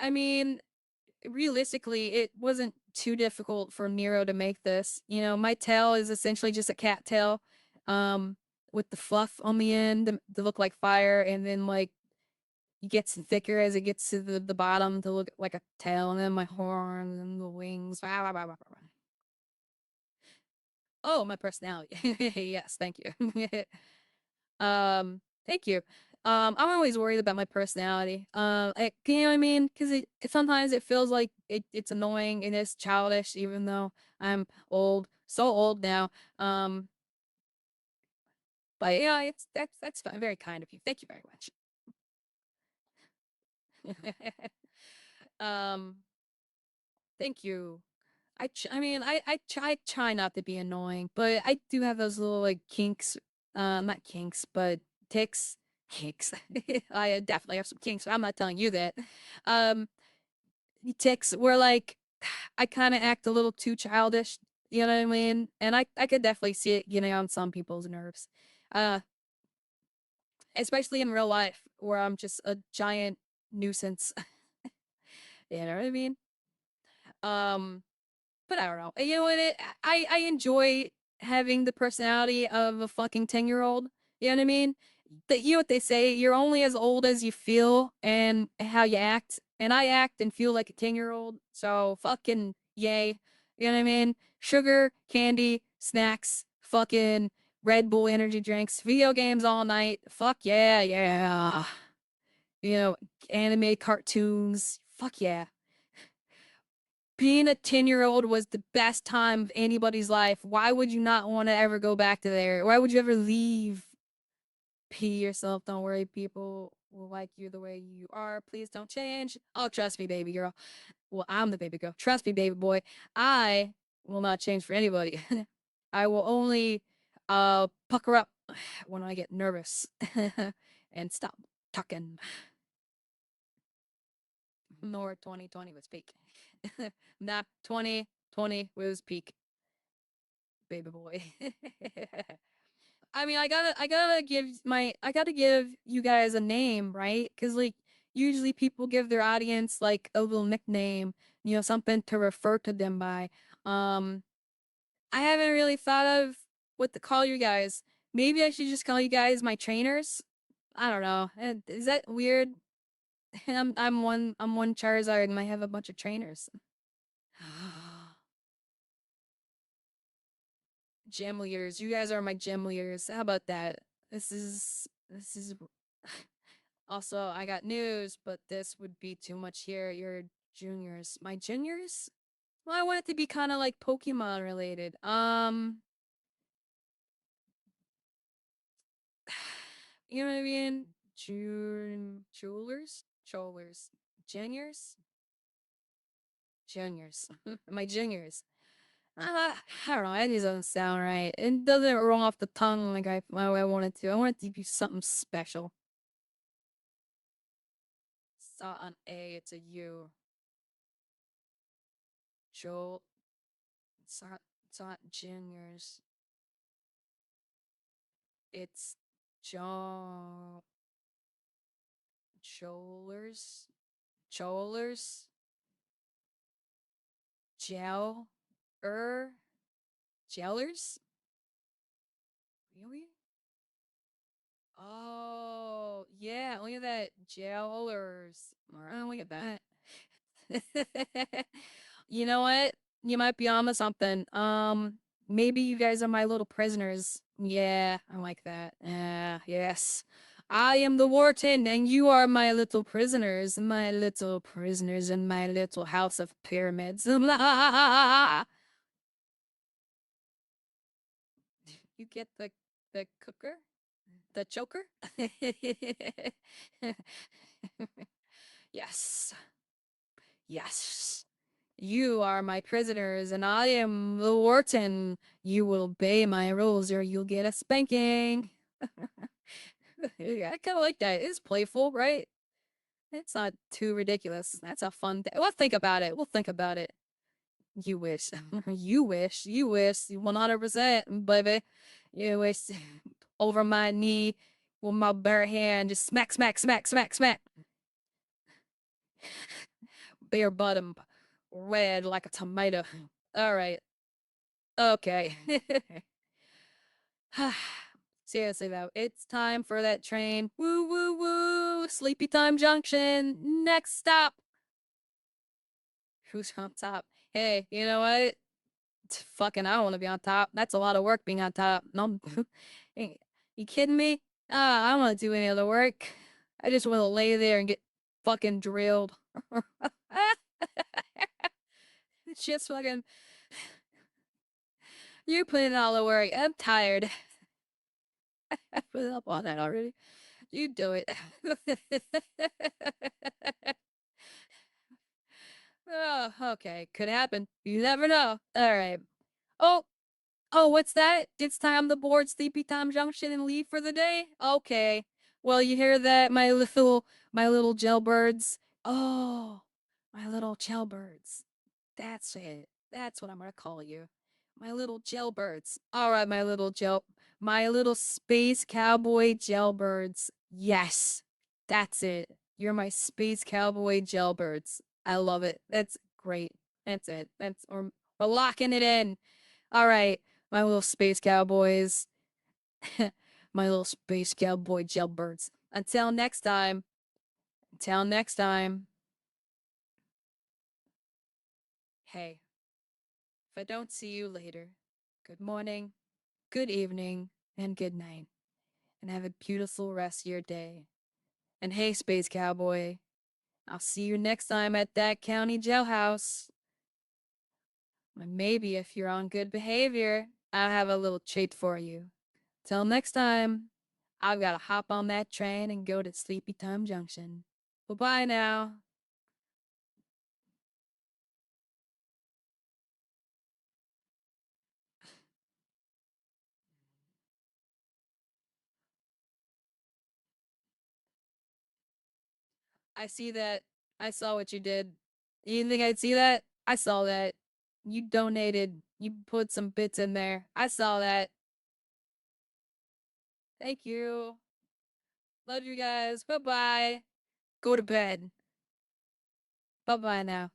I mean, realistically, it wasn't too difficult for Nero to make this. You know, my tail is essentially just a cat tail, um, with the fluff on the end to look like fire, and then like it gets thicker as it gets to the bottom to look like a tail, and then my horns and the wings. Oh, my personality. Yes, thank you. Thank you. I'm always worried about my personality. You know what I mean? Because sometimes it feels like it's annoying and it's childish, even though I'm old, so old now. Um, but yeah, that's fine. Very kind of you. Thank you very much. um, thank you. I mean, I try not to be annoying, but I do have those little like kinks, not kinks, but ticks, kinks. I definitely have some kinks. I'm not telling you that. Um, ticks where like I kind of act a little too childish. You know what I mean? And I could definitely see it getting on some people's nerves. Uh, especially in real life where I'm just a giant nuisance. You know what I mean? Um, But I don't know. You know what? I enjoy having the personality of a fucking 10-year-old. You know what I mean? You know what they say? You're only as old as you feel and how you act. And I act and feel like a 10-year-old. So fucking yay. You know what I mean? Sugar, candy, snacks, fucking Red Bull energy drinks, video games all night. Fuck yeah, yeah. You know, anime cartoons. Fuck yeah. Being a 10-year-old was the best time of anybody's life. Why would you not want to ever go back to there? Why would you ever leave? Pee yourself. Don't worry. People will like you the way you are. Please don't change. Oh, trust me, baby girl. Well, I'm the baby girl. Trust me, baby boy. I will not change for anybody. I will only pucker up when I get nervous and stop talking. Nora 2020 was peak. Nah, 2020 was peak. Baby boy. I mean, I gotta give you guys a name, right? Because like usually people give their audience like a little nickname, you know, something to refer to them by. Um, I haven't really thought of what to call you guys. Maybe I should just call you guys my trainers. I don't know. Is that weird? I'm one Charizard and I have a bunch of trainers. gym leaders. You guys are my gym leaders. How about that? This is also, I got news, but this would be too much here. You're juniors. My juniors? Well, I want it to be kind of like Pokemon related. You know what I mean? Jewelers? Juniors? Juniors. My juniors. I don't know. That just doesn't sound right. It doesn't roll off the tongue like I want it to. I want it to be something special. It's not an A, it's a U. Joel. It's not juniors. It's Jo. Jolers. Jolers. Gel. Jellers? Really? Oh, yeah, look at that. Jailers. Alright, look at that. You know what? You might be onto something. Maybe you guys are my little prisoners. Yeah, I like that. Yes. I am the warden, and you are my little prisoners. My little prisoners in my little house of pyramids. You get the cooker? The choker? Yes. Yes. You are my prisoners, and I am the warden. You will obey my rules, or you'll get a spanking. Yeah, I kind of like that. It's playful, right? It's not too ridiculous. That's a fun day. We'll think about it. We'll think about it. You wish. You wish. You wish. 100%, baby. You wish. Over my knee with my bare hand, just smack, smack, smack, smack, smack. Bare bottom, red like a tomato. All right. Okay. Seriously though, it's time for that train. Woo woo woo! Sleepy Time Junction. Next stop. Who's on top? Hey, you know what? Fucking, I don't want to be on top. That's a lot of work being on top. No, hey, you kidding me? I don't want to do any other work. I just want to lay there and get fucking drilled. It's just fucking. You're putting in all the work. I'm tired. I put up on that already. You do it. Oh, okay. Could happen. You never know. All right. Oh, oh, what's that? It's time to board Sleepy Time Junction and leave for the day? Okay. Well, you hear that, my little jailbirds? Oh, my little jailbirds. That's it. That's what I'm gonna call you. My little jailbirds. All right, my little space cowboy jailbirds. Yes, that's it. You're my space cowboy jailbirds. I love it. That's great. That's it. We're locking it in. All right, my little space cowboys. My little space cowboy jailbirds. Until next time. Until next time. Hey, if I don't see you later, good morning, good evening, and good night. And have a beautiful rest of your day. And hey, Space Cowboy, I'll see you next time at that county jailhouse. And maybe if you're on good behavior, I'll have a little treat for you. Till next time, I've got to hop on that train and go to Sleepy Time Junction. Bye bye now. I see that. I saw what you did. You didn't think I'd see that? I saw that. You donated. You put some bits in there. I saw that. Thank you. Love you guys. Bye bye. Go to bed. Bye bye now.